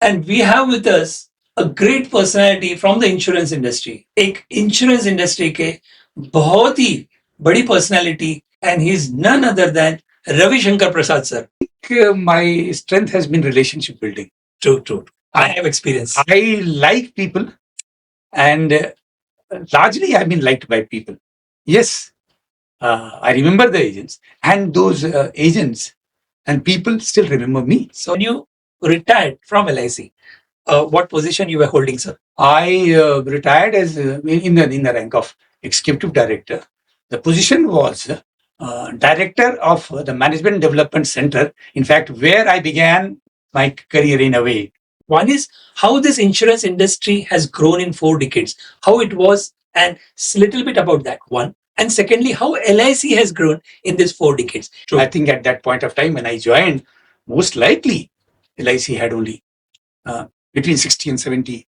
And we have with us a great personality from the insurance industry. एक insurance industry के बहुत ही बड़ी personality, and he is none other than Ravishanker Prasad, sir. My strength has been relationship building. True. I have experience. I like people, and largely I've been liked by people. Yes, I remember the agents, and those agents and people still remember me. So when you retired from LIC, what position you were holding, sir? I retired as in the rank of executive director. The position was director of the Management Development Center. In fact, where I began my career in a way. One is how this insurance industry has grown in 4 decades, how it was, and little bit about that one. And secondly, how LIC has grown in these 4 decades. I think at that point of time when I joined, most likely LIC had only between 60 and 70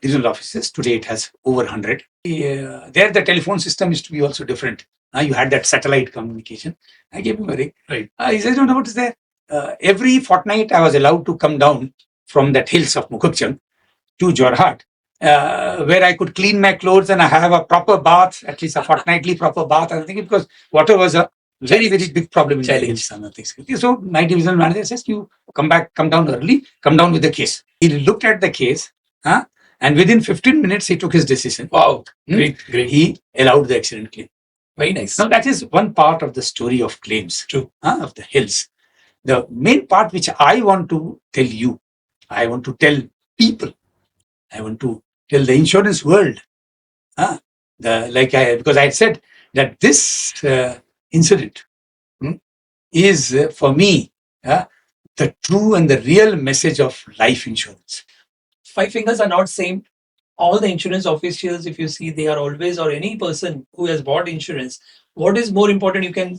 divisional offices. Today it has over 100. There the telephone system used to be also different. You had that satellite communication. I gave him a ring. Right. He said, no, what is there? Every fortnight I was allowed to come down from that hills of Mukhukchand to Jorhat, where I could clean my clothes and I have a proper bath, at least a fortnightly proper bath. I think because water was a very big problem in the hills. So my divisional manager says, you come down early, come down with the case. He looked at the case, and within 15 minutes he took his decision. Wow, great. He allowed the accident claim. Very nice. Now that is one part of the story of claims. True. Of the hills. The main part which I want to tell you, I want to tell people, I want to tell the insurance world, because I had said that this incident is for me the true and the real message of life insurance. 5 fingers are not same. All the insurance officials, if you see, they are always, or any person who has bought insurance, what is more important you can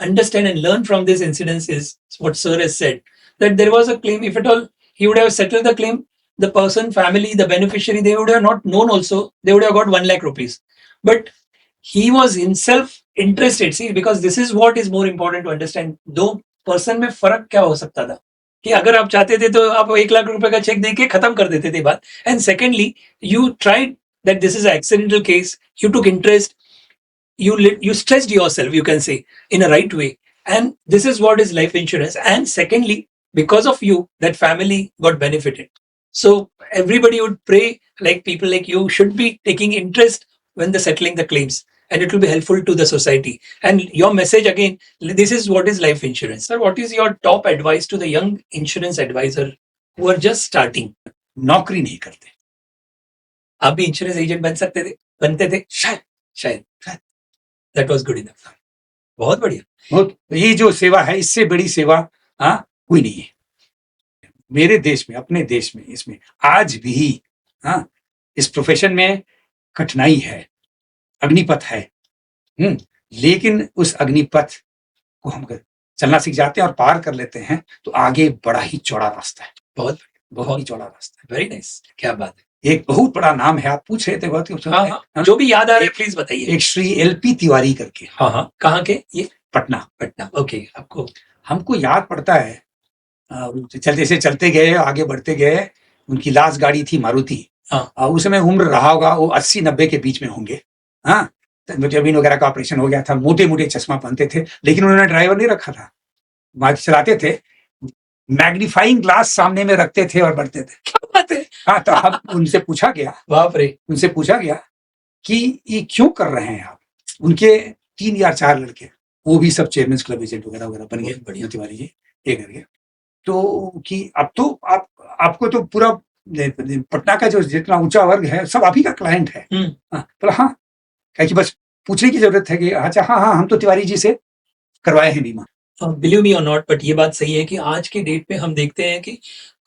understand and learn from this incident is what sir has said, that there was a claim. If at all he would have settled the claim, the person, family, the beneficiary, they would have not known also, they would have got 1 lakh rupees. But he was himself interested, see, because this is what is more important to understand. दो person में फर्क क्या हो सकता था कि अगर आप चाहते थे तो आप 1 लाख रुपए का चेक देके खत्म कर देते थे बात. And secondly, you tried that this is an accidental case, you took interest, you stretched yourself, you can say, in a right way. And this is what is life insurance. And secondly, because of you, that family got benefited. So everybody would pray, like people like you should be taking interest when they're settling the claims, and it will be helpful to the society. And your message again, this is what is life insurance. Sir, what is your top advice to the young insurance advisor who are just starting? नौकरी नहीं करते. आप भी insurance agent बनते थे शायद. That was good enough. बहुत बढ़िया. ये जो सेवा है, इससे बड़ी सेवा कोई नहीं है मेरे देश में, अपने देश में. इसमें आज भी इस प्रोफेशन में कठिनाई है, अग्निपथ है, लेकिन उस अग्निपथ को हम चलना सीख जाते हैं और पार कर लेते हैं तो आगे बड़ा ही चौड़ा रास्ता है. बहुत ही चौड़ा रास्ता है. Very nice. क्या बात है. एक बहुत बड़ा नाम है, आप पूछ रहे थे बहुत ही जो भी याद आ रहा है प्लीज बताइए. एक श्री LP तिवारी करके. कहाँ के ये? पटना. ओके. आपको हमको याद पड़ता है, चलते गए, आगे बढ़ते गए. उनकी लास्ट गाड़ी थी मारुति. उस समय उम्र रहा होगा वो 80-90 के बीच में होंगे. मोतियाबिंद वगैरह का ऑपरेशन हो गया था, मोटे चश्मा पहनते थे, लेकिन उन्होंने ड्राइवर नहीं रखा था, बाइक चलाते थे, मैग्नीफाइंग ग्लास सामने में रखते थे और बढ़ते थे. क्या बात है. तो हम उनसे पूछा गया, बाप रे, उनसे पूछा गया कि ये क्यों कर रहे हैं आप. उनके 3 या 4 लड़के, वो भी सब चेयरमैन क्लब एजेंट वगैरह बन गए. बढ़िया तिवारी जी ये करके. तो कि अब तो आपको तो पूरा पटना का जो जितना ऊंचा वर्ग है सब आप ही का क्लाइंट है. तो क्या कि बस पूछने की जरूरत है कि अच्छा हम तो तिवारी जी से करवाए हैं बीमा. बिलीव मी और नॉट, बट ये बात सही है कि आज के डेट पे हम देखते हैं कि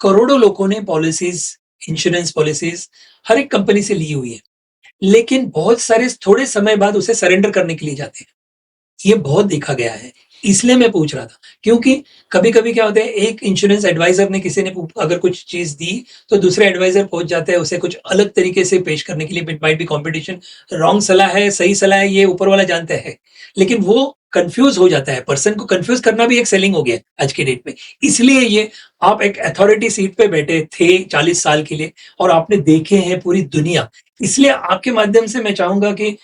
करोड़ों लोगों ने पॉलिसीज, इंश्योरेंस पॉलिसीज हर एक कंपनी से ली हुई है, लेकिन बहुत सारे थोड़े समय बाद उसे सरेंडर करने के लिए जाते हैं. ये बहुत देखा गया है, इसलिए मैं पूछ रहा था. क्योंकि कभी कभी क्या होता है, एक इंश्योरेंस एडवाइजर ने किसी ने अगर कुछ चीज दी तो दूसरे एडवाइजर पहुंच जाता है उसे कुछ अलग तरीके से पेश करने के लिए. It might be competition, wrong सलाह है, सही सलाह है, ये ऊपर वाला जानता है, लेकिन वो कंफ्यूज हो जाता है, पर्सन को कंफ्यूज करना भी एक सेलिंग हो गया आज के डेट में। इसलिए ये आप एक अथॉरिटी सीट पे बैठे थे 40 साल के लिए और आपने देखे हैं पूरी दुनिया, इसलिए आपके माध्यम से मैं चाहूंगा कि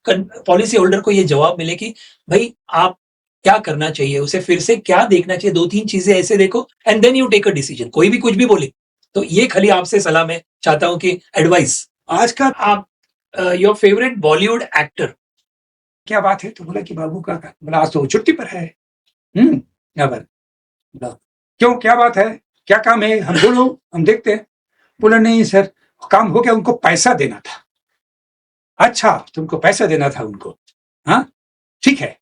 पॉलिसी होल्डर को ये जवाब मिले कि भाई आप क्या करना चाहिए, उसे फिर से क्या देखना चाहिए, 2-3 चीजें ऐसे देखो and then you take a decision. कोई भी कुछ भी बोले तो ये खाली आपसे सलाह मैं चाहता हूं कि एडवाइस। आज का आप योर फेवरेट बॉलीवुड एक्टर, क्या बात है? तो बोला कि बाबू का, बोला आज तो वो छुट्टी पर है। क्या बात? बोला, क्यों, क्या बात है, क्या काम है, हम बोलो, हम देखते हैं। बोला नहीं सर, काम हो गया, उनको पैसा देना था। अच्छा, तुमको पैसा देना था उनको? हाँ ठीक है,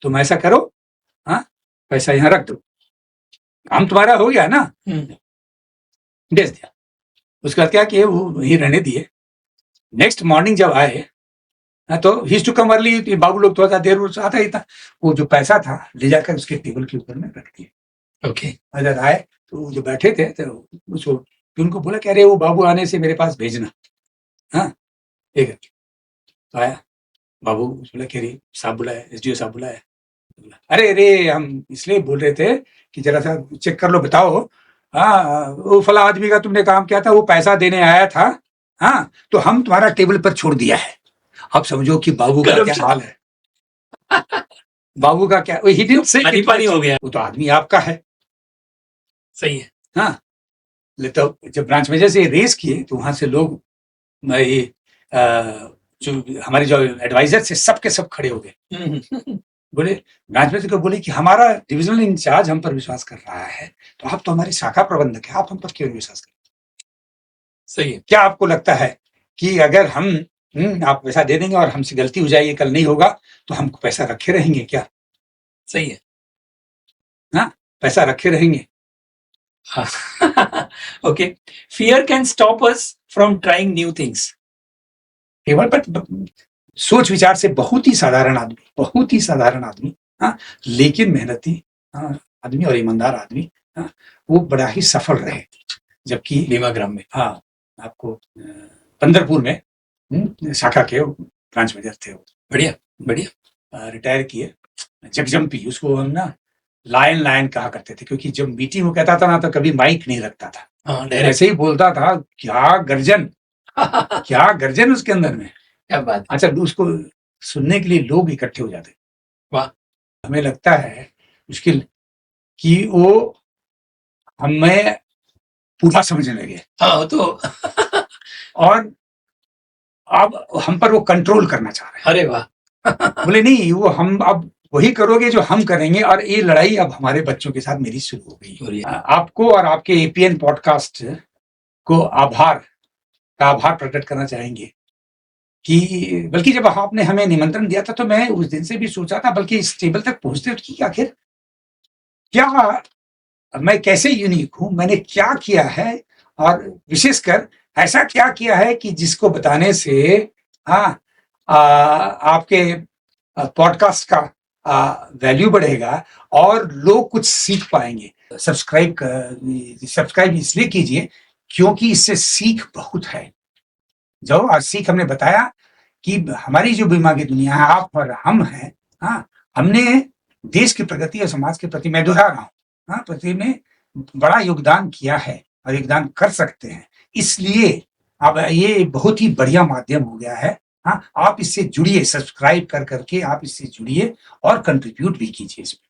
तुम ऐसा करो, हाँ पैसा यहाँ रख दो, काम तुम्हारा हो गया ना, भेज दिया। उसके बाद क्या किए, वो वहीं रहने दिए। नेक्स्ट मॉर्निंग जब आए, हाँ, तो ही टू कम अर्ली, बाबू लोग थोड़ा सा देर से आता ही था, वो जो पैसा था ले जाकर उसके टेबल के ऊपर में रख दिए। ओके, अगर आए तो वो जो बैठे थे तो उसको, उनको बोला कि अरे वो बाबू आने से मेरे पास भेजना। हाँ ठीक है, तो आया बाबू, बोला कि अरे साहब बुलाया, एसडीओ साहब बुलाया। अरे अरे हम इसलिए बोल रहे थे कि जरा सा चेक कर लो, बताओ, हाँ वो फला आदमी का तुमने काम किया था, वो पैसा देने आया था, हाँ तो हम तुम्हारा टेबल पर छोड़ दिया है। अब समझो कि बाबू का क्या हाल है। बाबू का क्या, ही डिडंट से, पानी पानी हो गया। वो तो आदमी आपका है। सही है। हाँ, तो जब ब्रांच मैनेजर से रेस किए तो वहां से लोग, जो हमारे जो एडवाइजर थे सबके सब खड़े हो गए। बोले, ब्रांच मैनेजर को बोले कि हमारा डिविजनल इंचार्ज हम पर विश्वास कर रहा है, तो आप तो हमारी शाखा प्रबंधक है, आप हम पर क्यों विश्वास करें? सही है। क्या आपको लगता है कि अगर हम आप पैसा दे देंगे और हमसे गलती हो जाएगी, कल नहीं होगा, तो हम पैसा रखे रहेंगे क्या? सही है। हाँ, पैसा रखे रहेंगे। Okay, fear can stop us from trying new things. केवल पर सोच विचार से बहुत ही साधारण आदमी, बहुत ही साधारण आदमी, हाँ, लेकिन मेहनती, हाँ, आदमी और ईमानदार आदमी, हाँ, वो बड़ा ही सफल रहे। जबकि भीमाग्राम में, हाँ, आपको पंदरपुर में शाखा के ब्रांच मैनेजर थे वो। बढ़िया बढ़िया। रिटायर किए। जगजम्पी, उसको हम ना लायन लायन कहा करते थे, क्योंकि जब मीटिंग में कहता था ना तो कभी माइक नहीं रखता था, हाँ, ऐसे ही बोलता था, क्या गर्जन, क्या गर्जन उसके अंदर में। क्या बात। अच्छा, उसको सुनने के लिए लोग इकट्ठे हो जाते। वाह। हमें लगता है मुश्किल कि वो हमें पूरा समझने लगे। हाँ तो और अब हम पर वो कंट्रोल करना चाह रहे हैं। अरे वाह। बोले नहीं, वो हम अब वही करोगे जो हम करेंगे, और ये लड़ाई अब हमारे बच्चों के साथ मेरी शुरू हो गई। आपको और आपके एपीएन पॉडकास्ट को आभार प्रकट करना चाहेंगे कि बल्कि जब आपने हमें निमंत्रण दिया था तो मैं उस दिन से भी सोचा था, बल्कि इस टेबल तक पहुंचते कि आखिर क्या मैं कैसे यूनिक हूं, मैंने क्या किया है, और विशेषकर ऐसा क्या किया है कि जिसको बताने से हाँ आपके पॉडकास्ट का वैल्यू बढ़ेगा और लोग कुछ सीख पाएंगे। सब्सक्राइब इसलिए कीजिए क्योंकि इससे सीख बहुत है। जो आज सीख हमने बताया कि हमारी जो बीमा की दुनिया है, आप और हम हैं, हाँ, हमने देश की प्रगति और समाज के प्रति, मैं दोहरा रहा हूँ, हाँ, प्रति में बड़ा योगदान किया है और योगदान कर सकते हैं। इसलिए अब ये बहुत ही बढ़िया माध्यम हो गया है। हाँ, आप इससे जुड़िए, सब्सक्राइब कर करके आप इससे जुड़िए और कंट्रीब्यूट भी कीजिए इसमें।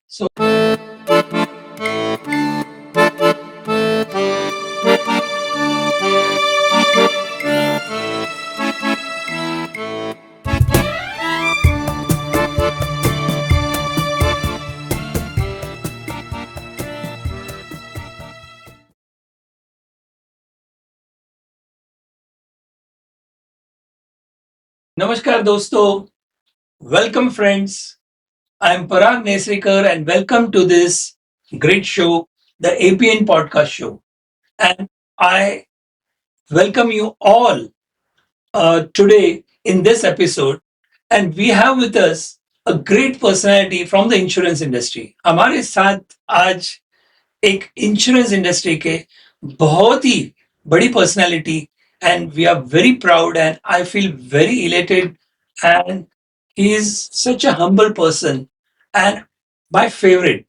नमस्कार दोस्तों, welcome friends. I am Parag Nesarikar and welcome to this great show, the APN Podcast Show. And I welcome you all today in this episode. And we have with us a great personality from the insurance industry. हमारे साथ आज एक insurance industry के बहुत ही बड़ी personality, and we are very proud and I feel very elated, and he is such a humble person and my favorite,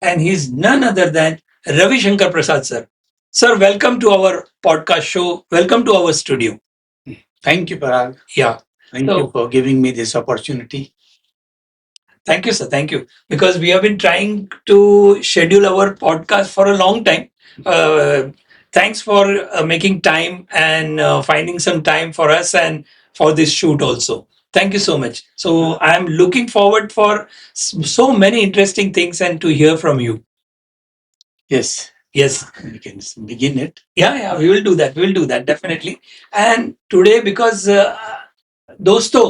and he's none other than Ravishankar Prasad sir. Sir, welcome to our podcast show. Welcome to our studio. Thank you, Parag. Yeah. Thank you for giving me this opportunity. Thank you, sir. Thank you. Because we have been trying to schedule our podcast for a long time. Uh, Thanks for making time and finding some time for us and for this shoot also. Thank you so much. So I'm looking forward for so many interesting things and to hear from you. Yes, Yes. we can begin it. Yeah, we will do that. We will do that definitely. And today, because दोस्तों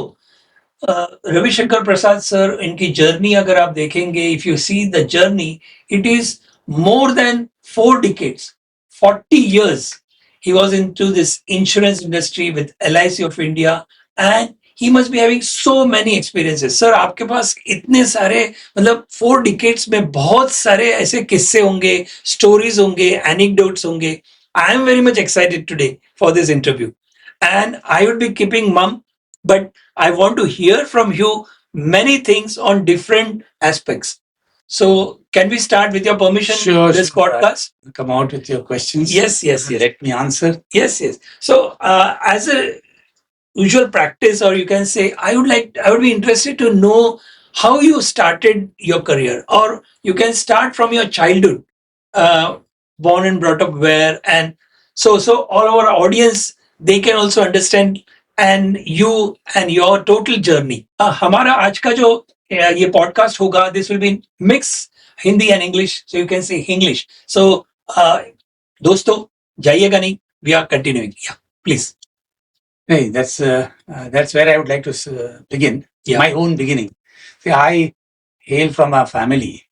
रविशंकर प्रसाद sir इनकी journey अगर आप देखेंगे, if you see the journey, it is more than 4 decades, 40 years he was into this insurance industry with LIC of India, and he must be having so many experiences. Sir आपके पास इतने सारे, मतलब 4 decades में बहुत सारे ऐसे किस्से होंगे, स्टोरीज होंगे, एनेक्डोट्स होंगे. I am very much excited today for this interview, and I would be keeping mum, but I want to hear from you many things on different aspects. So, can we start with your permission? Sure, This sure. podcast. Come out with your questions. Yes. Let me answer. Yes. So, as a usual practice, or you can say, I would be interested to know how you started your career, or you can start from your childhood, uh, born and brought up where, and so all our audience, they can also understand and you and your total journey. हमारा आज का जो ये podcast होगा, this will be mix Hindi and English, so you can say English. So दोस्तों जाइएगा नहीं, we are continuing. Yeah, please. Hey, that's where I would like to begin. Yeah. My own beginning. See, I hail from a family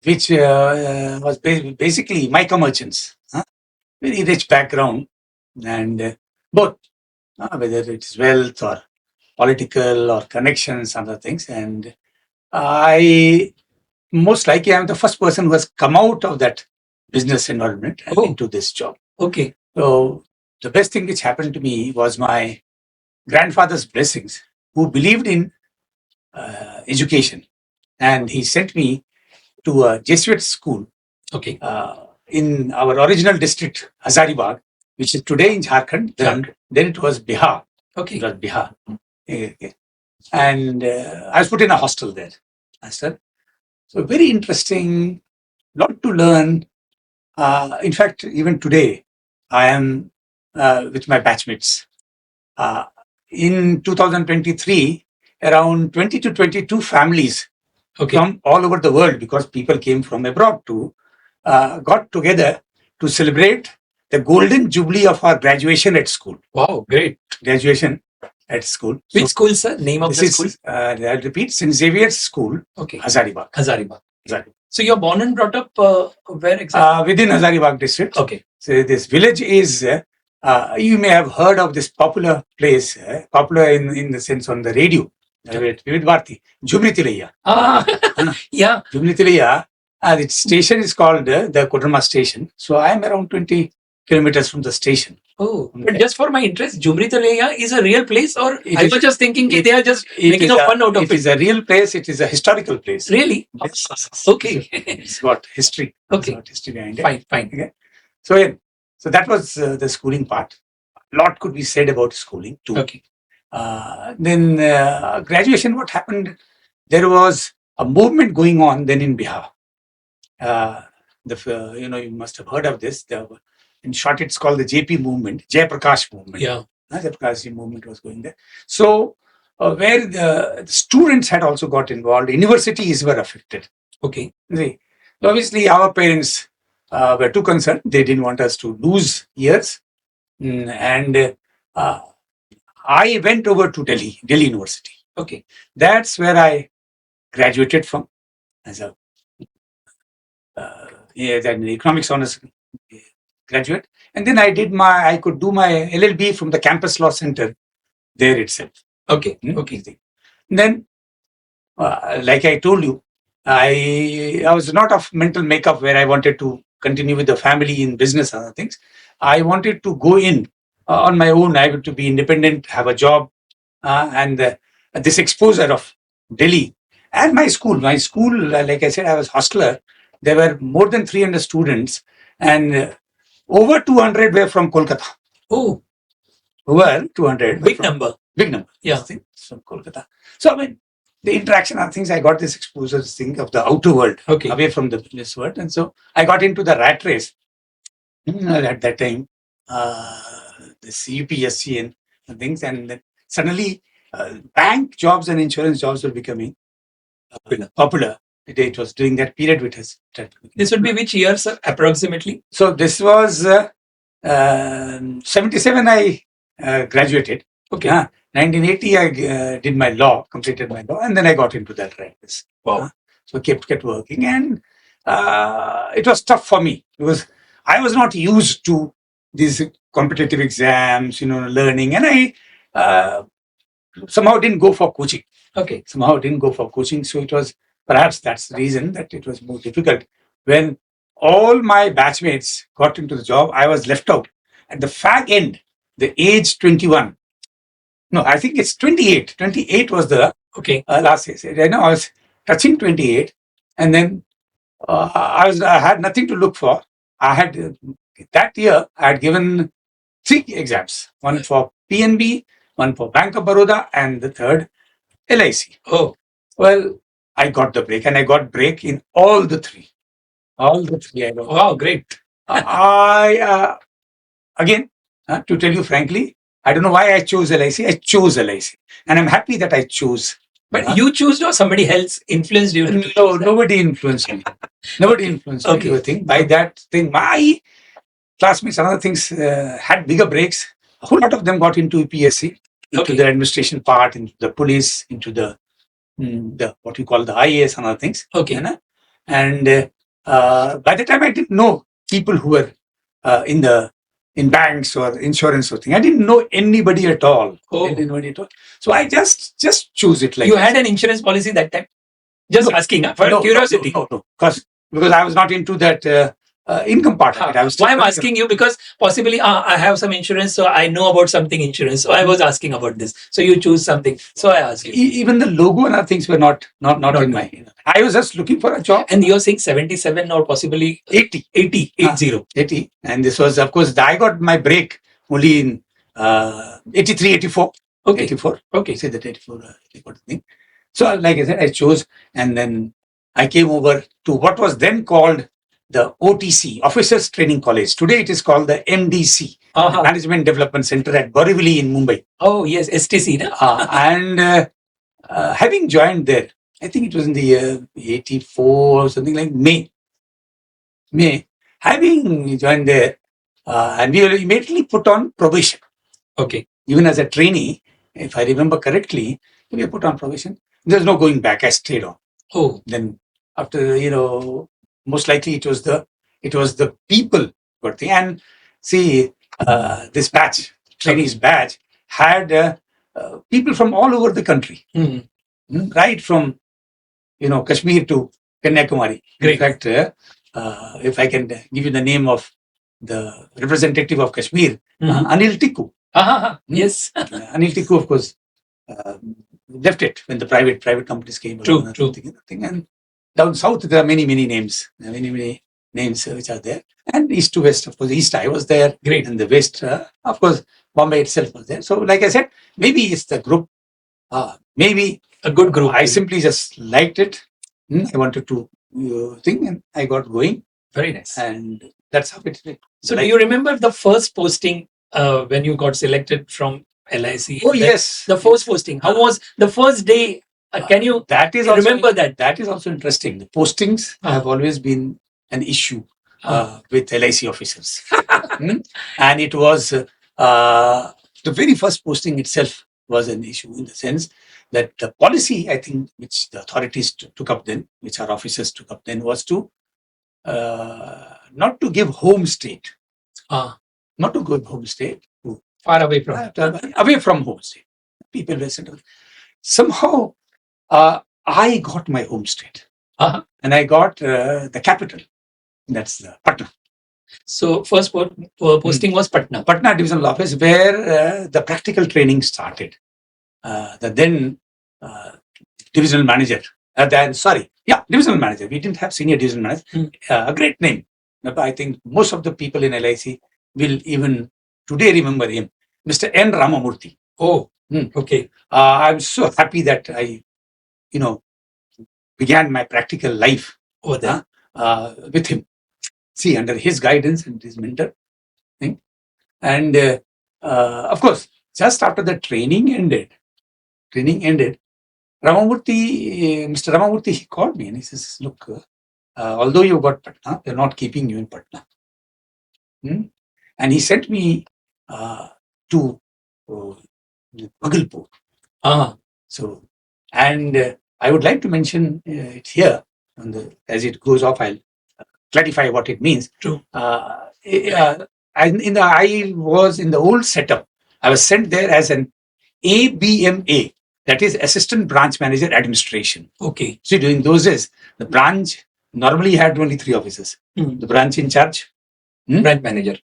which was basically micro merchants, very rich background, and both whether it's wealth or political or connections, other things, and I most likely I'm the first person who has come out of that business environment and into this job. Okay. So the best thing which happened to me was my grandfather's blessings, who believed in education, and he sent me to a Jesuit school. Okay. In our original district, Hazaribagh, which is today in Jharkhand. Then it was Bihar. Okay. It was Bihar. Okay. And I was put in a hostel there. So very interesting, lot to learn. In fact, even today, I am with my batchmates. In 2023, around 20 to 22 families from all over the world, because people came from abroad to got together to celebrate the golden jubilee of our graduation at school. Wow, great. Graduation at school. Which school, sir? Name of the school? I'll repeat, St. Xavier's School, Hazaribagh. Hazaribagh. So you're born and brought up where exactly? Within Hazaribagh district. Okay. So this village is, you may have heard of this popular place, popular in the sense on the radio. Vivid Bharati, Jumritilaya. Yeah. Jumritilaya. The station is called the Kodrama station. So I am around 20 kilometers from the station. Oh, but just for my interest, Jumritalaya is a real place, or I was just thinking they are just making a fun out of it. It is a real place. It is a historical place. Really? Yes. Okay. It's got history. Okay. It's got history behind it. Fine. Okay. So that was the schooling part. A lot could be said about schooling too. Okay. Then graduation, what happened? There was a movement going on then in Bihar. You must have heard of this. In short, it's called the JP movement, Jai Prakash movement. Yeah. The Prakash movement was going there. So where the students had also got involved, universities were affected. Okay. See, obviously our parents were too concerned. They didn't want us to lose years. And I went over to Delhi University. Okay. That's where I graduated from as a an economics honors graduate. And then I could do my LLB from the Campus Law Center there itself. Okay. Then, like I told you, I was not of mental makeup where I wanted to continue with the family in business and other things. I wanted to go in on my own. I wanted to be independent, have a job, and this exposure of Delhi And my school, like I said, I was hostler. There were more than 300 students, and over 200 were from Kolkata. Oh, Over 200. big number. Big number. Yeah. From Kolkata. So, I mean, the interaction and things, I got this exposure thing of the outer world, Okay. away from the business world. And so I got into the rat race at that time, this UPSC and things. And then suddenly, bank jobs and insurance jobs were becoming popular. It was during that period which has. This would be which year, sir, approximately? So this was 77. I graduated. Okay. 1980, I did my law, completed my law, and then I got into that practice. Wow. So kept working, and it was tough for me because I was not used to these competitive exams, learning, and I somehow didn't go for coaching. Okay. Somehow didn't go for coaching, so it was perhaps that's the reason that it was more difficult. When all my batchmates got into the job, I was left out. At the fag end, the age 21. No, I think it's 28. 28 was the Okay. last year. I was touching 28, and then I had nothing to look for. I had that year I had given 3 exams: one for PNB, one for Bank of Baroda, and the third LIC. Oh, Well, I got the break, and I got break in all the 3. All the 3 I got. wow, great. I again, to tell you frankly, I don't know why I chose LIC. I chose LIC, and I'm happy that I chose. But you choose or somebody else influenced you? No, nobody influenced me. Nobody influenced me. Okay. Thing. By that thing, my classmates and other things had bigger breaks. A whole lot of them got into PSC, into the administration part, into the police, into the what you call the IAS and other things. Okay. And by the time I didn't know people who were in banks or insurance or thing. I didn't know anybody at all. Oh. Anybody at all. So I just choose it like you had an insurance policy that time? Just asking for curiosity. No. Because I was not into that income part of it. I was why I'm asking you, because possibly I have some insurance, so I know about something insurance. So I was asking about this. So you choose something. So I asked you. Even the logo and other things were not in my. I was just looking for a job. And you're saying 77 or possibly 80. 80. And this was, of course, I got my break only in 83, 84. Okay. 84. Okay. Say that 84 thing. So, like I said, I chose, and then I came over to what was then called the OTC, Officers Training College. Today it is called the MDC, Management Development Center at Borivali in Mumbai. Oh, yes, STC. And having joined there, I think it was in the year 84 or something like May. Having joined there, and we were immediately put on probation. Okay. Even as a trainee, if I remember correctly, we were put on probation. There's no going back. I stayed on. Oh. Then after, most likely it was the people got thing. And see, this batch, trainees batch, had people from all over the country, right from Kashmir to Kanyakumari. Great. In fact, if I can give you the name of the representative of Kashmir, Anil Tikku. Yes. Anil Tikku, of course, left it when the private companies came. True. And down south, there are many names. Many names which are there. And east to west, of course, east I was there. Great. And the west, of course, Bombay itself was there. So, like I said, maybe it's the group. Maybe a good group. I simply just liked it. I wanted to think, and I got going. Very nice. And that's how it is. So, do you remember the first posting when you got selected from LIC? Oh, yes. The first posting. How was the first day? Can you remember that? That is also interesting. The postings have always been an issue with LIC officers. And it was the very first posting itself was an issue in the sense that the policy, I think, which the authorities took up then, which our officers took up then, was to not to give home state. Not to give home state. Far away from away from home state. People were sent somehow. I got my home state, and I got the capital. That's Patna. So first posting was Patna. Patna Divisional Office, where the practical training started. The then divisional manager, Divisional manager. We didn't have senior divisional manager. A great name. But I think most of the people in LIC will even today remember him, Mr. N. Ramamurthy. Oh, okay. I'm so happy that I, began my practical life over there. With him. See, under his guidance and his mentor. And of course, just after the training ended, Mr. Ramamurthy, he called me and he says, look, although you got Patna, they're not keeping you in Patna. And he sent me to Bhagalpur. So, and I would like to mention it here, as it goes off, I'll clarify what it means. True. I was in the old setup. I was sent there as an ABMA, that is Assistant Branch Manager Administration. Okay. So during those days, the branch normally had only 3 officers. The branch in charge, branch manager,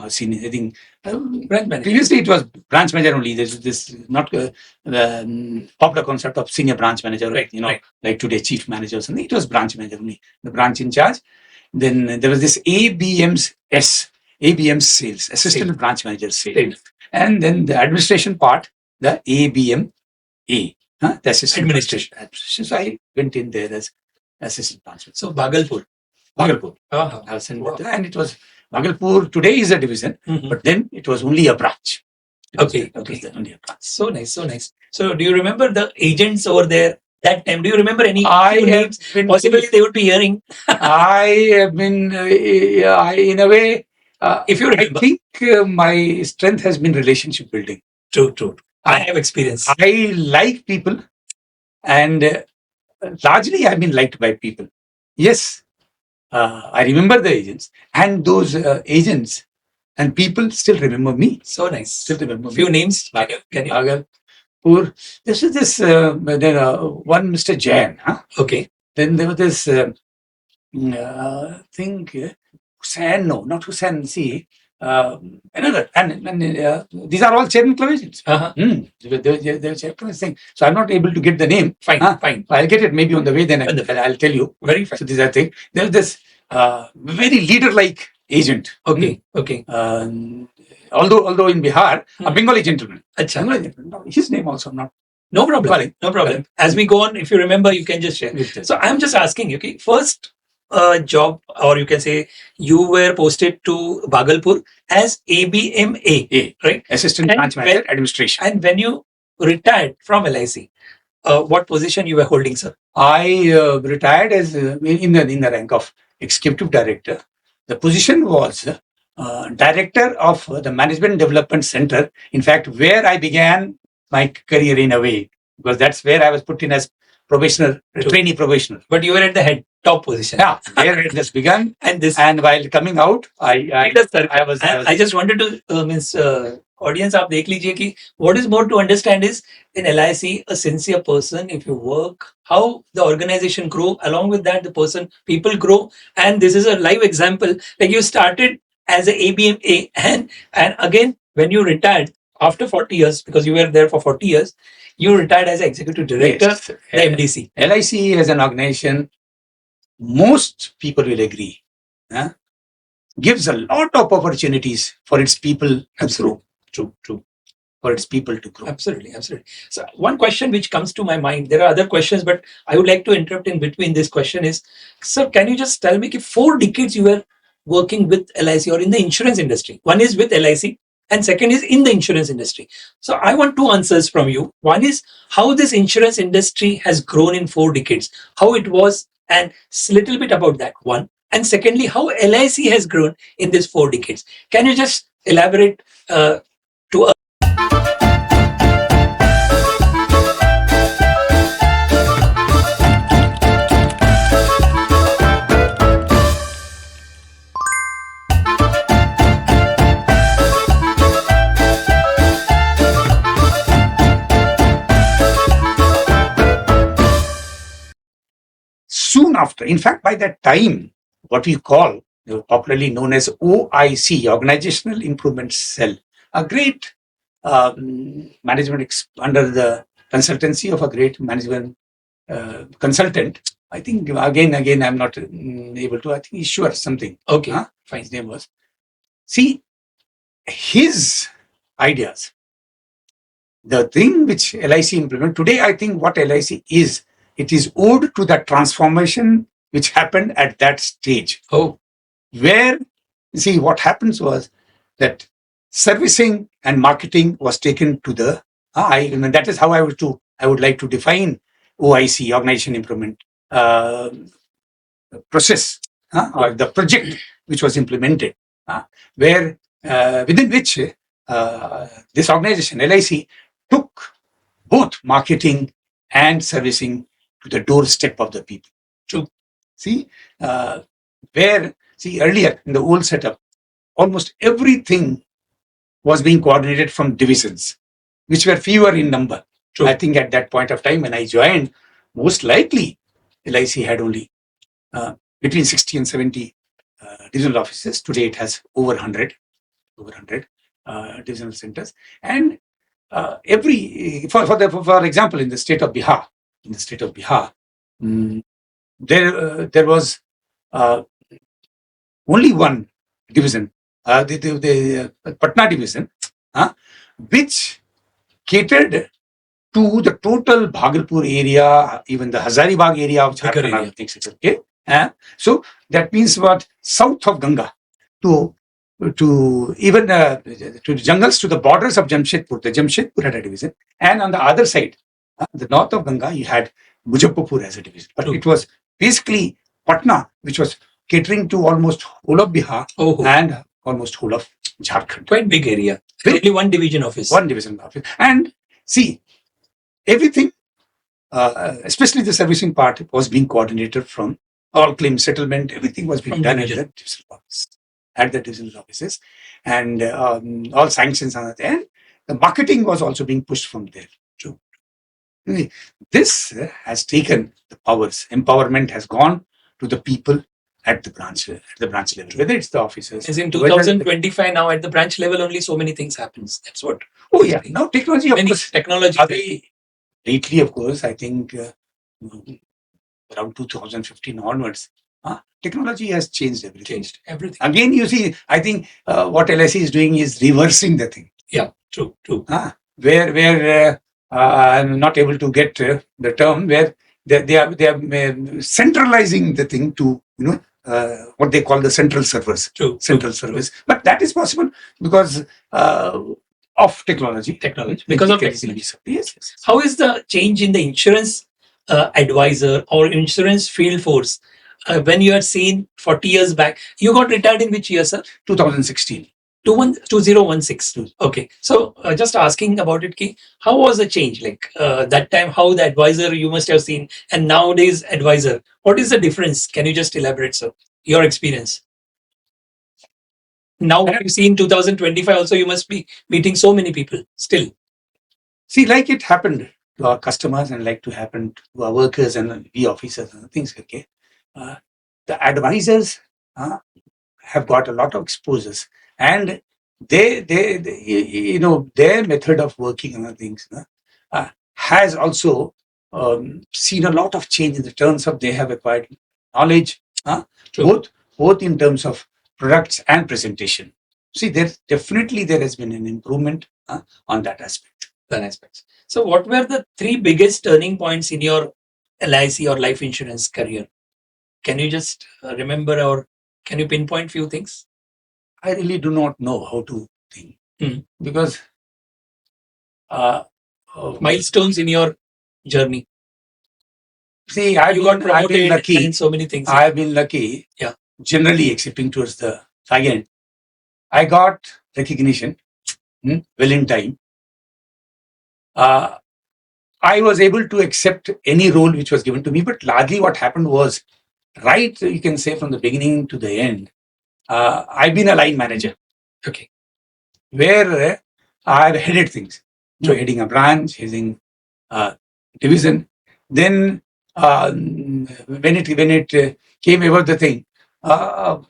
senior. I think branch manager. Previously it was branch manager only. There's this not popular concept of senior branch manager, right? Like today chief manager or something. It was branch manager only. The branch in charge. Then there was this ABM sales, Assistant Branch Manager Sales. And then the administration part, the ABMA, the Assistant Administration. So I went in there as Assistant Branch Manager. So Bhagalpur. I was sent there, and it was Bhagalpur today is a division, but then it was only a branch. Okay. Only a branch. So nice. So do you remember the agents over there? That time, do you remember any names? Possibly they would be hearing. I have been, in a way, if you remember. I think my strength has been relationship building. True. I have experience. I like people, and largely I've been liked by people. Yes, I remember the agents, and those agents and people still remember me. So nice. Still remember Few me. names. Can you? This is this one Mr. Jain. Okay. Then there was this thing, Hussain. No, not Hussain. See, another. And these are all chairman club agents. They're chairman thing. So I'm not able to get the name. Fine. I'll get it maybe on the way. Then I'll tell you. Very fine. So these are things. There's this very leader-like agent. Okay. Although in Bihar, a Bengali gentleman. His name also not. No problem. As we go on, if you remember, you can just share. So I'm just asking you, okay, first job, or you can say you were posted to Bhagalpur as ABMA, right? Assistant Branch Manager Administration. And when you retired from LIC, what position you were holding, sir? I retired as in the rank of Executive Director. The position was Director of the Management Development Center. In fact, where I began my career in a way, because that's where I was put in as trainee probationer. But you were at the top position. Yeah, there it just began. And while coming out, I just wanted to audience, आप देख लीजिए कि what is more to understand is in LIC, a sincere person, if you work, how the organization grow, along with that, people grow. And this is a live example. Like you started as a ABMA and again, when you retired after 40 years, because you were there for 40 years, you retired as Executive Director, yes, the MDC. LIC as an organization, most people will agree, gives a lot of opportunities for its people to grow. True. For its people to grow. Absolutely. So one question which comes to my mind, there are other questions, but I would like to interrupt in between. This question is, sir, can you just tell me if 4 decades you were working with LIC or in the insurance industry? One is with LIC and second is in the insurance industry. So I want 2 answers from you. One is how this insurance industry has grown in 4 decades, how it was, and a little bit about that one. And secondly, how LIC has grown in these 4 decades. Can you just elaborate to us? Soon after, in fact, by that time, what we call, popularly known as OIC, Organizational Improvement Cell, a great management under the consultancy of a great management consultant. I think again, I'm not able to. I think Ishwar something. Okay, fine. His name was. See, his ideas, the thing which LIC implement today, I think what LIC is, it is owed to that transformation which happened at that stage. Oh, where, see, what happens was that servicing and marketing was taken to the, that is how I would like to define OIC, Organization Improvement Process, or the project which was implemented, where within which this organization, LIC, took both marketing and servicing to the doorstep of the people. True. See, earlier in the old setup, almost everything was being coordinated from divisions, which were fewer in number. True. I think at that point of time when I joined, most likely LIC had only between 60 and 70 divisional offices. Today it has over 100 divisional centers. And for example, in the state of Bihar, there was only one division, the Patna division, which catered to the total Bhagalpur area, even the Hazaribagh area of Jharkhand. Okay, so that means what, south of Ganga to even to the jungles, to the borders of Jamshedpur. The Jamshedpur had a division, and on the other side, the north of Ganga, you had Muzaffarpur as a division. But it was basically Patna, which was catering to almost whole of Bihar and almost whole of Jharkhand. Quite big area. Only one division office. And see, everything, especially the servicing part, was being coordinated from all claim settlement. Everything was being done at the divisional offices, and all sanctions are there. And the marketing was also being pushed from there too. This has taken the powers. Empowerment has gone to the people at the branch level, whether it's the officers. As in 2025 now, at the branch level only so many things happens. That's what. Oh yeah, now technology. Lately, of course, I think around 2015 onwards, technology has changed everything. Again, you see, I think what LIC is doing is reversing the thing. Yeah, true. Where I'm not able to get the term, where they are centralizing the thing to what they call the central servers. Central service. But that is possible because of technology. Because of technology. Yes. How is the change in the insurance advisor or insurance field force when you had seen 40 years back? You got retired in which year, sir? 2016. 2016. Okay. So just asking about it, how was the change? Like that time, how the advisor you must have seen, and nowadays advisor, what is the difference? Can you just elaborate, sir? Your experience. Now what you see in 2025 also, you must be meeting so many people still. See, like it happened to our customers and like to happen to our workers and we officers and things. Okay, the advisors have got a lot of exposures, and they their method of working and things has also seen a lot of change in the terms of they have acquired knowledge, both in terms of products and presentation. See, there has been an improvement on that aspect. So what were the 3 biggest turning points in your LIC or life insurance career? Can you just remember, or can you pinpoint few things? I really do not know how to think because milestones in your journey. See, I've been lucky in so many things. I've been lucky. Yeah. Generally, excepting towards the end, I got recognition well in time. I was able to accept any role which was given to me, but largely what happened was, right, you can say from the beginning to the end, I've been a line manager. Okay. Where I've headed things. So heading a branch, heading a division. Then when it came over the thing, the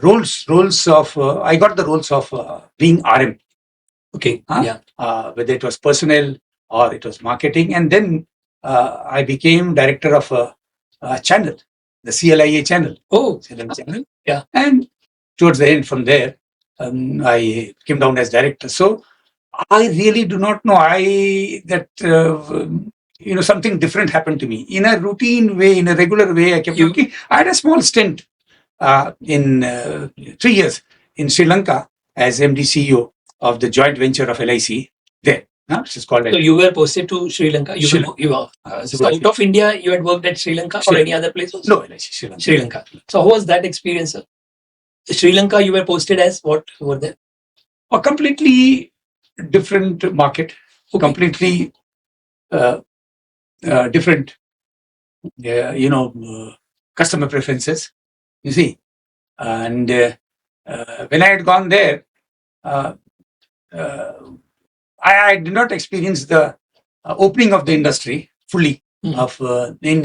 roles of I got the roles of being RM. Okay. Whether it was personnel or it was marketing, and then I became director of a channel, the CLIA channel. Oh, CLIA channel. yeah. And towards the end, from there, I came down as director. So I really do not know. Something different happened to me in a routine way, in a regular way. I kept working. I had a small stint in 3 years in Sri Lanka as MD CEO of the joint venture of LIC there. Which is called. So you were posted to Sri Lanka. So out of India, you had worked at Sri Lanka or any other place also? No, LIC, Sri Lanka. Sri Lanka. So how was that experience, sir? Sri Lanka, you were posted as what over there? A completely different market, completely different, customer preferences. You see, and when I had gone there, I did not experience the opening of the industry fully of in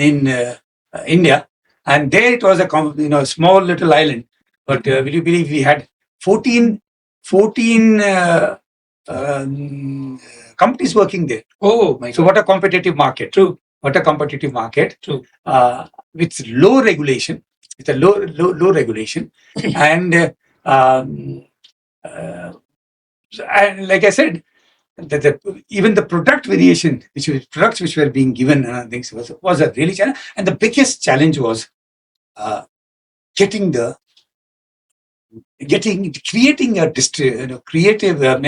India, and there it was a small little island. But will you believe we had 14 companies working there. Oh my God. So what a competitive market. True. What a competitive market. True. With low regulation. With a low regulation. And like I said, even the product variation, products which were being given, things was a really challenge. And the biggest challenge was creating an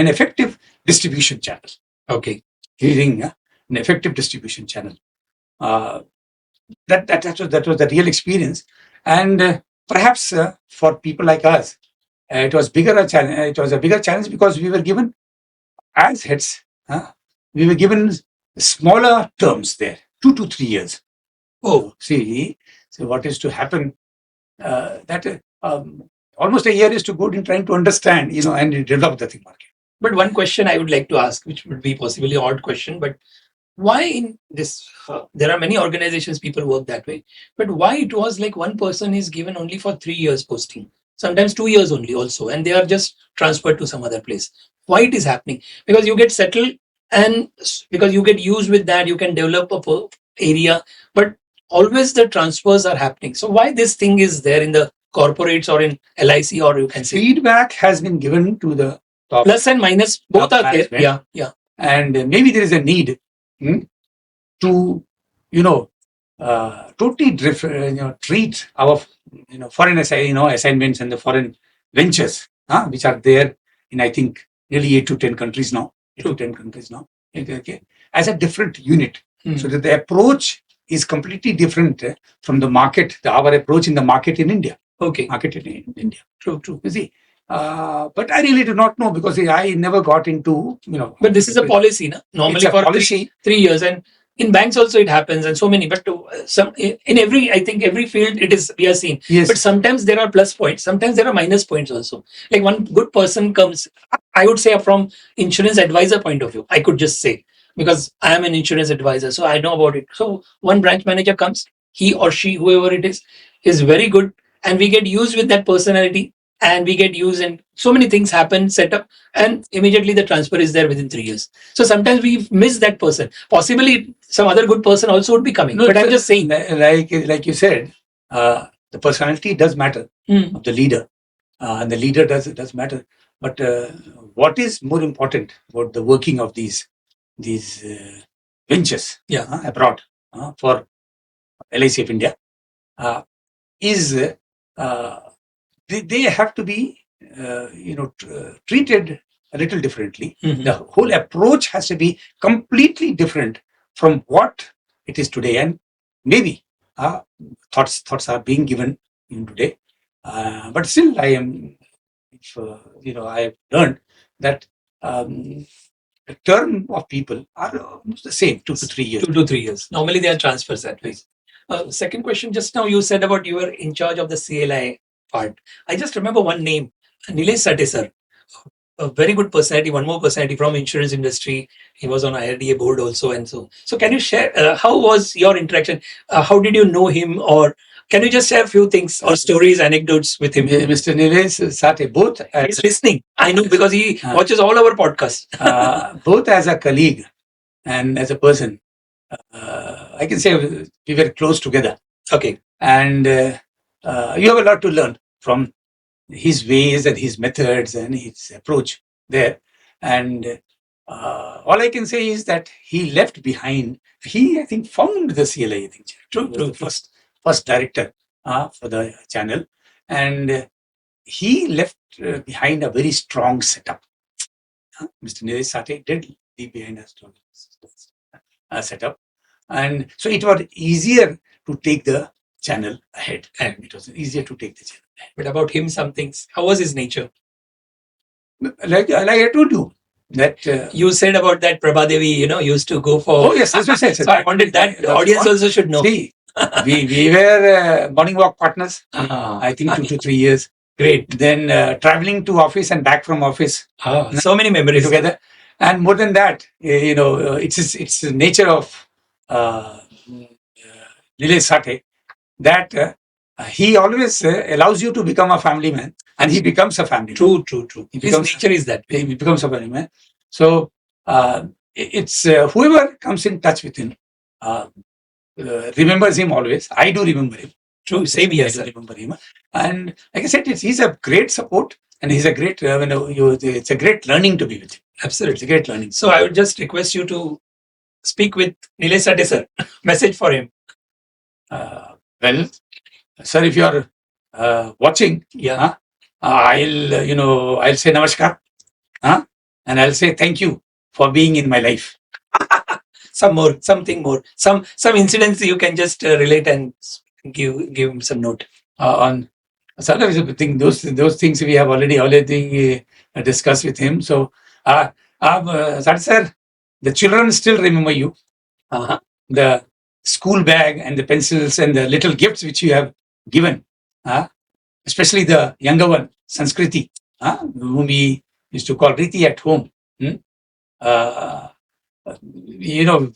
effective distribution channel. Okay. Creating an effective distribution channel. That was the real experience. And perhaps for people like us, it was a bigger challenge because we were given, as heads, we were given smaller terms there, 2 to 3 years. Oh, see, so what is to happen? Almost a year is to go in trying to understand, and develop the thing market. But one question I would like to ask, which would be possibly an odd question, but why in this, there are many organizations people work that way, but why it was like one person is given only for 3 years posting, sometimes 2 years only also, and they are just transferred to some other place? Why it is happening? Because you get settled and because you get used with that, you can develop a area, but always the transfers are happening. So why this thing is there in the corporates or in LIC, or you can say feedback has been given to the top. Plus and minus, both are there. Yeah. And maybe there is a need to, totally treat our, foreign assignments and the foreign ventures, which are there in, I think, nearly 8 to 10 countries now. 8 to 10 countries now. Okay, as a different unit, so that the approach is completely different from the market. Our approach in the market in India. Okay. Market in India. True. You see. But I really do not know because I never got into, But this is a policy, na? Normally for policy. 3 years, and in banks also it happens, and so many. But in every field it is, we are seeing. Yes. But sometimes there are plus points, sometimes there are minus points also. Like one good person comes, I would say from insurance advisor point of view, I could just say, because I am an insurance advisor, so I know about it. So one branch manager comes, he or she, whoever it is very good, and we get used with that personality. And we get used, and so many things happen, set up, and immediately the transfer is there within 3 years. So sometimes we miss that person. Possibly some other good person also would be coming. No, but I'm just saying, like you said, the personality does matter of the leader, and the leader does matter. But what is more important about the working of these ventures abroad for LIC of India is they have to be treated a little differently. The whole approach has to be completely different from what it is today, and maybe thoughts are being given in today, but still I have learned that the term of people are almost the same, 2 to 3 years. 2 to 3 years. Normally they are transfers that way. Second question, just now you said about you were in charge of the CLI part. I just remember one name, Nilesh Sate sir, a very good personality, one more personality from insurance industry. He was on IRDA board also, and so can you share how was your interaction? How did you know him, or can you just share a few things or stories, anecdotes with him? Mr. Nilesh Sate, both he's listening. I know because he watches all our podcasts. Both as a colleague and as a person, I can say we were close together. Okay. And you have a lot to learn from his ways and his methods and his approach there. And all I can say is that he left behind. He, I think, found the CLI. I think True, he was the first director for the channel, and he left behind a very strong setup. Mr. Nilesh Sate did leave behind a strong setup, and so it was easier to take the channel ahead. And it was easier to take the channel ahead. But about him, some things. How was his nature? Like I told you, that You said about that Prabhadevi, used to go for. oh yes, that's what I said. So I wanted that the audience also should know. See, we were morning walk partners. Ah. I think 2 to 3 years. Great. Then traveling to office and back from office So many memories. together. And more than that, it's the nature of Nilesh Sate that he always allows you to become a family man, and he becomes a family man. True. He His becomes nature is that way. he becomes a family man. So it's whoever comes in touch with him remembers him always. I do remember him. True. Same here, I do sir. remember him. And like I said, he's a great support, and he's a great. It's a great learning to be with him. It's Absolutely. a great learning. So I would just request you to speak with Nilesh Sate, sir. Message for him. Well, sir, if you are watching, Yeah. I'll say namaskar, and I'll say thank you for being in my life. Something more. Some incidents you can just relate and give him some note. On some of the thing, those things we have already discussed with him. So, sir, the children still remember you. Uh-huh. The school bag and the pencils and the little gifts which you have given, especially the younger one, Sanskriti, whom we used to call Riti at home.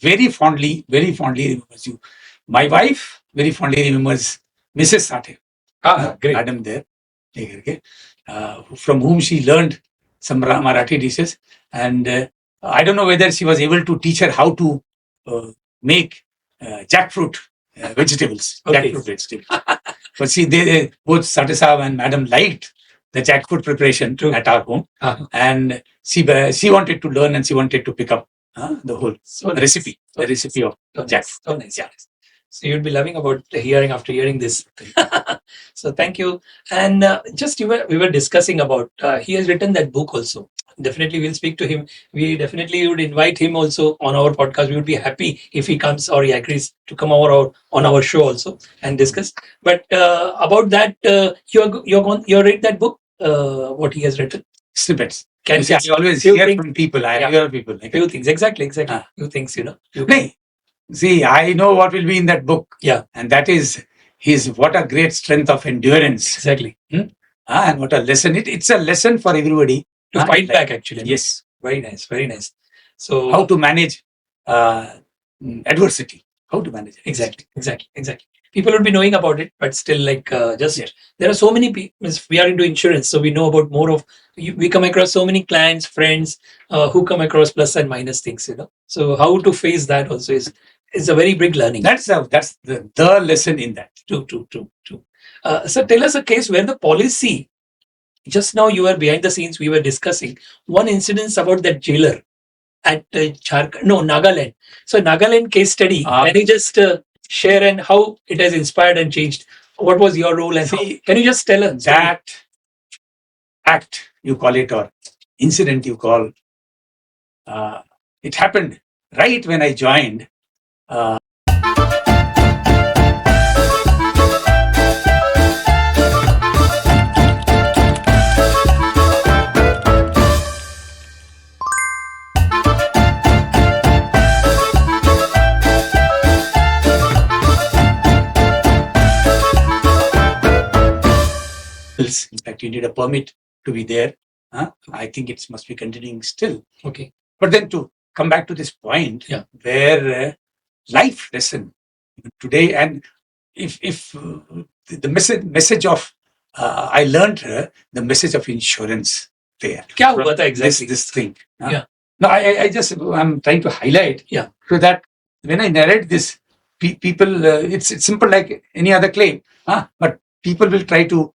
Very fondly remembers you. My wife very fondly remembers Mrs. Sate, Great. madam there, from whom she learned some Marathi dishes. And I don't know whether she was able to teach her how to make jackfruit vegetables. Okay. Jackfruit vegetables. But see, they both Sate Saab and madam liked the jackfruit preparation True. at our home. And she wanted to learn, and she wanted to pick up the whole recipe, the recipe of jackfruit. So nice. Yeah. So you'd be loving about after hearing this. So thank you. And just we were discussing about he has written that book also. Definitely we'll speak to him. We definitely would invite him also on our podcast. We would be happy if he comes or he agrees to come over on our show also and discuss. But about that, you're read that book, what he has written. Snippets. Can I always few hear things- from people. I Yeah. hear people. Like, Few things. Exactly. Ah. Few things, Nay, see, I know what will be in that book. Yeah. And that is what a great strength of endurance. Exactly. And what a lesson. It's a lesson for everybody. To fight back, actually. Yes. Very nice. Very nice. So How to manage adversity. How to manage it. Exactly. People would be knowing about it, but still, there are so many people. We are into insurance, so we know about more of. We come across so many clients, friends who come across plus and minus things. So how to face that also is a very big learning. That's the lesson in that. True. So tell us a case where the policy. Just now you were behind the scenes. We were discussing one incident about that jailer at Nagaland. So Nagaland case study. Can you just share and how it has inspired and changed? What was your role and can you just tell us that act you call it or incident you call? It happened right when I joined. In fact, you need a permit to be there. I think it must be continuing still. Okay. But then to come back to this point, where life lesson today, and if the message of I learned the message of insurance there. क्या हुआ था exactly? This thing. Yeah. No, I'm trying to highlight. Yeah. So that when I narrate this, people, it's simple like any other claim, but people will try to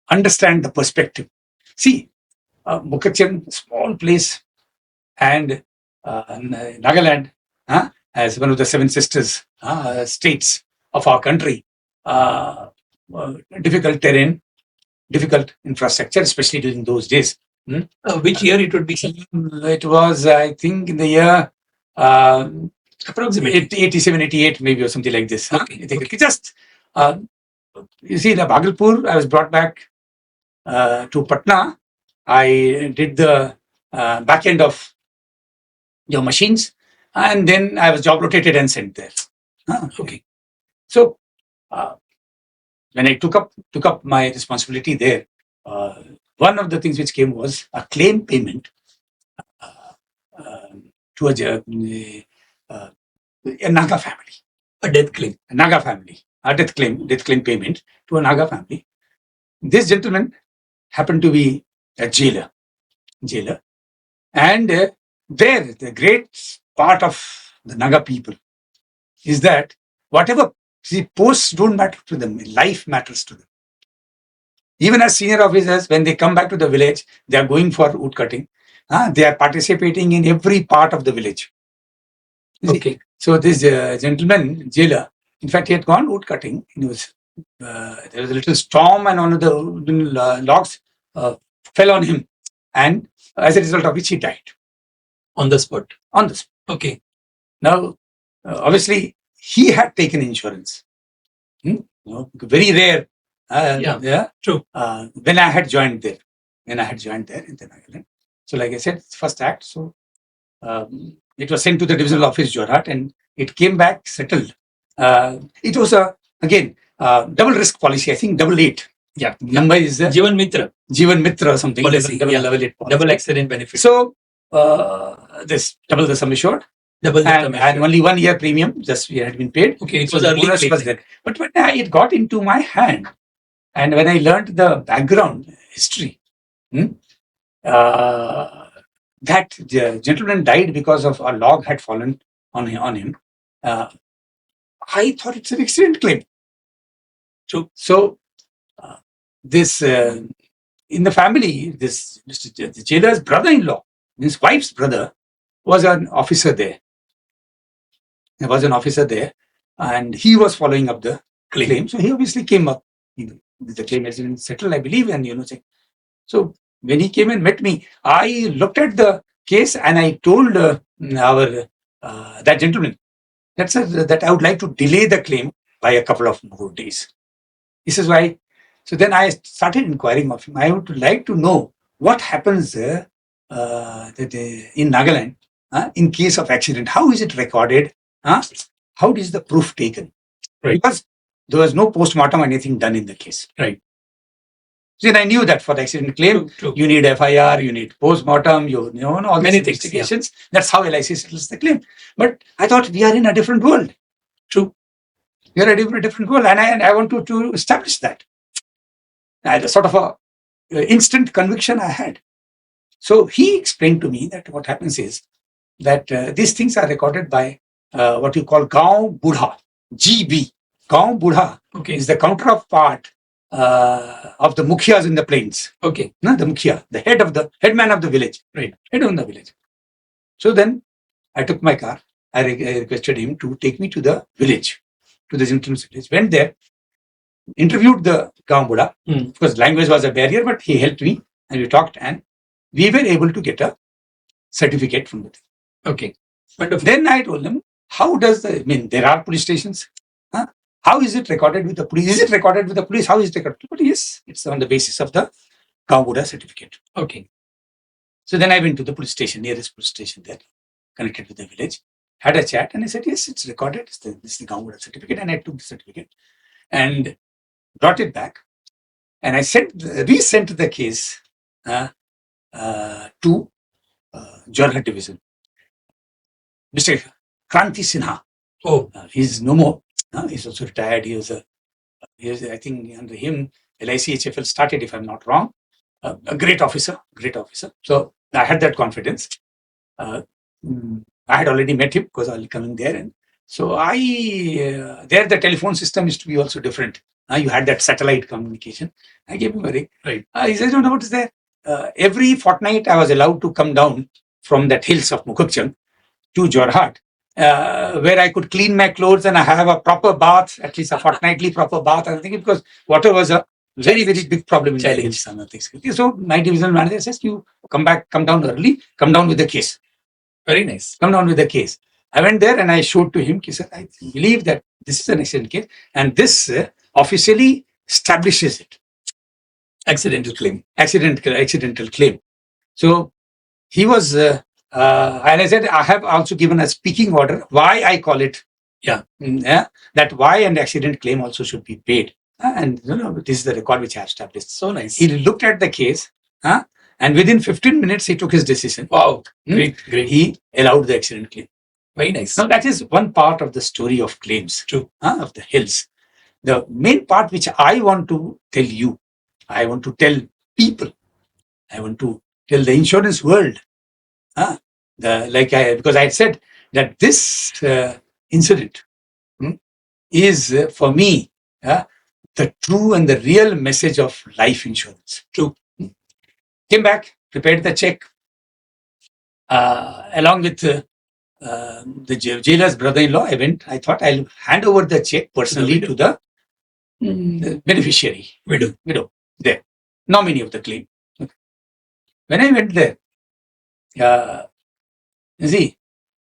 understand the perspective. See, Mukacham, small place, and Nagaland, as one of the seven sisters states of our country, difficult terrain, difficult infrastructure, especially during those days. Which year it would be? It was, I think, in the year Approximately. 87, 88, maybe, or something like this. Okay. I think it just, you see, the Bhagalpur, I was brought back to Patna. I did the back end of your machines, and then I was job rotated and sent there. Okay. So when I took up my responsibility there, one of the things which came was a claim payment to a Naga family. A death claim. A Naga family. A death claim payment to a Naga family. This gentleman happened to be a jailer. And there, the great part of the Naga people is that whatever, see, posts don't matter to them, life matters to them. Even as senior officers, when they come back to the village, they are going for wood cutting. They are participating in every part of the village. Okay. So this gentleman, jailer, in fact, he had gone wood cutting. He was, there was a little storm, and one of the wooden logs fell on him, and as a result of which he died. On the spot. On the spot. Okay. Now, obviously, he had taken insurance. Very rare. Yeah. True. When I had joined there in the Nagaland. So, like I said, first act. So, it was sent to the divisional office, Jorhat, and it came back settled. It was again double risk policy. I think 88. Yeah. Number is Jivan Mitra or something. policy. Level 8 policy. Double accident benefit. So this double the sum assured. And only 1 year premium just had been paid. Okay, it was early. Was there. But when it got into my hand, and when I learned the background history, that the gentleman died because of a log had fallen on him. I thought it's an accident claim. True. So this in the family, this the jailer's brother-in-law, his wife's brother, was an officer there. There was an officer there, and he was following up the claim. So he obviously came up. The claim has been settled, I believe, and so when he came and met me, I looked at the case and I told that gentleman that I would like to delay the claim by a couple of more days. This is why. So then I started inquiring of him. I would like to know what happens in Nagaland in case of accident. How is it recorded? How is the proof taken? Right. Because there was no post-mortem or anything done in the case. Right. So then I knew that for the accident claim, True. you need FIR, you need post-mortem, all Many these things, investigations. That's how LIC settles the claim. But I thought we are in a different world. True. We are in a different world, and I want to establish that. And sort of a instant conviction I had. So he explained to me that what happens is that these things are recorded by what you call Gaon Budha, GB. Gaon Budha is the counterpart of the mukhias in the plains. Okay. No, the mukhia, the headman of the village. Right. Head of the village. So then I took my car. I requested him to take me to the village, to the gentleman's village. Went there, interviewed the Gaon Budha, because language was a barrier, but he helped me and we talked, and we were able to get a certificate from the thing. Okay. But then I told him, how does there are police stations. How is it recorded with the police? Is it recorded with the police? How is it recorded? But yes, it's on the basis of the Gaon Budha certificate. Okay. So then I went to the police station, nearest police station there, connected with the village, had a chat, and I said, yes, it's recorded. This is the Gaon Budha certificate. And I took the certificate and brought it back. And I resent the case to Jorhat Division. Mr. Kranti Sinha. Oh. He's no more. He's also retired. He was I think under him, LICHFL started, if I'm not wrong. A great officer. So I had that confidence. I had already met him because I was coming there. And so there the telephone system used to be also different. You had that satellite communication. I gave him a ring. Right. He said, no, what is there? Every fortnight I was allowed to come down from that hills of Mukhukchand to Jorhat, where I could clean my clothes and I have a proper bath, at least a fortnightly proper bath. I think because water was a very, very big problem in the hills and things. So my divisional manager says, you come down early, come down with the case. Very nice. Come down with the case. I went there and I showed to him, he said, I believe that this is an accident case and this officially establishes it. Accidental claim. Accidental claim. So he was, and I said, I have also given a speaking order why I call it. That why and accident claim also should be paid. And this is the record which I have established. So nice. He looked at the case, and within 15 minutes he took his decision. Wow, great. He allowed the accident claim. Very nice. Now that is one part of the story of claims. True. Of the hills. The main part which I want to tell you, I want to tell people, I want to tell the insurance world, because I had said that this incident is for me the true and the real message of life insurance. True. Came back, prepared the check, along with the jailer's brother-in-law. I thought I'll hand over the check personally to the beneficiary, widow, there, nominee of the claim. Okay. When I went there, you see,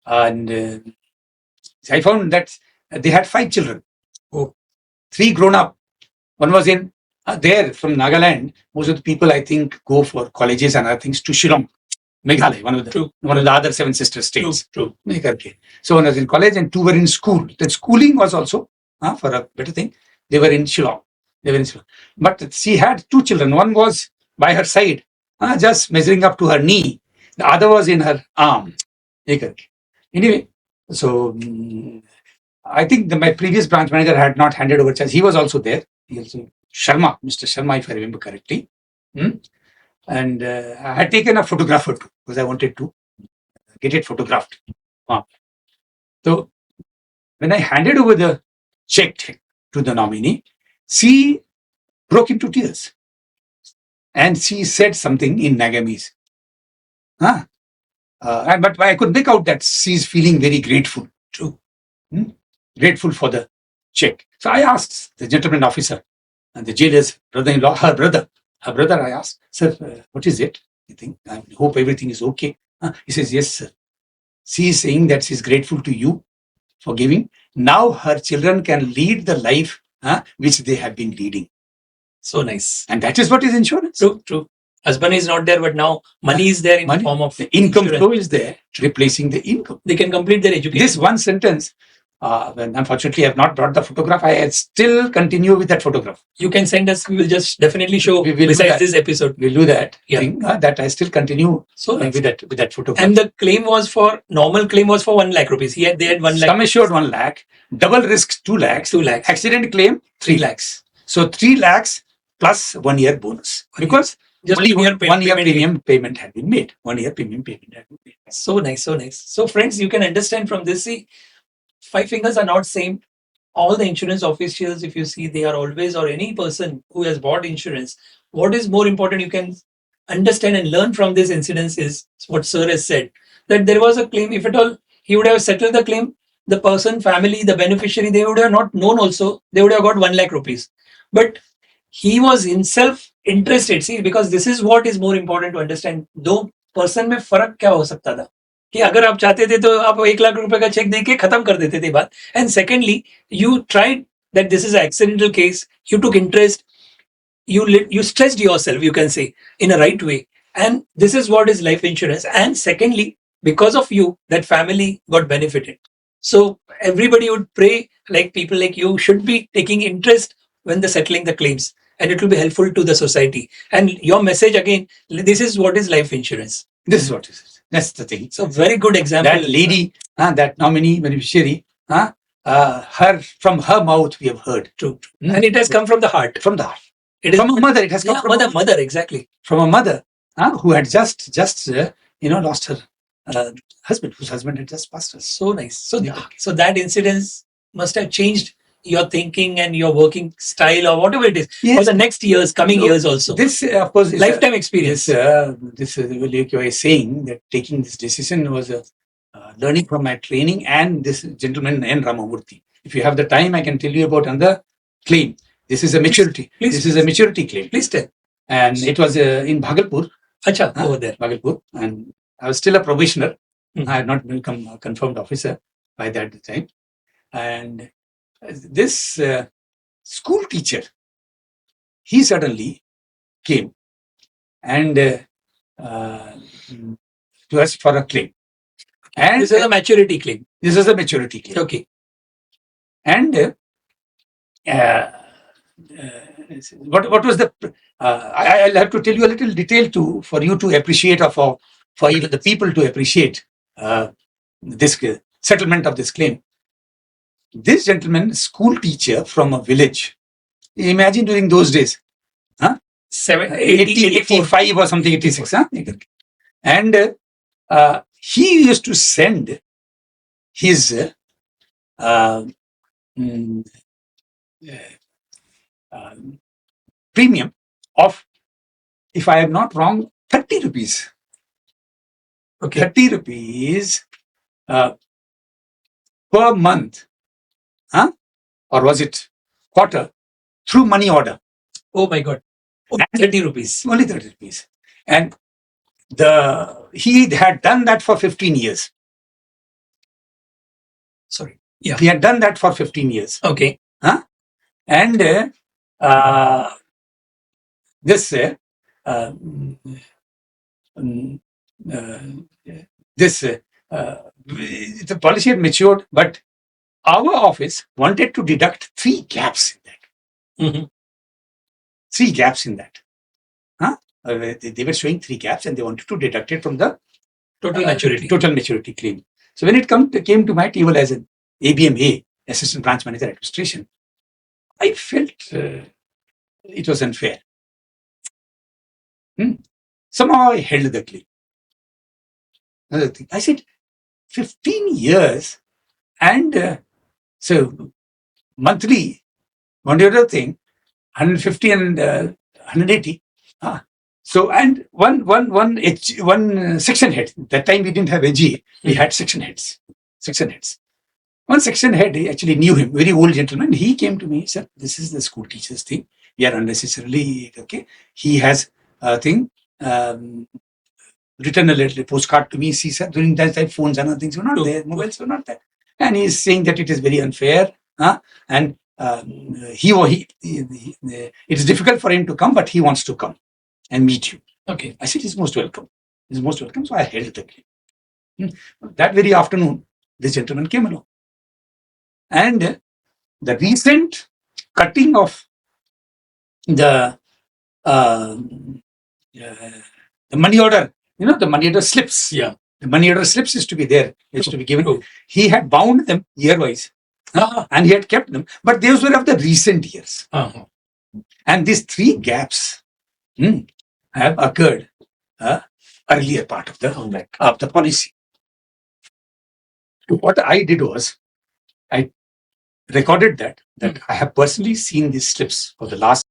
and I found that they had 5 children. 3 grown up. One was in there from Nagaland. Most of the people, I think, go for colleges and other things to Shillong, Meghalaya, one of the other 7 sister states. True. So one was in college and 2 were in school. The schooling was also for a better thing. They were in Shillong. But she had 2 children. One was by her side, just measuring up to her knee. The other was in her arm. Anyway, so I think my previous branch manager had not handed over charge. He was also there. He also Mr. Sharma, if I remember correctly. And I had taken a photographer too because I wanted to get it photographed. So when I handed over the check to the nominee, she broke into tears and she said something in Nagamese. But I could make out that she's feeling very grateful too. Grateful for the check. So I asked the gentleman officer and the jailer's brother-in-law, her brother, I asked, sir, what is it? I hope everything is okay. He says, yes, sir. She is saying that she is grateful to you for giving. Now her children can lead the life which they have been leading. So nice. And that is what is insurance. True. Husband is not there, but now money is there in the form of the income flow is there, replacing the income. They can complete their education. This one sentence, when unfortunately I have not brought the photograph, I still continue with that photograph. You can send us. We will just definitely show. Besides this episode, we'll do that. That I still continue with that photograph. And the normal claim was for 1 lakh rupees. They had 1 lakh. Sum assured 1 lakh, double risk 2 lakhs, 2 lakhs, accident claim 3 lakhs. So 3 lakhs plus 1 year bonus because just only 1 year premium payment had been made. 1 year premium payment had been made. So nice. So friends, you can understand from this. See, 5 fingers are not same. All the insurance officials, if you see, they are always, or any person who has bought insurance, what is more important you can understand and learn from this incident is what sir has said, that there was a claim. If at all he would have settled the claim, the person, family, the beneficiary, they would have not known also. They would have got 1 lakh rupees. But he was himself interested. See, because this is what is more important to understand. दो person में फर्क क्या हो सकता था कि अगर आप चाहते थे तो आप 1 लाख रुपए का चेक देके खत्म कर देते थे बात. And secondly, you tried that this is an accidental case. You took interest. You stressed yourself, you can say, in a right way. And this is what is life insurance. And secondly, because of you, that family got benefited. So everybody would pray, like people like you should be taking interest when they're settling the claims. And it will be helpful to the society. And your message again, this is what is life insurance. This is what it is. That's the thing. So very good example. That lady, that nominee beneficiary, from her mouth we have heard. True. And it has come from the heart. From the heart. It is from a mother. It has come from mother, exactly. From a mother who had just lost her husband, whose husband had just passed us. So nice. So, Yeah. so that incident must have changed your thinking and your working style or whatever it is for Yes. the next years, coming So, years also. This, of course, is Lifetime experience. This like you were saying, that taking this decision was a learning from my training and this gentleman N. Ramamurthy. If you have the time, I can tell you about another claim. This is a maturity. This is a maturity claim. Please tell. And it was in Bhagalpur. Acha, over there. Bhagalpur. And I was still a probationer. Mhm. I had not become a confirmed officer by that time. And this school teacher, he suddenly came and to us for a claim. And This is a maturity claim. this is a maturity claim. Okay. And what was the? I'll have to tell you a little detail for you to appreciate, or for even the people to appreciate this settlement of this claim. This gentleman, school teacher from a village. Imagine during those days, 85 or something, 86, huh? And he used to send his premium of, if I am not wrong, 30 rupees. Okay. 30 rupees per month, or was it quarter, through money order. Oh my God. Only 30 rupees. Only 30 rupees. And he had done that for 15 years. Sorry. Yeah. He had done that for 15 years. Okay. And this the policy had matured, but our office wanted to deduct 3 gaps in that. Mhm. 3 gaps in that. They were showing 3 gaps, and they wanted to deduct it from the Total maturity. Total maturity claim. So when it came to my table as an ABMA, Assistant Branch Manager Administration, I felt it was unfair. Somehow I held the claim. Another thing, I said, 15 years, and so monthly, one other thing, 150 and 180. So, and one section head. That time we didn't have AG. We had section heads. One section head, he actually knew him, very old gentleman. He came to me, sir, this is the school teacher's thing. We are unnecessarily, okay. He has a thing, written a little postcard to me. See, sir, during that time, phones and other things were not there, mobiles were not there. And he's saying that it is very unfair, and it is difficult for him to come, but he wants to come and meet you. Okay. I said, he's most welcome. He's most welcome. So I held the claim. That very afternoon, this gentleman came along. And the recent cutting of the money order, the money order slips. Yeah. The money order slips is to be there. It's to be given. He had bound them year-wise. And he had kept them. But those were of the recent years. And these 3 gaps have occurred earlier part of the policy. What I did was, I recorded that I have personally seen these slips for the last.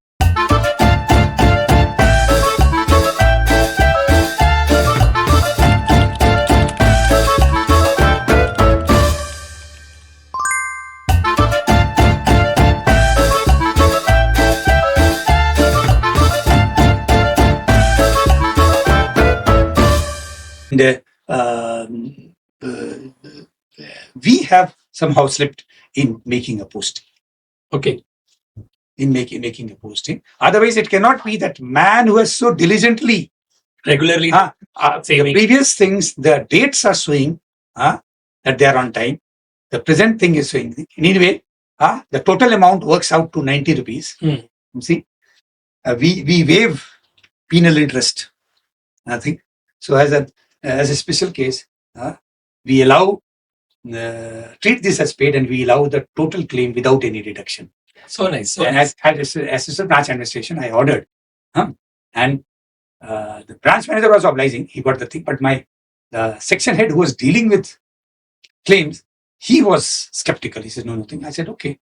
And we have somehow slipped in making a posting. Okay. In making a posting. Otherwise, it cannot be that man who has so diligently, regularly, the previous things, the dates are showing that they are on time. The present thing is showing. Anyway, the total amount works out to 90 rupees. You see, we waive penal interest. Nothing. So as a special case, we allow, treat this as paid, and we allow the total claim without any deduction. So nice. So and nice. as assistant branch administration, I ordered, and the branch manager was obliging. He got the thing, but my the section head who was dealing with claims, he was skeptical. He said, no, nothing. I said, okay,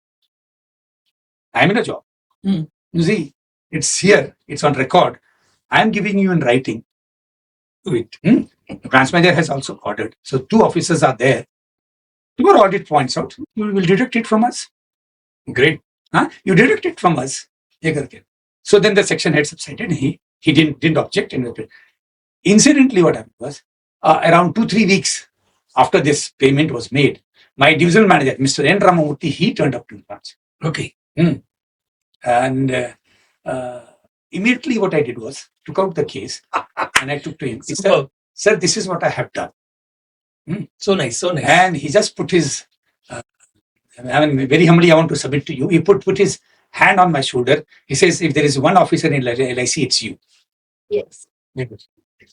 I'm in a job. You see, it's here, it's on record. I'm giving you in writing. Do it. The branch manager has also ordered. So 2 officers are there. Your audit points out, you will deduct it from us. Great. You deduct it from us. So then the section head subsided. He didn't object. Incidentally, what happened was, around 2-3 weeks after this payment was made, my divisional manager, Mr. N. Ramamurthy, he turned up to the branch. Okay. And immediately what I did was, took out the case and I took to him. He said, sir, this is what I have done. So nice, so nice. And he just put his, very humbly, I want to submit to you. He put his hand on my shoulder. He says, if there is one officer in LIC, it's you. Yes.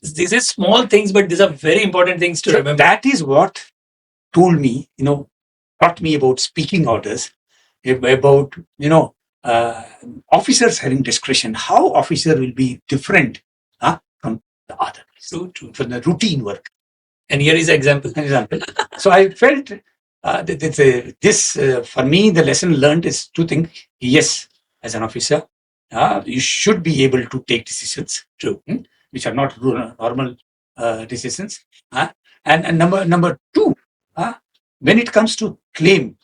These are small things, but these are very important things to remember. That is what told me, taught me about speaking orders, about, officers having discretion, how officer will be different from the other. True. From the routine work. And here is an example. So I felt for me, the lesson learned is 2 things. Yes, as an officer, you should be able to take decisions, which are not normal decisions. And number 2, when it comes to claim,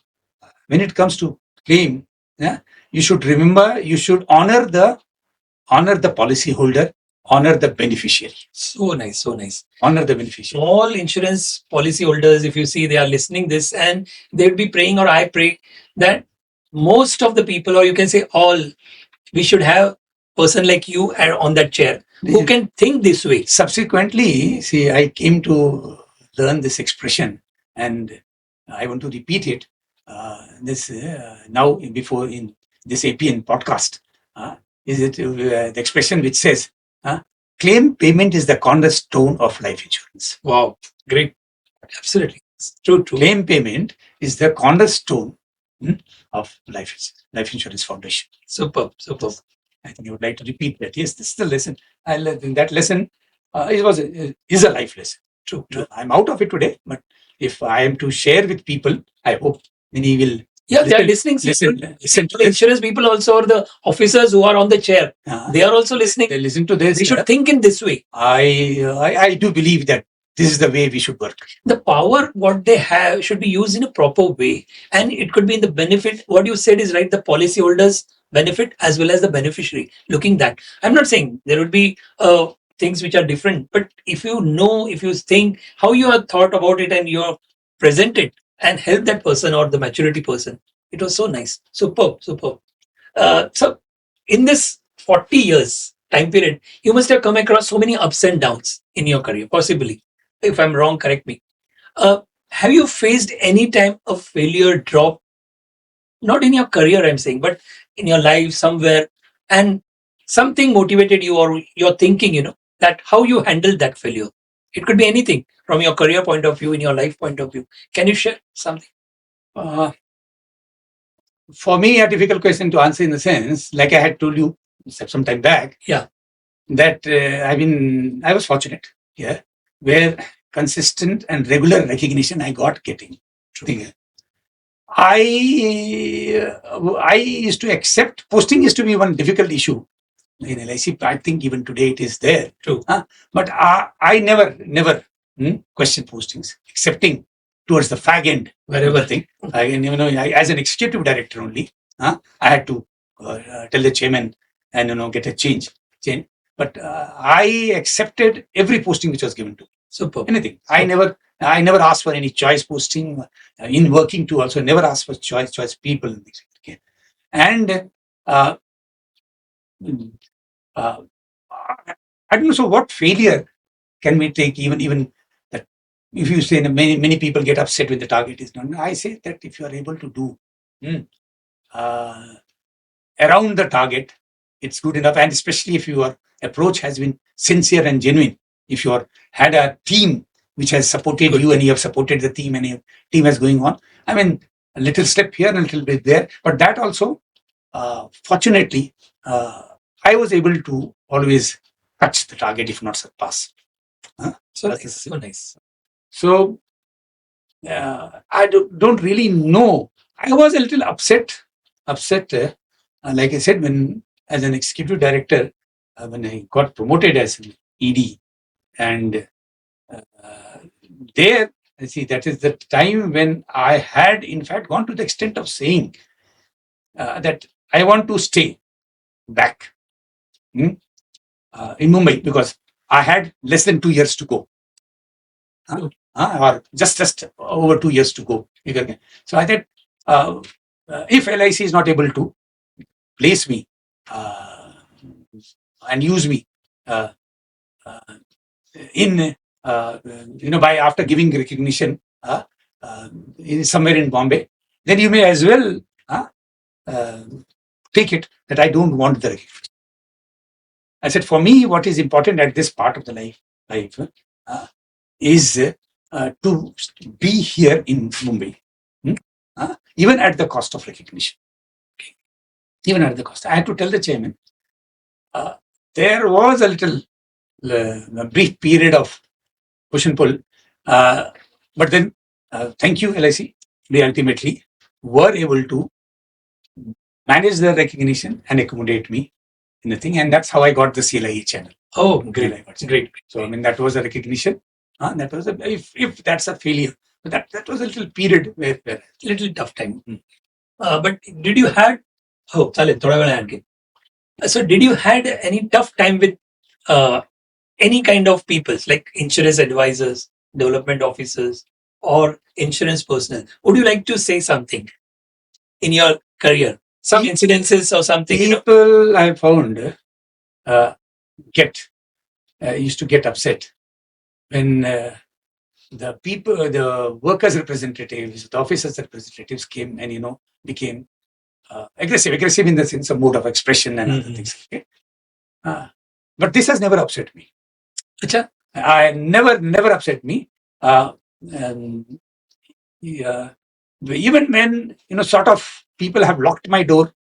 you should remember, you should honor the policy holder, honor the beneficiary. So nice. Honor the beneficiary. All insurance policy holders, if you see, they are listening this and they'll be praying, or I pray that most of the people, or you can say all, we should have person like you on that chair who can think this way. Subsequently, see, I came to learn this expression and I want to repeat it. Now before in this APN podcast, is it the expression which says, claim payment is the cornerstone of life insurance. Wow, great. Absolutely. True. Claim payment is the cornerstone of life insurance foundation. Superb. I think I would like to repeat that. Yes, this is the lesson. I learned in that lesson. Is a life lesson. True. I'm out of it today, but if I am to share with people, I hope many will. Yeah, they are listening. Listen to the insurance people also, or the officers who are on the chair, they are also listening. They listen to this. They should think in this way. I do believe that this is the way we should work. The power, what they have, should be used in a proper way. And it could be in the benefit. What you said is right, the policyholders benefit as well as the beneficiary. Looking that. I'm not saying there would be things which are different. But if you think how you have thought about it and you have presented and help that person or the maturity person, it was so nice. Superb. So in this 40 years time period, you must have come across so many ups and downs in your career, possibly. If I'm wrong, correct me. Have you faced any time of failure, drop? Not in your career, I'm saying, but in your life somewhere, and something motivated you, or your thinking, that how you handled that failure. It could be anything from your career point of view, in your life point of view. Can you share something? For me, a difficult question to answer in the sense, like I had told you some time back, that I was fortunate, where consistent and regular recognition I got getting. I used to accept, posting used to be one difficult issue in LIC. I think even today it is there. True. But I never question postings, accepting towards the fag end, wherever thing. As an executive director only, I had to tell the chairman and get a change. But I accepted every posting which was given to me. Superb. Anything. I never asked for any choice posting. In working too, also never asked for choice people. And I don't know. So what failure can we take? Even that, if you say many people get upset when the target is not. I say that if you are able to do around the target, it's good enough. And especially if your approach has been sincere and genuine. If you had a team which has supported you and you have supported the team and your team is going on. I mean, a little step here and a little bit there. But that also, fortunately, I was able to always touch the target, if not surpass. So nice, so nice. So I don't really know. I was a little upset. Like I said, when as an executive director, when I got promoted as an ED, and uh, there, I see that is the time when I had, in fact, gone to the extent of saying that I want to stay back in Mumbai because I had less than 2 years to go. Or just over 2 years to go. So I thought, if LIC is not able to place me and use me uh, uh, in, by after giving recognition somewhere in Bombay, then you may as well uh, take it that I don't want the recognition. I said, for me, what is important at this part of the life is to be here in Mumbai, even at the cost of recognition. Okay. Even at the cost. I had to tell the chairman, there was a little a brief period of push and pull, but then thank you, LIC. They ultimately were able to manage the recognition and accommodate me in the thing, and that's how I got the CLIE channel. Oh, great, great. So I mean, that was a recognition. That was if that's a failure, but that was a little period where little tough time. But did you had चालेल थोडा वेळ आणखी. So did you had any tough time with any kind of peoples like insurance advisors, development officers, or insurance personnel? Would you like to say something in your career? Some incidences or something? People I found used to get upset when the people, the workers' representatives, the officers' representatives came and became aggressive in the sense of mode of expression and other things. Okay? But this has never upset me. I never upset me. Even when sort of people have locked my door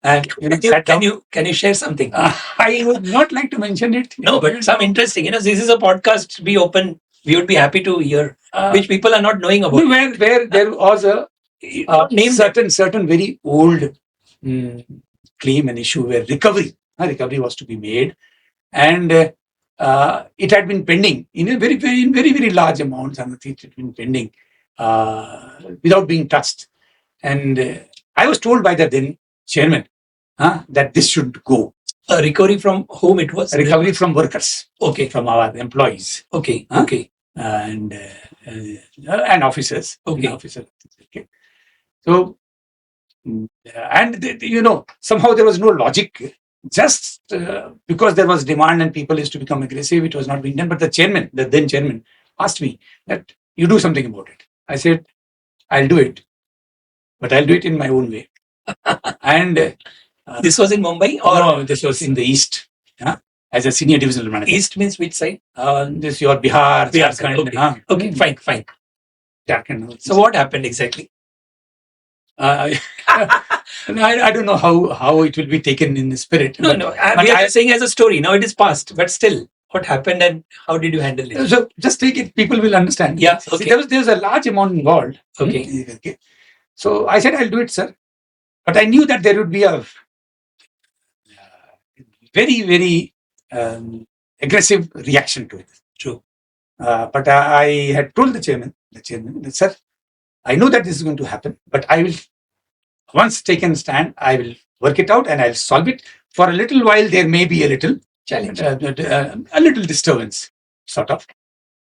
and sat down. Can you share something? I would not like to mention it. No, but some interesting. This is a podcast. Be open. We would be happy to hear which people are not knowing about. Where there was a certain very old claim and issue where recovery was to be made, and it had been pending in a very large amounts, and it had been pending without being touched. And I was told by the then chairman that this should go. A recovery from whom it was? A recovery from workers. Okay. From our employees. Okay. Okay. And officers. Okay. Officers. Okay. So, and somehow there was no logic. Just because there was demand and people used to become aggressive, it was not being done. But the then chairman, asked me that you do something about it. I said, I'll do it, but I'll do it in my own way. And this was in Mumbai, or no? This was in the east. As a senior divisional manager. East means which side? This your Bihar. Jharkhand. Okay, fine. Jharkhand. So what happened exactly? I don't know how it will be taken in the spirit. No. We are saying as a story. Now it is past, but still, what happened and how did you handle it? So just take it. People will understand. Yeah. Okay. See, there was a large amount involved. Okay. So I said, I'll do it, sir. But I knew that there would be a very aggressive reaction to it. True. But I had told the chairman, sir, I know that this is going to happen, but I will, once taken stand, I will work it out and I'll solve it. For a little while, there may be a little challenge, a little disturbance, sort of.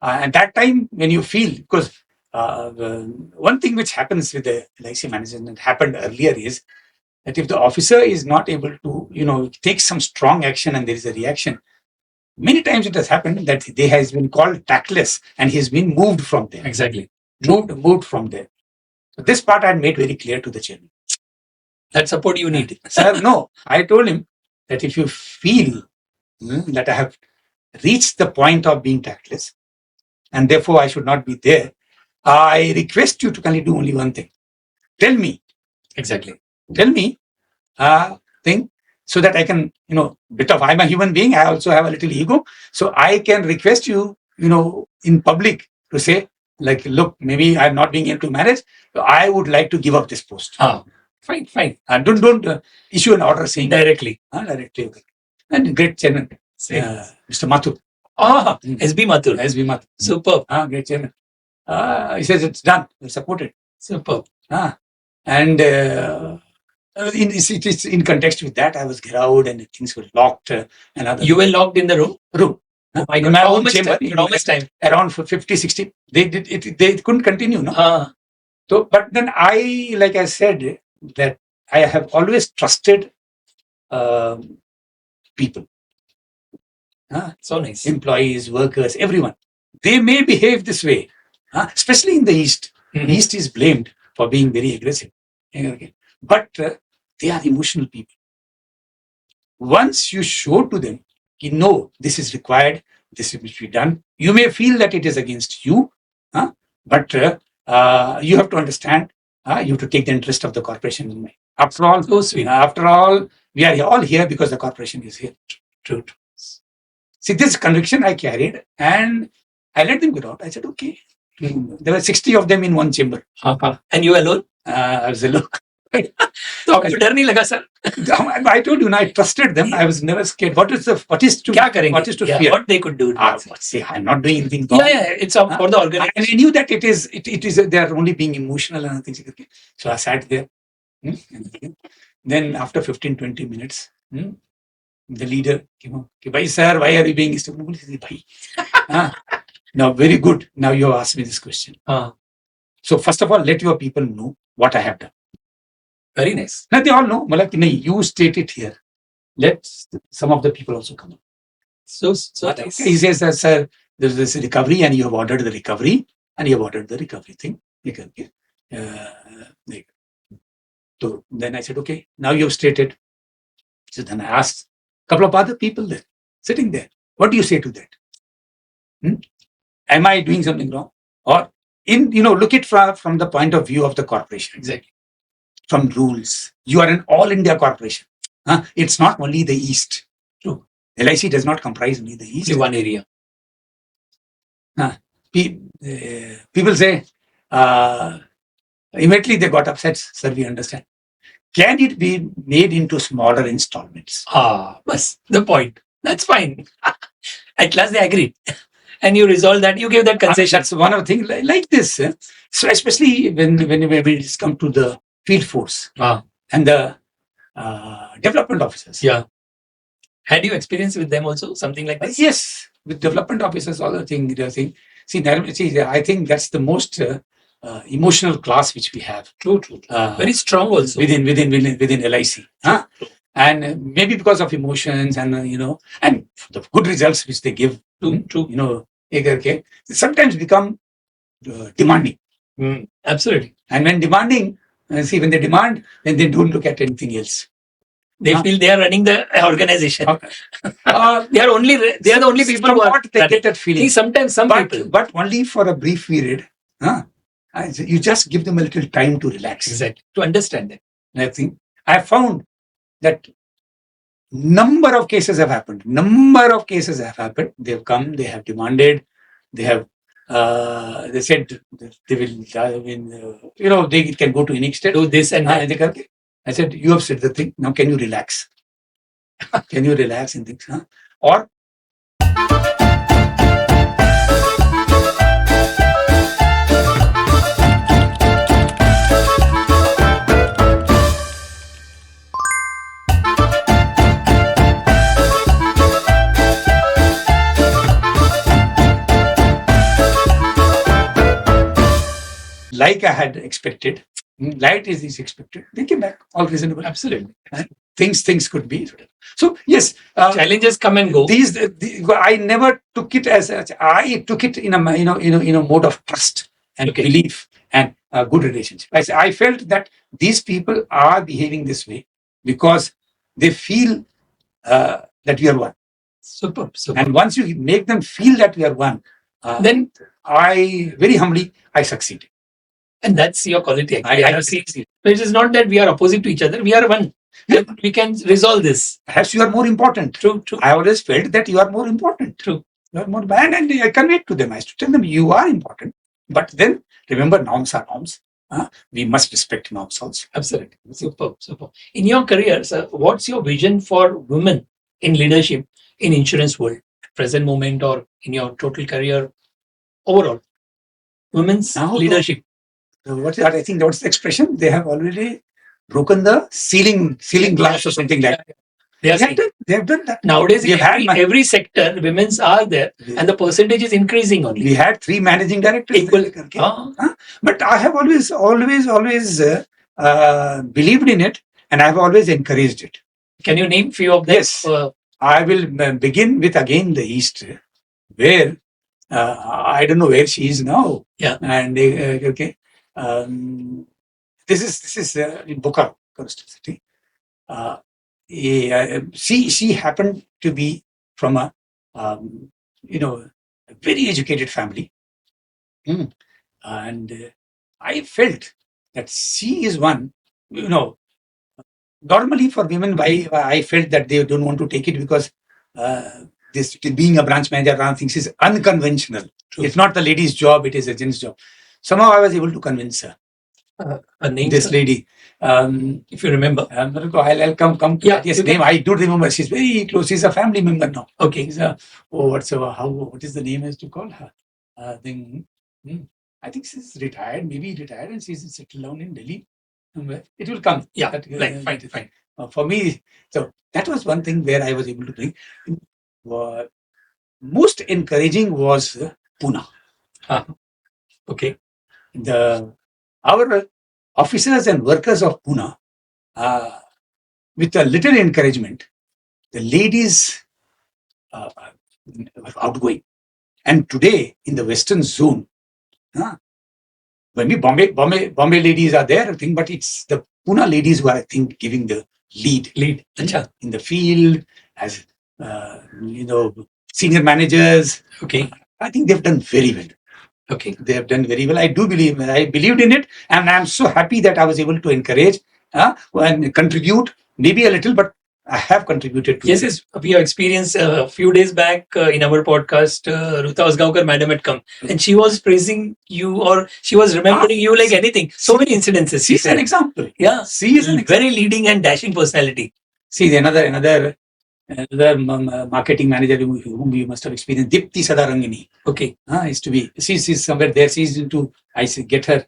And that time, when you feel, because one thing which happens with the LIC management happened earlier is that if the officer is not able to, take some strong action and there is a reaction, many times it has happened that they has been called tactless and he has been moved from there. Exactly. Moved from there. So this part I had made very clear to the chairman. That support you need. Sir, no. I told him that if you feel that I have reached the point of being tactless and therefore I should not be there, I request you to kindly do only one thing. Tell me. Exactly. Tell me thing so that I can, I'm a human being. I also have a little ego. So I can request you in public to say, like, look, maybe I'm not being able to manage. I would like to give up this post. Fine, fine. And don't issue an order saying Directly. Directly. Okay. And great chairman, Mr. Mathur. SB Mathur. SB Mathur. Superb. Great chairman. He says it's done. We'll support it. Superb. And it's in context with that, I was out and things were locked. You were locked in the room? Room. Oh my God. How much time? Around 50, 60. They couldn't continue, no? So, but then like I said, that I have always trusted people. So nice. Employees, workers, everyone. They may behave this way, especially in the East. Mhm. The East is blamed for being very aggressive. But they are emotional people. Once you show to them, this is required, this is be done. You may feel that it is against you, but you have to understand, you have to take the interest of the corporation in mind. After all, So sweet. After all, we are all here because the corporation is here. True. See, this conviction I carried, and I let them get out. I said, okay. There were 60 of them in one chamber. And you alone? I was alone. So डर नहीं लगा sir? I told you, I trusted them. I was never scared. What is to fear? What they could do? See, I'm not doing anything wrong. It's for the organization. And I knew that it is. They are only being emotional and things like that. So I sat there. Then after 15, 20 minutes, the leader came up. Bhai sir, why are you being stupid? Now, very good. Now you have asked me this question. So first of all, let your people know what I have done. Very nice. Now they all know. You state it here. Let some of the people also come up. So nice. He says that, sir, there's this recovery and you have ordered the recovery and you have ordered the recovery thing. So then I said, okay, now you have stated. So then I asked a couple of other people there, sitting there. What do you say to that? Am I doing something wrong? Or look it from the point of view of the corporation. Exactly. From rules. You are an all India corporation. It's not only the East. True. LIC does not comprise only the East. Only one area. People say, immediately they got upset. Sir, we understand. Can it be made into smaller installments? That's the point. That's fine. At last they agreed. And you resolve that, you give that concession. That's one of the things like this. So especially when it's come to the field force and the development officers. Yeah. Had you experience with them also, something like this? Yes, with development officers, all the thing. See, I think that's the most emotional class which we have. True. Very strong also. Within LIC. True. And maybe because of emotions and, and the good results which they give. True. Sometimes become demanding. Absolutely. And when demanding, when they demand, then they don't look at anything else. They feel they are running the organization. They are the only people who are. They get that feeling. See, sometimes people. But only for a brief period. You just give them a little time to relax. Exactly. To understand that. I think I found that number of cases have happened. They have come, they have demanded, they have, they said they will, they can go to any extent. Do this and that. I said, you have said the thing. Now can you relax? Can you relax and things? Or like I had expected, light is expected. They came back, all reasonable. Absolutely. Things could be. So yes, challenges come and go. I never took it as I took it in a mode of trust and belief and a good relationship. I felt that these people are behaving this way because they feel that we are one. Superb. And once you make them feel that we are one, then I very humbly succeeded. And that's your quality. Actually. I have seen it. It is not that we are opposite to each other. We are one. Yeah. We can resolve this. Perhaps you are more important. True. I always felt that you are more important. True. You are more and I convey it to them. I used to tell them, you are important, but then remember, norms are norms. We must respect norms also. Absolutely. Superb. Superb. In your career, sir, what's your vision for women in leadership in insurance world? Present moment or in your total career overall? Women's Now, leadership. what is that? I think what's the expression? They have already broken the ceiling glass or something like that. They have done that. Nowadays, We in have had every sector, women's are there, and the percentage is increasing only. we had 3 managing directors. Equal. But I have always believed in it, and I have always encouraged it. Can you name few of them? Yes. I will begin with again the East, where I don't know where she is now. Yeah. And okay, this is in Bokaro, city. She happened to be from a a very educated family. And I felt that she is one, normally for women, why I felt that they don't want to take it because this being a branch manager around things is unconventional. True. It's not the lady's job, it is a gent's job. Somehow I was able to convince her. This lady, if you remember, I'll come to that. Yes, name I do remember. She's very close. She's a family member now. Okay. What is the name as to call her? I think she's retired, maybe retired, and she's settled down in Delhi somewhere. It will come. Yeah, fine. For me, so that was one thing where I was able to bring. Most encouraging was Pune. Okay. Our officers and workers of Pune, with a little encouragement, the ladies were outgoing. And today in the Western Zone, maybe Bombay ladies are there, I think, but it's the Pune ladies who are, I think, giving the lead in the field as senior managers. Okay, I think they've done very well. Okay, they have done very well. I believed in it, and I'm so happy that I was able to encourage and contribute, maybe a little, but I have contributed to it. Yes, we have experienced a few days back in our podcast, Ruta Osgaonkar madam had come and she was praising you, or she was remembering you like anything. So many incidences. She's an example. Yeah, she is a very leading and dashing personality. See, another marketing manager whom you must have experienced, Dipti Sadarangini. Okay. Used to be, she's somewhere there. She's into, I get her.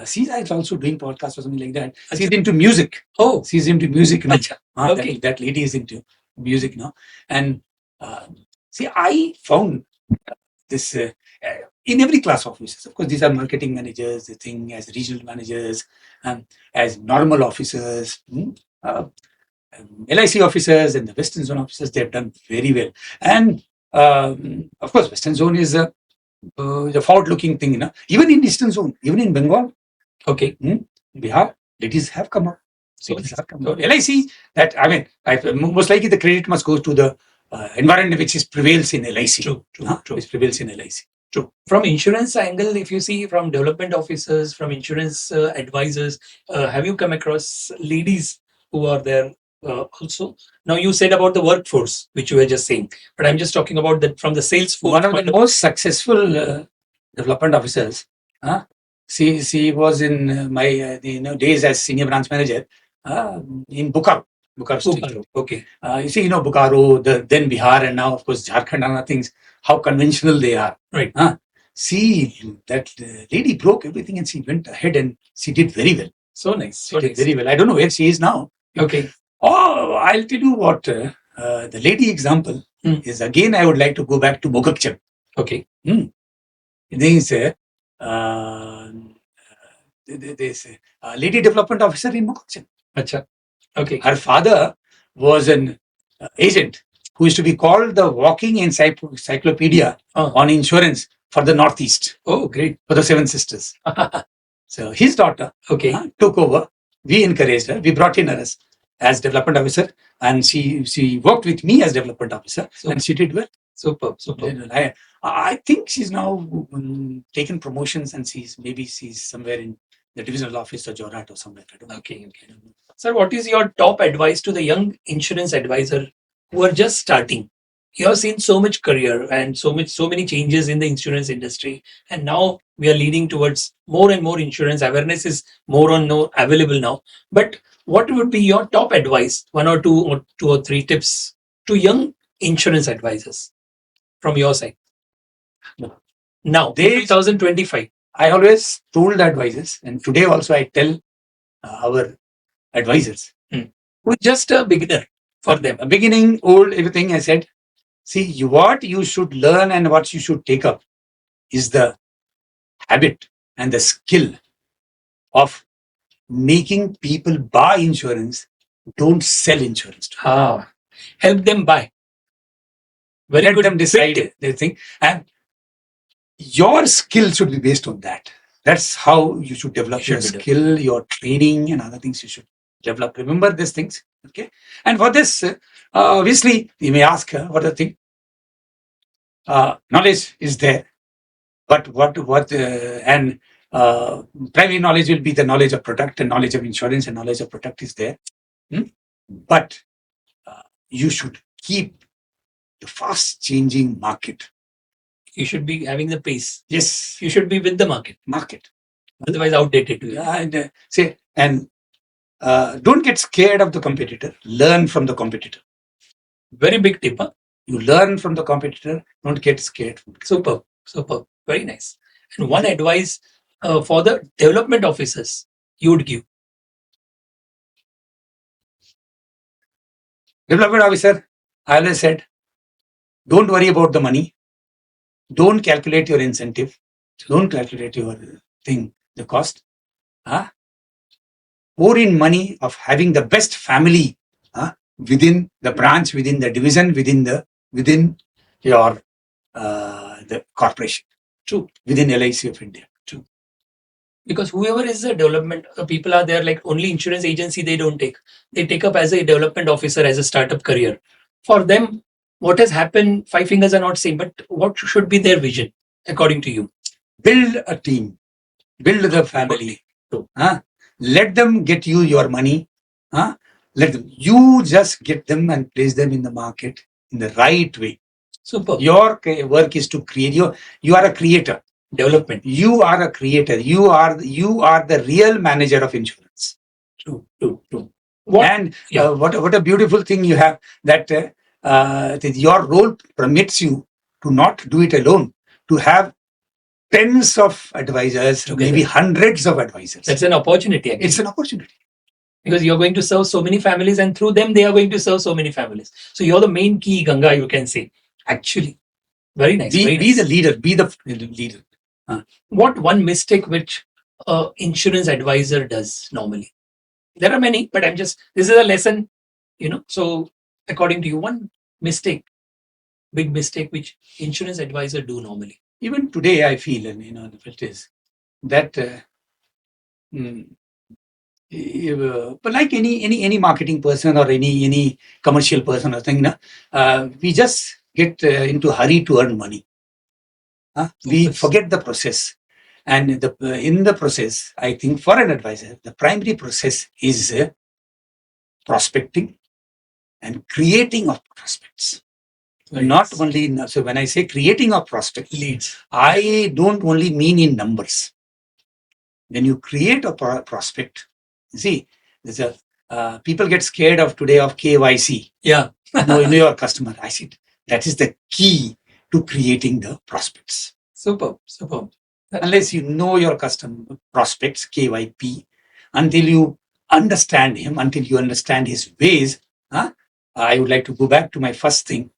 She's also doing podcasts or something like that. She's into music. Oh, she's into music now. Okay. That lady is into music now. And I found this in every class of officers. Of course, these are marketing managers, the thing as regional managers, as normal officers. LIC officers and the Western Zone officers, they have done very well. And of course, Western Zone is the forward-looking thing. Even in Eastern Zone, even in Bengal, okay, Bihar, ladies have come up. So LIC, that most likely the credit must go to the environment which prevails in LIC. True. Which prevails in LIC. True. From insurance angle, if you see from development officers, from insurance advisors, have you come across ladies who are there also? Now you said about the workforce, which you were just saying, but I'm just talking about that from the sales force. One of the most successful development officers. She was in my days as senior branch manager in Bokaro. Bokaro. Okay. You see, Bokaro, then Bihar, and now of course Jharkhand and other things. How conventional they are. Right. See, that lady broke everything and she went ahead and she did very well. So nice. Did very well. I don't know where she is now. Okay. Oh, I'll tell you what. The lady example is, again, I would like to go back to Mogakcham. Okay. There's a lady development officer in Mogakcham. Acha. Okay. Her father was an agent who used to be called the walking encyclopedia on insurance for the Northeast. Oh, great. For the Seven Sisters. So his daughter took over. We encouraged her. We brought in her as development officer, and she worked with me as development officer, and she did well. Superb. I think she's now taken promotions, and she's somewhere in the divisional office or Jorhat or somewhere. I don't know. Okay. Sir, what is your top advice to the young insurance advisor who are just starting? You have seen so much career and so many changes in the insurance industry, and now we are leading towards more and more insurance awareness is more and more available now. But what would be your top advice, one or two or three tips to young insurance advisors from your side now, They 2025? I always told the advisors, and today also I tell our advisors. Who's just a beginner for them. A beginning, old, everything I said, see, what you should learn and what you should take up is the habit and the skill of making people buy insurance, don't sell insurance. Help them buy. Very Let good them decide tip. their thing. And your skill should be based on that. That's how you should develop your skill, your training, and other things you should develop. Remember these things. Okay. And for this, obviously, you may ask, what the thing? Knowledge is there. But and primary knowledge will be the knowledge of product and knowledge of insurance and knowledge of product is there. But you should keep the fast changing market. You should be having the pace. Yes. You should be with the market. Otherwise outdated. And don't get scared of the competitor. Learn from the competitor. Very big tip. Huh? You learn from the competitor. Don't get scared. Superb. Very nice. And one advice for the development officers you would give. Development officer, I always said, don't worry about the money. Don't calculate your incentive. Don't calculate your thing, the cost. Pour in money of having the best family within the branch, within the division, within your the corporation. True. Within LIC of India. True. Because whoever is the development, people are there like only insurance agency they don't take. They take up as a development officer as a startup career. For them, what has happened, five fingers are not same, but what should be their vision according to you? Build a team. Build the family. Let them get you your money. Let them. You just get them and place them in the market in the right way. Super. Your work is to create. You are a creator. Development. You are a creator. You are the real manager of insurance. True. What a beautiful thing you have that your role permits you to not do it alone. To have tens of advisors, maybe hundreds of advisors. That's an opportunity. Actually. It's an opportunity. Because you're going to serve so many families and through them, they are going to serve so many families. So you're the main key, Ganga, you can say. Actually, very nice. Be the leader. Be the leader. What one mistake which insurance advisor does normally? There are many, but this is a lesson, So according to you, one mistake, big mistake which insurance advisor do normally. Even today, I feel, and it is that but like any marketing person or any commercial person or thing, we just get into a hurry to earn money. We forget the process, and in the process, I think for an advisor, the primary process is prospecting and creating of prospects. Right. Not only so when I say creating of prospect leads, I don't only mean in numbers. When you create a prospect, see, there's people get scared of today of KYC. Yeah, know your customer. I see that is the key to creating the prospects. Superb. Unless you know your customer prospects, KYP, until you understand him, until you understand his ways. I would like to go back to my first thing.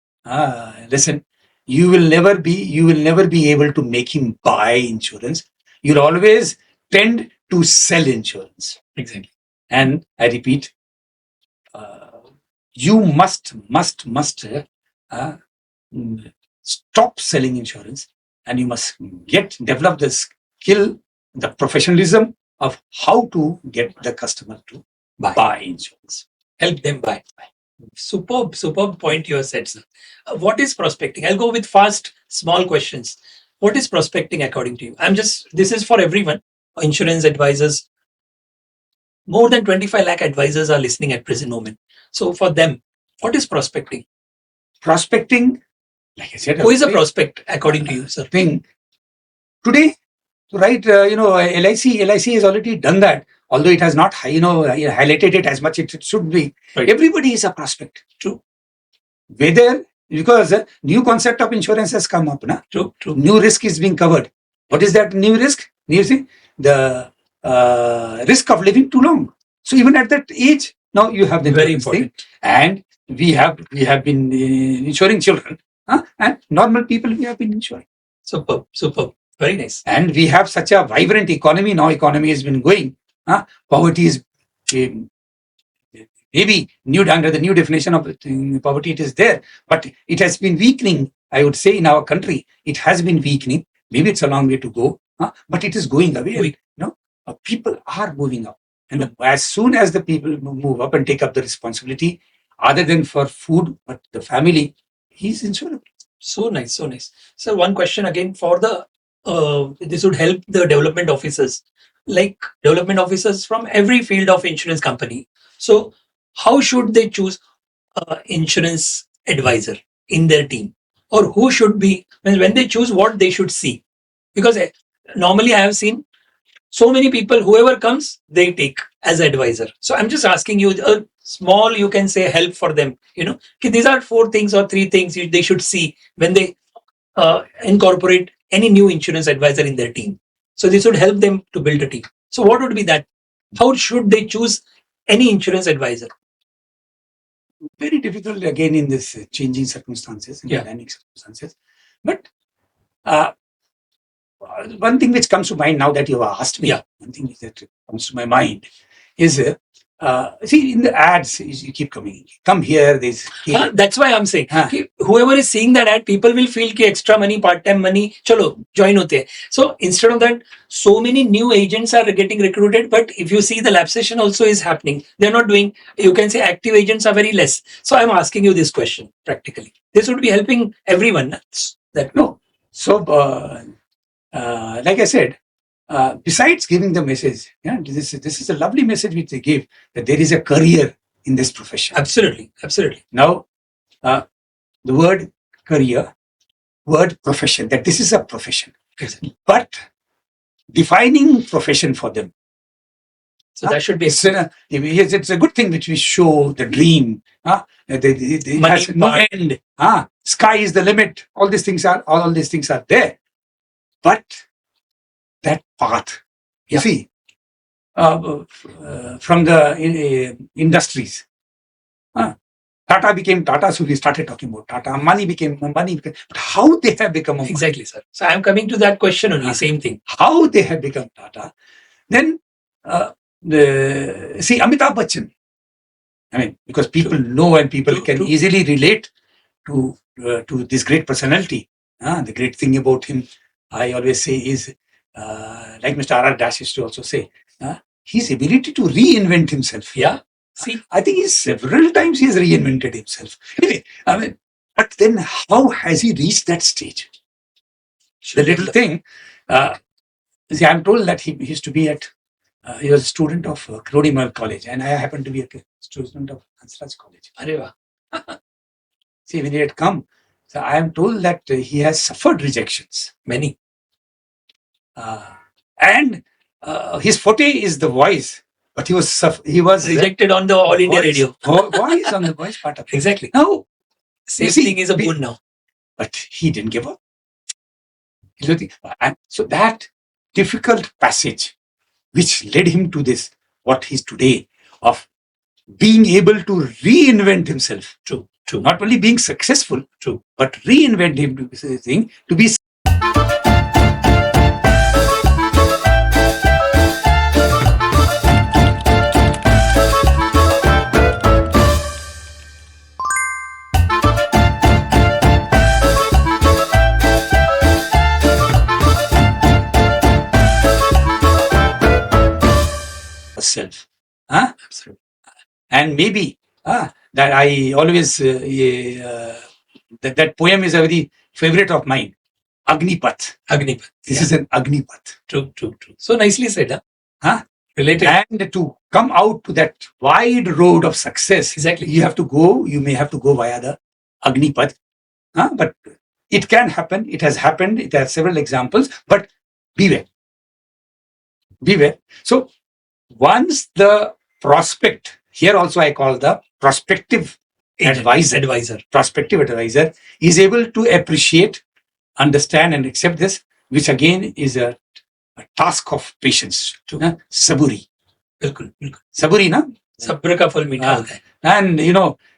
Listen, you will never be able to make him buy insurance. You'll always tend to sell insurance. Exactly. And I repeat, you must stop selling insurance, and you must develop the skill, the professionalism of how to get the customer to buy insurance. Help them buy. Superb point you have said, sir. What is prospecting? I'll go with fast, small questions. What is prospecting according to you? This is for everyone. Insurance advisors. More than 25 lakh advisors are listening at present moment. So for them, what is prospecting? prospecting, like I said, Who is a prospect according to you, sir? thing today, right? LIC has already done that, although it has not, highlighted it as much as it should be. Right. Everybody is a prospect. True. Whether, because a new concept of insurance has come up, na? True. New risk is being covered. What is that new risk? New thing, the risk of living too long. So even at that age, now you have the Very insurance important. thing. And we have been insuring children, and normal people we have been insuring. Superb. Very nice. And we have such a vibrant economy now. Economy has been going. Poverty is maybe under the new definition of poverty. It is there, but it has been weakening. I would say in our country, it has been weakening. Maybe it's a long way to go, but it is going away. People are moving up, and as soon as the people move up and take up the responsibility, other than for food, but the family, he's insurable. So nice. So one question again for the this would help the development officers, like development officers from every field of insurance company. So how should they choose insurance advisor in their team, or who should be when they choose what they should see? Because normally I have seen so many people, whoever comes, they take as advisor. So I'm just asking you a small, you can say, help for them. These are 4 things or 3 things they should see when they incorporate any new insurance advisor in their team. So this would help them to build a team. So what would be that? How should they choose any insurance advisor? Very difficult again in this changing circumstances, dynamic circumstances. But one thing which comes to mind now that you have asked me, one thing that comes to my mind is, see, in the ads, you keep coming. Come here, that's why I'm saying, whoever is seeing that ad, people will feel ki extra money, part-time money, chalo, join hote hai. So instead of that, so many new agents are getting recruited, but if you see the lapsation also is happening. They're not doing, you can say active agents are very less. So I'm asking you this question practically. This would be helping everyone. No. So, like I said, besides giving the message, this is a lovely message which they give, that there is a career in this profession. Absolutely. Now, the word career, word profession, that this is a profession. Exactly. But defining profession for them. So that should be. It's a good thing which we show the dream. It has no end. Sky is the limit. All these things are there. But that path, you see, from the industries, Tata became Tata, so we started talking about Tata. Money became money. But how they have become exactly, sir. So I'm coming to that question only. Same thing. How they have become Tata. Then see Amitabh Bachchan. I mean, because people know and people can easily relate to this great personality. The great thing about him, I always say, is like Mr. R.R. Dash used to also say, his ability to reinvent himself. Yeah. See, I think several times he has reinvented himself. Anyway, I mean, but then how has he reached that stage? The little thing, see, I'm told that he used to be he was a student of Krodimal College, and I happened to be a student of Hansraj College. Areva. See, when he had come, so I am told that he has suffered rejections. Many. And his forte is the voice, but he was rejected on the All India Radio. Voice on the voice part of it. Exactly. Now, same thing is a boon now. But he didn't give up. And so that difficult passage, which led him to this, what he's today, of being able to reinvent himself. True. Not only being successful, but reinvent him to be self. Absolutely. And maybe that I always that poem is a very favorite of mine. Agnipath. This is an Agnipath. True. So nicely said, related. And to come out to that wide road of success, exactly, you may have to go via the Agnipath. But it can happen. It has happened. It has several examples. But beware. Beware. So once the prospect, here also I call the prospective prospective advisor, is able to appreciate, understand, and accept this, which again is a task of patience. Saburi. बिल्कुल बिल्कुल Saburi, na? सब्र का फल मीठा होता है And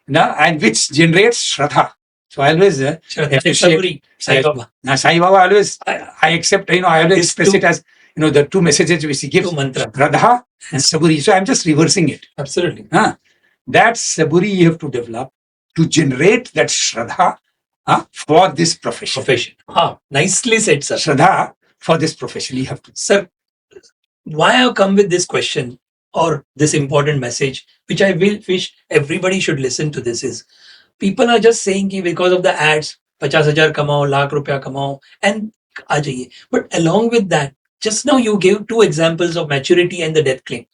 and which generates Shraddha. So I always Shraddha appreciate Shabari Sai Baba Sai Baba. Always I accept, I always express it as the two messages which he gives, two mantra Shraddha and Saburi. So I'm just reversing it. absolutely That Saburi you have to develop to generate that Shraddha for this profession. Nicely said, sir. Shraddha for this profession you have to. Sir, why I've come with this question or this important message, which I will wish everybody should listen to this, is people are just saying कि because of the ads, 50,000 कमाओ, लाख रुपया कमाओ, and आ जाइए. But along with that, just now you gave two examples of maturity and the death claim.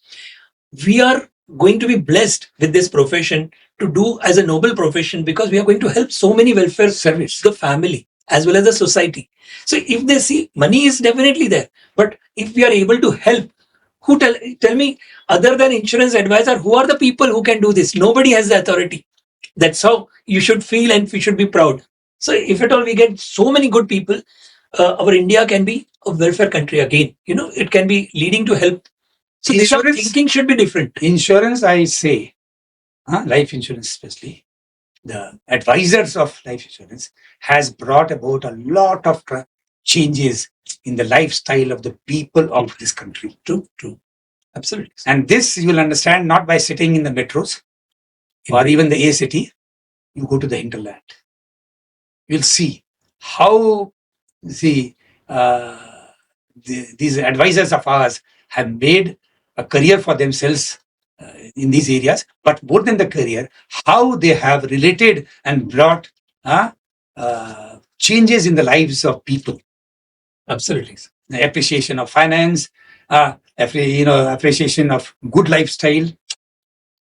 We are going to be blessed with this profession to do as a noble profession because we are going to help so many welfare Service. the family as well as the society. So if they see money is definitely there, but if we are able to help, who tell me other than insurance advisor, who are the people who can do this? Nobody has the authority. That's how you should feel and we should be proud. So if at all we get so many good people, our India can be a welfare country again. It can be leading to help. So this thinking should be different. Insurance, I say, life insurance especially, the advisors of life insurance has brought about a lot of changes in the lifestyle of the people of this country. True. Absolutely. And this you will understand not by sitting in the metros or even the A city. You go to the hinterland. You'll see how these advisors of ours have made a career for themselves in these areas, but more than the career, how they have related and brought changes in the lives of people. Absolutely. The appreciation of finance, appreciation of good lifestyle.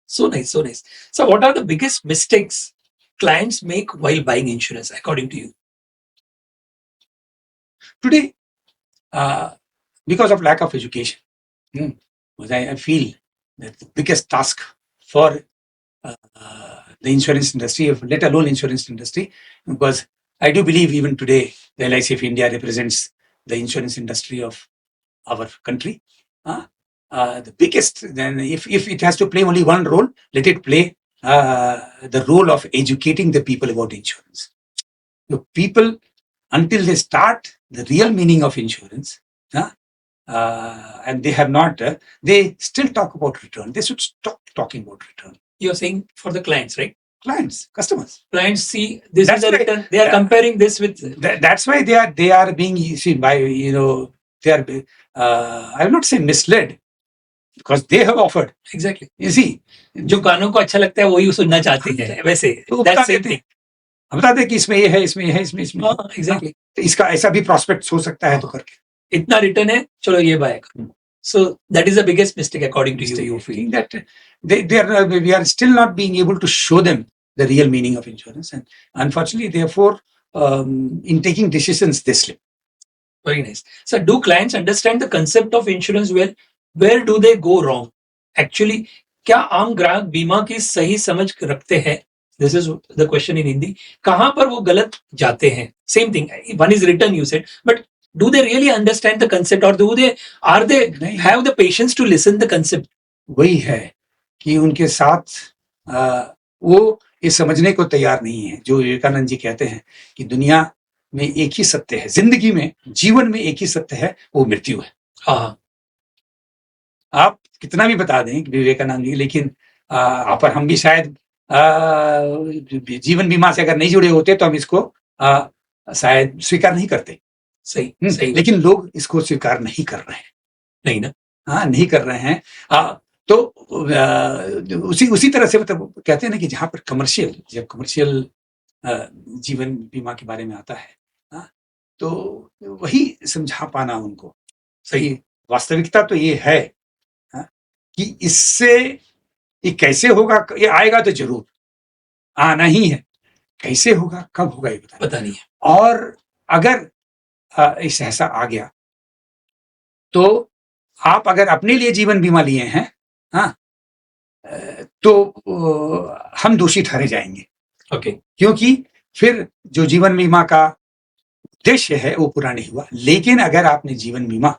So nice. So what are the biggest mistakes clients make while buying insurance, according to you? Today, because of lack of education, I feel that the biggest task for the insurance industry, let alone insurance industry, because I do believe even today the LIC of India represents the insurance industry of our country. The biggest, then if it has to play only one role, let it play the role of educating the people about insurance. The people, until they start the real meaning of insurance, and they have not, they still talk about return. They should stop talking about return. You're saying for the clients, right? Clients, customers. Clients see this is a return. They are comparing this with. That's why they are being seen by they are. I will not say misled because they have offered. Exactly. You see, जो कानों को अच्छा लगता है वही सुनना चाहते हैं वैसे. That's same thing. हम बताते हैं कि इसमें ये है, इसमें ये है, इसमें exactly. इसका ऐसा भी प्रॉस्पेक्ट हो सकता है तो करके. इतना रिटर्न है, चलो ये बाय करो. So that is the biggest mistake according to you. You feel that we are still not being able to show them the real meaning of insurance, and unfortunately, therefore, in taking decisions, they slip. Very nice. So, do clients understand the concept of insurance well? Where do they go wrong? Actually, क्या आम ग्राहक बीमा की सही समझ रखते हैं? This is the question in Hindi. कहाँ पर वो गलत जाते हैं? Same thing. One is written, you said, but do they really understand the concept, or are they have the patience to listen the concept? वही है कि उनके साथ वो ये समझने को तैयार नहीं है. जो विवेकानंद जी कहते हैं कि दुनिया में एक ही सत्य है, जिंदगी में, जीवन में एक ही सत्य है, वो मृत्यु है. हाँ. आप कितना भी बता दें विवेकानंद जी, लेकिन हम भी शायद जीवन बीमा से अगर नहीं जुड़े होते तो हम इसको शायद स्वीकार नहीं करते. सही. लेकिन लोग इसको स्वीकार नहीं कर रहे हैं. नहीं ना? नहीं कर रहे हैं. तो उसी तरह से मतलब कहते हैं ना कि जहां पर जब कमर्शियल जीवन बीमा के बारे में आता है, तो वही समझा पाना उनको. सही. वास्तविकता तो ये है कि इससे ये कैसे होगा, ये आएगा तो जरूर आना ही है. कैसे होगा, कब होगा, ये पता नहीं है। और अगर इस ऐसा आ गया तो आप अगर अपने लिए जीवन बीमा लिए हैं, हाँ, तो हम दोषी ठहरे जाएंगे। ओके। क्योंकि फिर जो जीवन बीमा का उद्देश्य है वो पूरा नहीं हुआ। लेकिन अगर आपने जीवन बीमा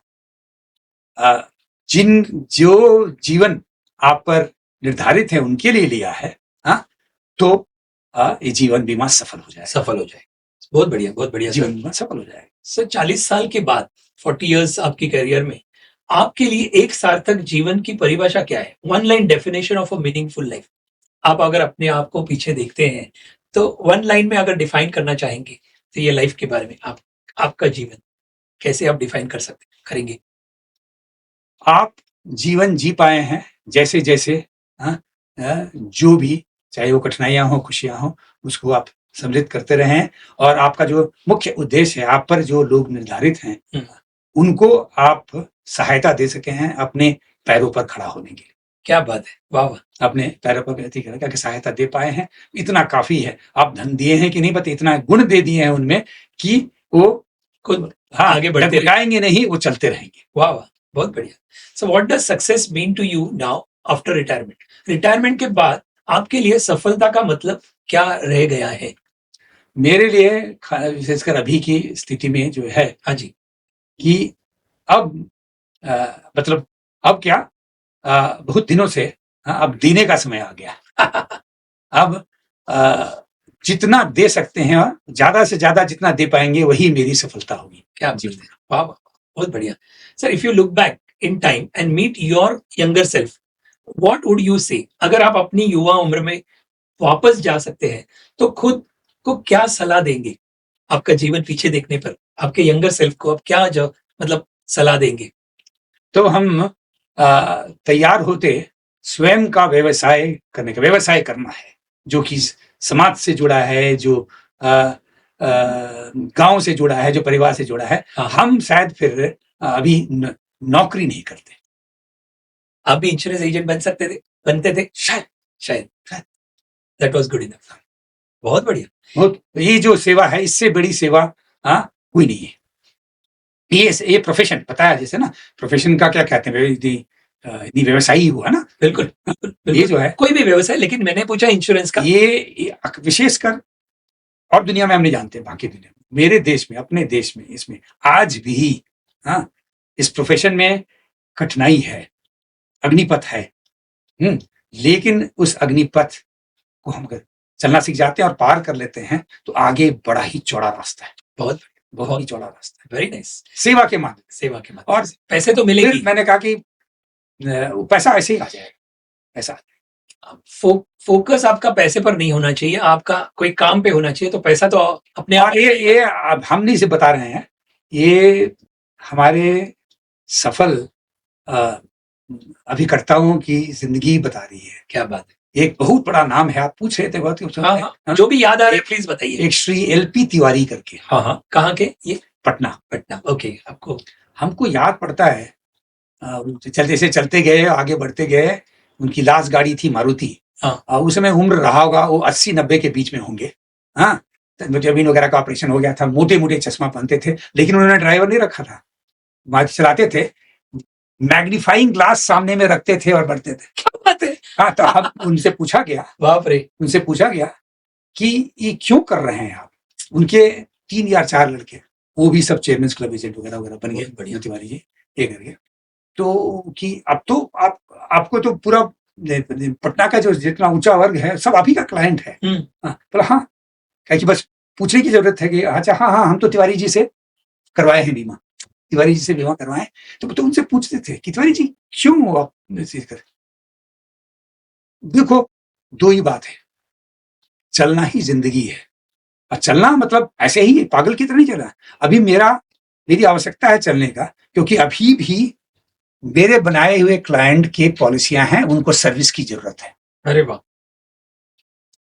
जो जीवन आप पर निर्धारित है उनके लिए लिया है, हाँ, तो ये जीवन बीमा सफल हो जाए, सफल हो जाए। बहुत बढ़िया, बहुत बढ़िया। जीवन बीमा सफल हो जाएगा। सर 40 साल के बाद, 40 इयर्स आपकी करियर में, आपके लिए एक सार्थक जीवन की परिभाषा क्या है? One line definition of a meaningful life. आप अगर अपने आप को पीछे देखते हैं तो वन लाइन में अगर डिफाइन करना चाहेंगे तो ये लाइफ के बारे में आपका जीवन कैसे आप डिफाइन कर सकते करेंगे? आप जीवन जी पाए हैं जैसे जैसे, हाँ, जो भी, चाहे वो कठिनाइयां हो, खुशियां हो, उसको आप सम्मिलित करते रहें। और आपका जो मुख्य उद्देश्य है, आप पर जो लोग निर्धारित हैं, उनको आप सहायता दे सके हैं अपने पैरों पर खड़ा होने के लिए। क्या बात है, वाह वाह। अपने पैरों पर व्यक्ति करके सहायता दे पाए हैं, इतना काफी है। आप धन दिए हैं कि नहीं पता, इतना गुण दे दिए हैं उनमें कि वो खुद हाँ आगे बढ़ते डगमगाएंगे नहीं, वो चलते रहेंगे। वाह वाह, बहुत बढ़िया। So what does success mean to you now after retirement? Retirement के बाद आपके लिए सफलता का मतलब क्या रह गया है? मेरे लिए विशेषकर अभी की स्थिति में जो है, हाँ जी, कि अब मतलब अब क्या, बहुत दिनों से, हाँ, अब देने का समय आ गया। अब जितना दे सकते हैं, ज्यादा से ज्यादा जितना दे पाएंगे वही मेरी सफलता होगी। क्या बात है, वाह वाह, बहुत बढ़िया। Sir if you look back in time and meet your younger self, what would you say? अगर आप अपनी युवा उम्र में वापस जा सकते हैं तो खुद को क्या सलाह देंगे? आपका जीवन पीछे देखने पर आपके यंगर सेल्फ को आप क्या जो मतलब सलाह देंगे? तो हम तैयार होते स्वयं का व्यवसाय करने का, व्यवसाय करना है जो कि समाज से जुड़ा है, जो गांव से जुड़ा है, जो परिवार से जुड़ा है। हाँ। हम शायद फिर अभी नौकरी नहीं करते। आप भी इंश्योरेंस एजेंट बनते थे शायद, शायद दैट वाज गुड इनफ। बहुत बढ़िया। बहुत, ये जो सेवा है, इससे बड़ी सेवा कोई नहीं है। ये प्रोफेशन पता है, जैसे ना प्रोफेशन का क्या कहते हैं, यदि व्यवसायी हुआ ना, बिल्कुल बिल्कुल, बिल्कुल। ये जो है कोई भी व्यवसाय, लेकिन मैंने पूछा इंश्योरेंस का। ये विशेषकर और दुनिया में हम नहीं जानते, बाकी दुनिया में, मेरे देश में, अपने देश में, इसमें आज भी, हाँ, इस प्रोफेशन में कठिनाई है, अग्निपथ है। लेकिन उस अग्निपथ को हम चलना सीख जाते हैं और पार कर लेते हैं तो आगे बड़ा ही चौड़ा रास्ता है। बहुत ही चौड़ा रास्ता है। Very nice. सेवा के माध्यम, सेवा के माध्यम और से पैसे तो मिलेंगे। मैंने कहा कि पैसा ऐसे ही आ जाएगा, ऐसा। फोकस आपका पैसे पर नहीं होना चाहिए, आपका कोई काम पे होना चाहिए, तो पैसा तो अपने आप। और ये अब हम नहीं से बता रहे हैं, ये हमारे सफल अभिकर्ताओं की जिंदगी बता रही है। क्या बात है। एक बहुत बड़ा नाम है, आप पूछ रहे थे बहुत, हाँ, जो भी याद आ रहा है प्लीज बताइए। एक श्री LP तिवारी करके। हाँ, कहाँ के ये? पटना। ओके। आपको हमको याद पड़ता है, चलते से चलते गए, आगे बढ़ते गए, उनकी लास्ट गाड़ी थी मारुति। उस समय उम्र रहा होगा वो 80-90 के बीच में होंगे। हाँ, जमीन वगैरह का ऑपरेशन हो गया था, मोटे मोटे चश्मा पहनते थे, लेकिन उन्होंने ड्राइवर नहीं रखा था, मारुति चलाते थे, मैग्नीफाइंग ग्लास सामने में रखते थे और बढ़ते थे। क्या बात है। हाँ, तो अब उनसे पूछा गया, बाप रे, उनसे पूछा गया कि ये क्यों कर रहे हैं आप? उनके 3 या 4 लड़के, वो भी सब चेयरमैन क्लब एजेंट वगैरह वगैरह बन गए। बढ़िया तिवारी जी ये करके, तो कि अब तो आपको तो पूरा पटना का जो जितना ऊंचा वर्ग है सब आप ही का क्लाइंट है। बोला हाँ, क्या कि बस पूछने की जरूरत है कि अच्छा हाँ, हम तो तिवारी जी से करवाए हैं बीमा, तिवारी जी से बीमा करवाए। तो उनसे पूछते थे कि तिवारी जी क्यों आप चीज कर? देखो, 2 ही बात है, चलना ही जिंदगी है। और चलना मतलब ऐसे ही पागल की तरह नहीं चलना। अभी मेरी आवश्यकता है चलने का, क्योंकि अभी भी मेरे बनाए हुए क्लाइंट के पॉलिसियां हैं, उनको सर्विस की जरूरत है। अरे वाह।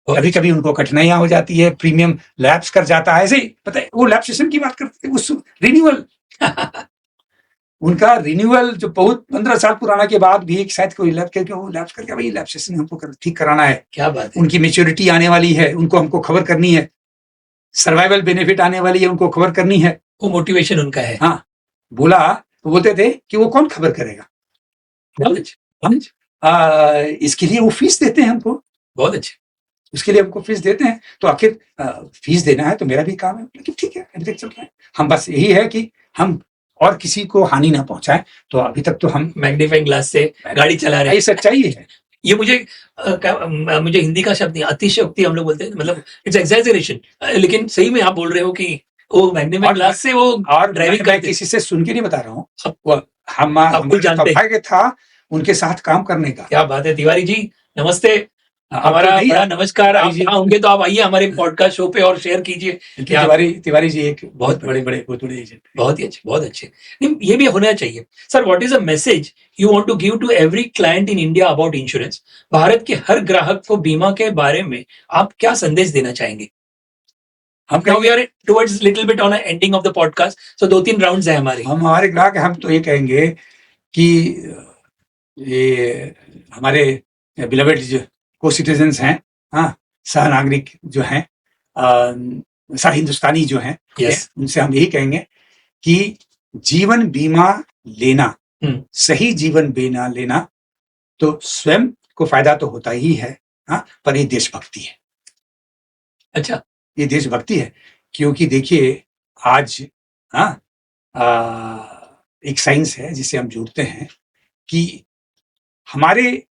कभी कभी उनको कठिनाइयां हो जाती है, प्रीमियम लैप्स कर जाता है, ऐसे ही पता है, वो लैप्सेशन की बात करते थे, उस रिन्यूअल उनका रिन्यूअल जो बहुत 15 साल पुराना के बाद भी एक शायद कोई लैप करके वो लैप्स करके भाई लैप्सेशन हमको ठीक कराना है, क्या बात है, उनकी मेच्योरिटी आने वाली है, उनको हमको खबर करनी है, सर्वाइवल बेनिफिट आने वाली है, उनको खबर करनी है। वो मोटिवेशन उनका है। हाँ, बोला तो बोलते थे कि वो कौन खबर करेगा, बहुत अच्छे, हम इसके लिए वो फीस देते हैं हमको, बहुत अच्छे। उसके लिए हमको फीस देते हैं, तो आखिर फीस देना है तो मेरा भी काम है, लेकिन ठीक है अभी तक चल रहा है। हम बस यही है कि हम और किसी को हानि ना पहुंचाएं, तो अभी तक तो हम मैग्नीफाइंग ग्लास से गाड़ी चला रहे हैं। ये सच्चाई है। ये मुझे हिंदी का शब्द नहीं, अतिशयोक्ति हम लोग बोलते हैं, मतलब इट्स एक्सैजरेशन, लेकिन सही में आप बोल रहे हो कि वो मैग्नीफाइंग ग्लास से वो और ड्राइविंग मैं करते। किसी से सुन के नहीं बता रहा हूँ, आप हम जानते हैं। सौभाग्य था उनके साथ काम करने का। क्या बात है तिवारी जी, नमस्ते, अब हमारा नहीं, बड़ा नमस्कार। आप जी। यहाँ होंगे तो आप आइए हमारे पॉडकास्ट शो पे और शेयर कीजिए। क्या तिवारी जी एक बहुत बड़े एजेंट, बहुत ही अच्छे, बहुत अच्छे। नहीं, ये भी होना चाहिए। Sir, what is a message you want to give to every client in India about insurance? Bharat के हर ग्राहक को बीमा के बारे में आप क्या संदेश देना चाहेंगे? हम Now we are towards little bit on a ending of the podcast, so 2-3 rounds है हमारे। हमारे ग्राहक हम तो ये कहेंगे कि ये हमारे बिलवेड जो को सिटीजन्स हैं, हाँ, सह नागरिक जो हैं, सह हिंदुस्तानी जो हैं, Yes. उनसे हम यही कहेंगे कि जीवन बीमा लेना, सही जीवन बीमा लेना तो स्वयं को फायदा तो होता ही है, हाँ, पर ये देशभक्ति है। अच्छा, ये देशभक्ति है, क्योंकि देखिए आज, हाँ, एक साइंस है जिसे हम जोड़ते हैं कि हमारे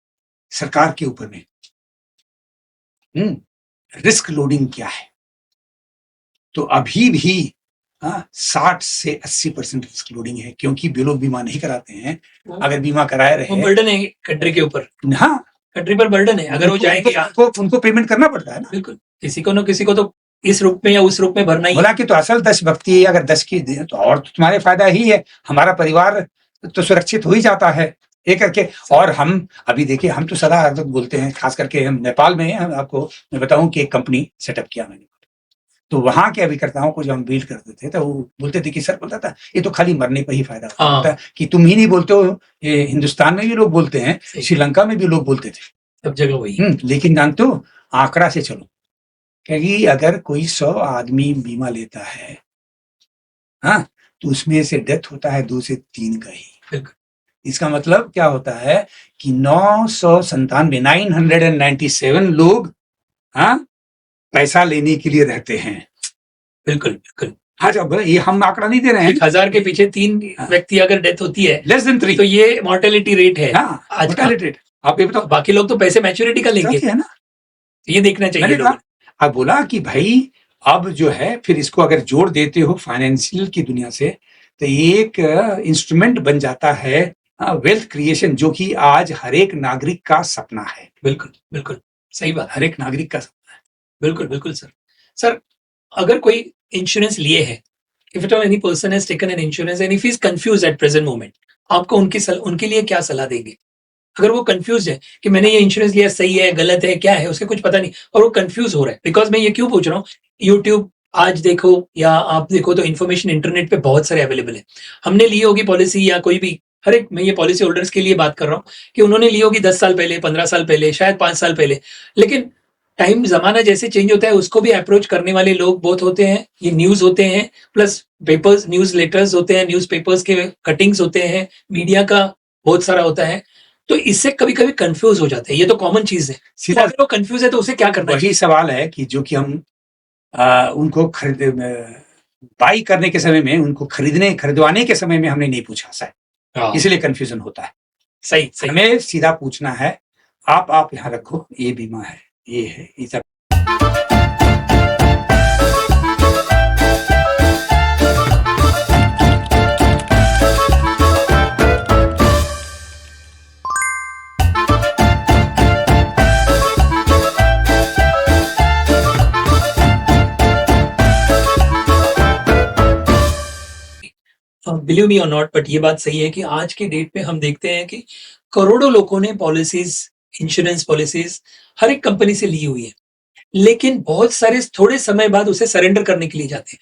सरकार के ऊपर में रिस्क लोडिंग क्या है, तो अभी भी 60 से 80% रिस्क लोडिंग है, क्योंकि वे लोग बीमा नहीं कराते हैं। अगर बीमा कराए रहे, बर्डन है कंट्री के ऊपर, हाँ, कंट्री पर बर्डन है। अगर वो जाएंगे उनको पेमेंट करना पड़ता है ना, बिल्कुल, किसी को न किसी को तो इस रूप में या उस रूप में भरना ही। बोला कि तो असल देशभक्ति है, अगर 10 की दे तो और तो तुम्हारे फायदा ही है, हमारा परिवार तो सुरक्षित हो ही जाता है ये करके। और हम अभी देखिए, हम तो सदा हरदम बोलते हैं, खास करके हम नेपाल में, हम आपको मैं बताऊं कि एक कंपनी सेटअप किया मैंने, तो वहां के अभिकर्ताओं को जब हम डील करते थे तो वो बोलते थे कि सर, बोलता था ये तो खाली मरने पर ही फायदा होता है, कि तुम ही नहीं बोलते हो, ये हिंदुस्तान में भी लोग बोलते हैं, श्रीलंका में भी लोग बोलते थे, सब जगह वही। लेकिन जानते हो, आंकड़ा से चलो, क्योंकि अगर कोई 100 आदमी बीमा लेता है, हाँ, तो उसमें से डेथ होता है 2 से 3 का ही। इसका मतलब क्या होता है कि 997 लोग, हाँ, पैसा लेने के लिए रहते हैं। बिल्कुल बिल्कुल। हाँ, जब ये हम आंकड़ा नहीं दे रहे हैं, 1000 के पीछे 3 व्यक्ति अगर डेथ होती है, लेस देन 3, तो ये मॉर्टेलिटी रेट है। हाँ, आज mortality rate। आप ये बताओ, बाकी लोग तो पैसे मैच्योरिटी का लेंगे, है ना, ये देखना चाहिए लोगों। अब बोला कि भाई अब जो है, फिर इसको अगर जोड़ देते हो फाइनेंशियल की दुनिया से, तो एक इंस्ट्रूमेंट बन जाता है वेल्थ क्रिएशन, जो कि आज हर एक नागरिक का सपना है। बिल्कुल बिल्कुल सही बात, हर एक नागरिक का सपना है। बिल्कुल बिल्कुल सर, अगर कोई इंश्योरेंस लिए है, if at all any person has taken an insurance and if he is confused at present moment, आपको उनके लिए क्या सलाह देंगे? अगर वो कंफ्यूज है कि मैंने ये इंश्योरेंस लिया, सही है गलत है क्या है, उसके कुछ पता नहीं, और वो कंफ्यूज हो रहा है, बिकॉज मैं ये क्यों पूछ रहा हूँ, यूट्यूब आज देखो या आप देखो तो इन्फॉर्मेशन इंटरनेट पे बहुत सारे अवेलेबल है। हमने ली होगी पॉलिसी, या कोई भी, हर एक, मैं ये पॉलिसी होल्डर्स के लिए बात कर रहा हूँ कि उन्होंने ली होगी 10 साल पहले, 15 साल पहले, शायद 5 साल पहले, लेकिन टाइम जमाना जैसे चेंज होता है, उसको भी अप्रोच करने वाले लोग बहुत होते हैं, ये न्यूज होते हैं, प्लस पेपर्स, न्यूज लेटर्स होते हैं, न्यूज पेपर्स के कटिंग्स होते हैं, मीडिया का बहुत सारा होता है, तो इससे कभी कभी कंफ्यूज हो जाते हैं। ये तो कॉमन चीज है। सीधा अगर वो कंफ्यूज है तो उसे क्या करना वही सवाल है कि जो कि हम उनको बाई करने के समय में, उनको खरीदवाने के समय में हमने नहीं पूछा शायद, इसलिए कंफ्यूजन होता है। सही। हमें सीधा पूछना है, आप यहाँ रखो, ये बीमा है, ये है, ये सब। बिलीव मी और नॉट, बट ये बात सही है कि आज के डेट पे हम देखते हैं कि करोड़ों लोगों ने पॉलिसीज, इंश्योरेंस पॉलिसीज हर एक कंपनी से ली हुई है, लेकिन बहुत सारे थोड़े समय बाद उसे सरेंडर करने के लिए जाते हैं।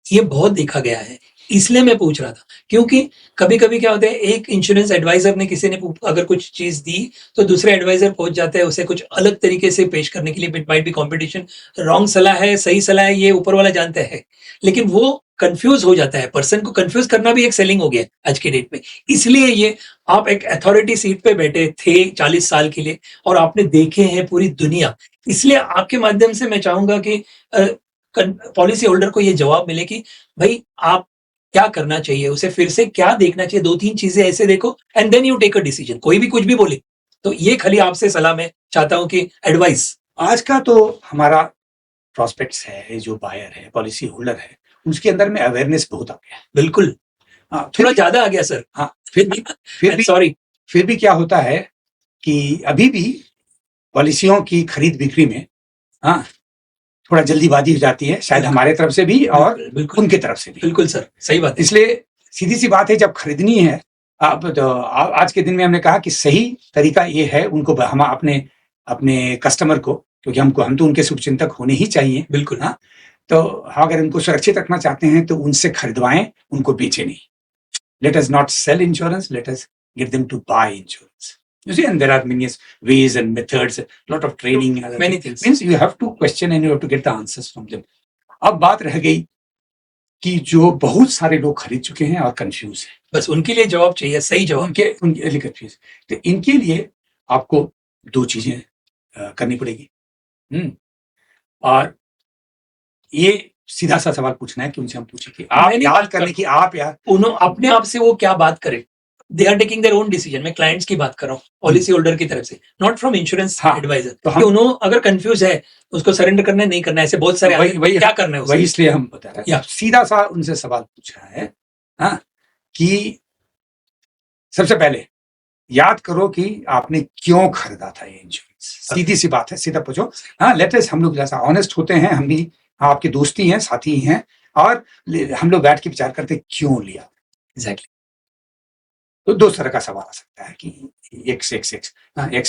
ये बहुत देखा गया है। इसलिए मैं पूछ रहा था, क्योंकि कभी कभी क्या होता है, एक इंश्योरेंस एडवाइजर ने किसी ने अगर कुछ चीज दी तो दूसरे एडवाइजर पहुंच जाता है उसे कुछ अलग तरीके से पेश करने के लिए। It might be competition, wrong सलाह है सही सलाह है ये ऊपर वाला जानता है, लेकिन वो कंफ्यूज हो जाता है। पर्सन को कंफ्यूज करना भी एक सेलिंग हो गया आज के डेट में। इसलिए ये, आप एक अथॉरिटी सीट पे बैठे थे 40 साल के लिए और आपने देखे हैं पूरी दुनिया, इसलिए आपके माध्यम से मैं चाहूंगा कि पॉलिसी होल्डर को ये जवाब मिले कि भाई आप क्या करना चाहिए, उसे फिर से क्या देखना चाहिए, 2-3 चीजें ऐसे देखो and then you take a decision. कोई भी कुछ भी बोले तो ये खाली आपसे सलाह मैं चाहता हूं कि एडवाइस। आज का तो हमारा प्रोस्पेक्ट्स है, जो बायर है, पॉलिसी होल्डर है, उसके अंदर में अवेयरनेस बहुत आ गया है। बिल्कुल, हाँ, थोड़ा ज्यादा आ गया सर। हाँ, फिर भी सॉरी। फिर भी क्या होता है कि अभी भी पॉलिसियों की खरीद बिक्री में, हाँ, थोड़ा जल्दीबाजी हो जाती है, शायद हमारे तरफ से भी और बिल्कुल उनके तरफ से भी। बिल्कुल सर, सही बात है। इसलिए सीधी सी बात है, जब खरीदनी है, अब तो आज के दिन में हमने कहा कि सही तरीका ये है, उनको हम अपने अपने कस्टमर को, क्योंकि हम तो उनके शुभचिंतक होने ही चाहिए। बिल्कुल। हाँ, तो अगर उनको सुरक्षित रखना चाहते हैं तो उनसे खरीदवाएं, उनको बेचे नहीं। Let us not sell insurance, let us get them to buy insurance. You see, and there are many ways and methods, a lot of training and other Many things. things. Means you have to question and you have to get the answers from them. अब बात रह गई कि जो बहुत सारे लोग खरीद चुके हैं और कंफ्यूज हैं, बस उनके लिए जवाब चाहिए, सही जवाब। उनके लिए कंफ्यूज। तो इनके लिए आपको 2 चीजें करनी पड़ेगी। और ये सीधा सा सवाल पूछना है कि उनसे हम पूछे कि आप याद करें कि आप यार उन्होंने अपने आप से वो क्या बात करें। They are taking their own decision. मैं क्लाइंट्स की बात कर रहा हूँ, पॉलिसी होल्डर की तरफ से, नॉट फ्रॉम इंश्योरेंस एडवाइजर। तो हम उन्होंने अगर कंफ्यूज है, उसको सरेंडर करना है नहीं करना है, ऐसे बहुत सारे वही क्या करना है, वही इसलिए हम बता रहे हैं। सीधा सा उनसे सवाल पूछा है, हाँ, कि सबसे पहले याद करो कि आपने क्यों खरीदा था ये इंश्योरेंस। सीधी सी बात है, सीधा पूछो। हाँ, लेटेस्ट हम लोग जैसा ऑनेस्ट होते हैं, हम भी आपके दोस्ती हैं, साथी हैं, और हम लोग बैठ के विचार करते क्यों लिया। एग्जैक्टली। तो 2 तरह का सवाल आ सकता है कि एक्स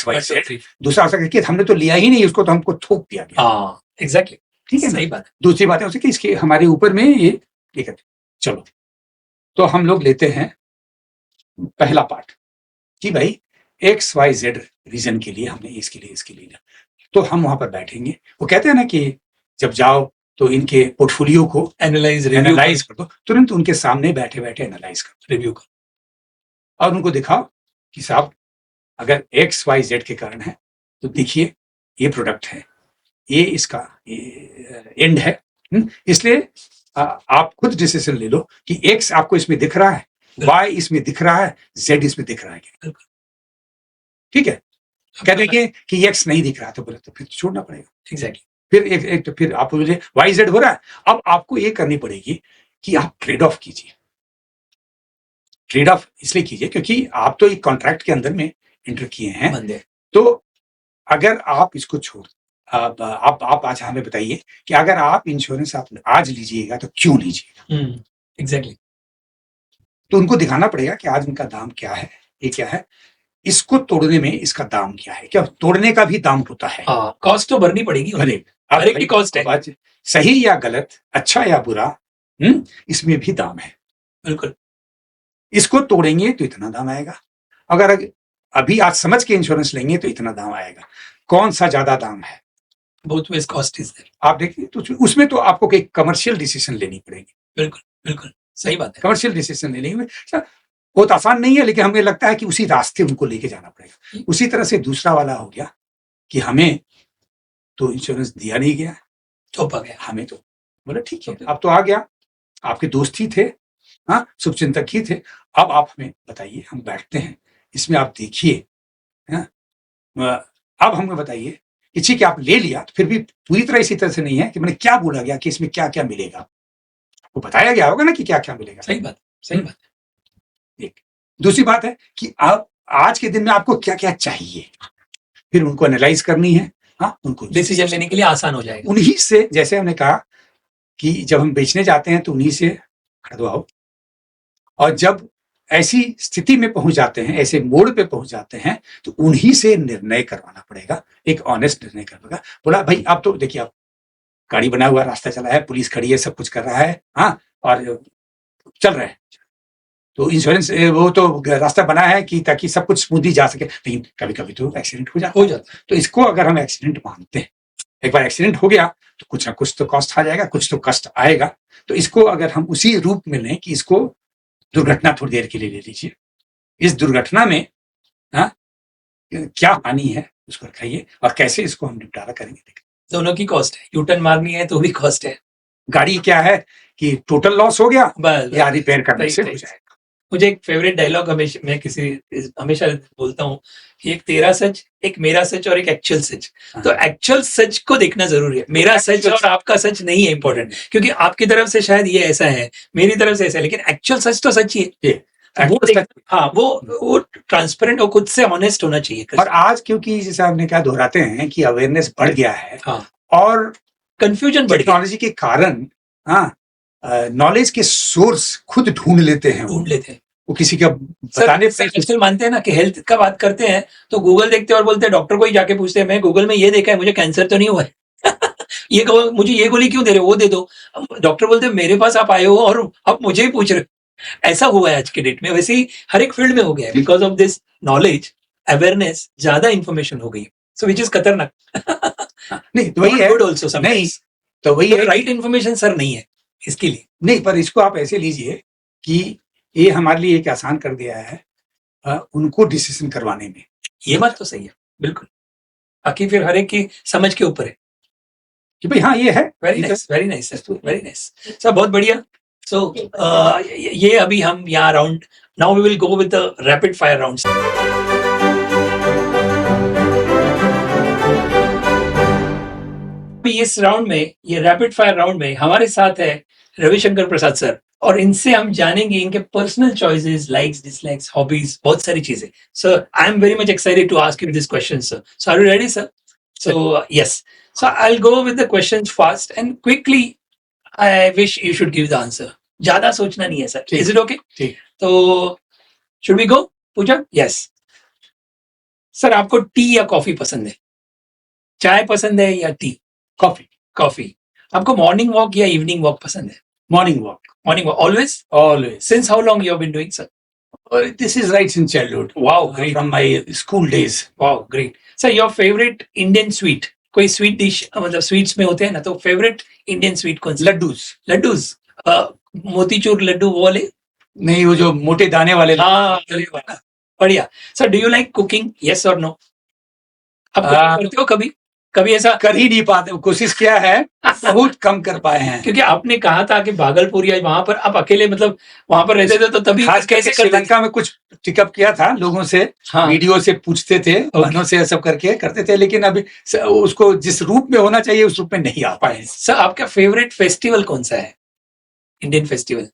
वाई जेड। दूसरा आ सकता है कि हमने तो लिया ही नहीं, उसको तो हमको थोप दिया गया। एग्जैक्टली, ठीक है, सही बात है। दूसरी बात है कि इसके हमारे ऊपर में ये ठीक है। चलो, तो हम लोग लेते हैं पहला पार्ट कि भाई एक्स वाई जेड रीजन के लिए हमने इसके लिए तो हम वहां पर बैठेंगे। वो कहते हैं ना कि जब जाओ तो इनके पोर्टफोलियो को एनालाइज कर दो, तुरंत उनके सामने बैठे बैठे एनालाइज कर, रिव्यू कर, और उनको दिखाओ कि साहब अगर एक्स वाई जेड के कारण है तो देखिए ये प्रोडक्ट है, ये इसका एंड है। इसलिए आप खुद डिसीजन ले लो कि एक्स आपको इसमें दिख रहा है, वाई इसमें दिख रहा है, जेड इसमें दिख रहा है। ठीक है, कह देंगे कि एक्स नहीं दिख रहा तो बोले तो फिर छोड़ना पड़ेगा। एग्जैक्टली। फिर एक तो फिर आप बोले वाई जेड हो रहा है। अब आपको ये करनी पड़ेगी कि आप ट्रेड ऑफ कीजिए। ट्रेड ऑफ इसलिए कीजिए क्योंकि आप तो एक कॉन्ट्रैक्ट के अंदर में एंटर किए हैं। तो अगर आप इसको छोड़, आप आज हमें बताइए कि अगर आप इंश्योरेंस आप आज लीजिएगा तो क्यों लीजिएगा। एग्जैक्टली। तो उनको दिखाना पड़ेगा कि आज उनका दाम क्या है, ये क्या है, इसको तोड़ने में इसका दाम क्या है। क्या तोड़ने का भी दाम होता है, कॉस्ट तो भरनी पड़ेगी, हर एक की कॉस्ट है। सही या गलत, अच्छा या बुरा, इसमें भी दाम है। बिल्कुल, इसको तोड़ेंगे तो इतना दाम आएगा, अगर अभी आज समझ के इंश्योरेंस लेंगे तो इतना दाम आएगा। कौन सा ज्यादा दाम है, both ways cost is there. आप देखिए तो उसमें तो आपको एक कमर्शियल डिसीजन लेनी पड़ेगी। बिल्कुल बिल्कुल सही बात है, कमर्शियल डिसीजन लेने में बहुत आसान नहीं है, लेकिन हमें लगता है कि उसी रास्ते उनको लेके जाना पड़ेगा। उसी तरह से दूसरा वाला हो गया कि हमें तो इंश्योरेंस दिया नहीं गया, चौपा गया, हमें तो बोले ठीक है अब तो आ गया, आपके दोस्त ही थे, हाँ, शुभचिंतक ही थे, अब आप हमें बताइए, हम बैठते हैं इसमें, आप देखिए, अब हमें बताइए कि ठीक है आप ले लिया, तो फिर भी पूरी तरह इसी तरह से नहीं है कि मैंने क्या बोला गया कि इसमें क्या क्या मिलेगा, आपको बताया गया होगा ना कि क्या क्या मिलेगा। सही बात, सही बात। एक दूसरी बात है कि आप आज के दिन में आपको क्या क्या चाहिए, फिर उनको एनालाइज करनी है, हाँ, उनको डिसीजन लेने के लिए आसान हो जाएगा। उन्हीं से, जैसे हमने कहा कि जब हम बेचने जाते हैं तो उन्हीं से खरीदवाओ, और जब ऐसी स्थिति में पहुंच जाते हैं, ऐसे मोड़ पे पहुंच जाते हैं, तो उन्हीं से निर्णय करवाना पड़ेगा, एक ऑनेस्ट निर्णय करवाना। बोला भाई अब तो देखिए, आप गाड़ी बना हुआ रास्ता चला है, पुलिस खड़ी है, सब कुछ कर रहा है, हाँ, और चल रहे हैं। तो इंश्योरेंस वो तो रास्ता बना है कि ताकि सब कुछ स्मूथली जा सके, लेकिन कभी कभी तो एक्सीडेंट हो जाता है। तो इसको अगर हम एक्सीडेंट मानते हैं, एक बार एक्सीडेंट हो गया तो कुछ ना कुछ तो कॉस्ट आ जाएगा, कुछ तो कष्ट आएगा। तो इसको अगर हम उसी रूप में लें कि इसको दुर्घटना थोड़ी देर के लिए ले लीजिए, इस दुर्घटना में क्या हानि है उसको रखाइए और कैसे इसको हम निपटारा करेंगे। दोनों की कॉस्ट है, यूटर्न मारनी है तो भी कॉस्ट है। गाड़ी क्या है कि टोटल लॉस हो गया या रिपेयर करने से हो जाएगा। मुझे एक फेवरेट डायलॉग हमेशा बोलता हूँ कि एक तेरा सच, एक मेरा सच और एक एक्चुअल सच। तो एक्चुअल सच को देखना जरूरी है। मेरा सच और आपका सच नहीं है इंपॉर्टेंट, क्योंकि आपकी तरफ से शायद ये ऐसा है, मेरी तरफ से ऐसा है, लेकिन एक्चुअल सच तो सच ही है। वो ट्रांसपेरेंट और खुद से ऑनेस्ट होना चाहिए। और आज क्योंकि जैसे आपने कहा, दोहराते हैं कि अवेयरनेस बढ़ गया है और कंफ्यूजन बढ़ गया टेक्नोलॉजी के कारण नॉलेज के सोर्स खुद ढूंढ लेते हैं। वो किसी का बताने से आजकल मानते हैं ना कि हेल्थ का बात करते हैं तो गूगल देखते हैं और बोलते हैं, डॉक्टर को ही जाके पूछते हैं, मैं गूगल में ये देखा है, मुझे कैंसर तो नहीं हुआ है ये मुझे ये गोली क्यों दे रहे हो, वो दे दो। डॉक्टर बोलते हैं मेरे पास आप आए हो और अब मुझे ही पूछ रहे हो। ऐसा हुआ है आज के डेट में। वैसे ही हर एक फील्ड में हो गया है। Because of this knowledge, awareness, ज्यादा इंफॉर्मेशन हो गई, सो विच इज खतरनाक। नहीं तो वही है, गुड आल्सो समटाइम्स। तो वही है, राइट इंफॉर्मेशन सर नहीं है इसके लिए। नहीं, पर इसको आप ऐसे लीजिए कि ये हमारे लिए एक आसान कर दिया है उनको डिसीजन करवाने में। ये बात तो सही है, बिल्कुल। बाकी फिर हर एक की समझ के ऊपर है कि भाई हाँ ये है। Very nice, very nice, very nice sir, बहुत बढ़िया। सो ये अभी हम यहाँ round, now we will go with the rapid fire rounds. इस राउंड में, ये रैपिड फायर राउंड में हमारे साथ है रविशंकर प्रसाद सर, और इनसे हम जानेंगे इनके personal choices, likes, dislikes, hobbies, बहुत सारी चीजें। Sir I am very much excited to ask you this question sir. So are you ready sir? So yes, so I'll go with the questions fast and quickly. I wish you should give the answer. ज्यादा सोचना नहीं है sir. Is it okay? ठीक। तो should we go? Puja? Yes. Sir आपको tea या coffee पसंद है? चाय पसंद है या टी? कॉफी। कॉफी। आपको मॉर्निंग वॉक या इवनिंग वॉक पसंद है? Morning walk. Morning walk always? Always. Since how long you have been doing, sir? This is right since childhood. Wow, great. From my school days. Wow, great. Sir, your favorite Indian sweet? कोई sweet dish, मतलब sweets में होते हैं ना, तो favourite Indian sweet कौन सा? लड्डूस। लड्डूस, मोतीचूर लड्डू वो वाले? नहीं, वो जो मोटे दाने वाले। हाँ, बढ़िया। Sir do you like cooking? Yes और नो? आप करते हो कभी? कभी ऐसा कर ही नहीं पाते, कोशिश किया है, बहुत कम कर पाए हैं। क्योंकि आपने कहा था कि भागलपुर या वहां पर आप अकेले, मतलब वहां पर रहते थे, तो तभी कैसे श्रीलंका में कुछ टिकअप किया था, लोगों से वीडियो से पूछते थे, बहनों से सब करके करते थे, लेकिन अभी उसको जिस रूप में होना चाहिए उस रूप में नहीं आ पाए। सर आपका फेवरेट फेस्टिवल कौन सा है? Indian festival?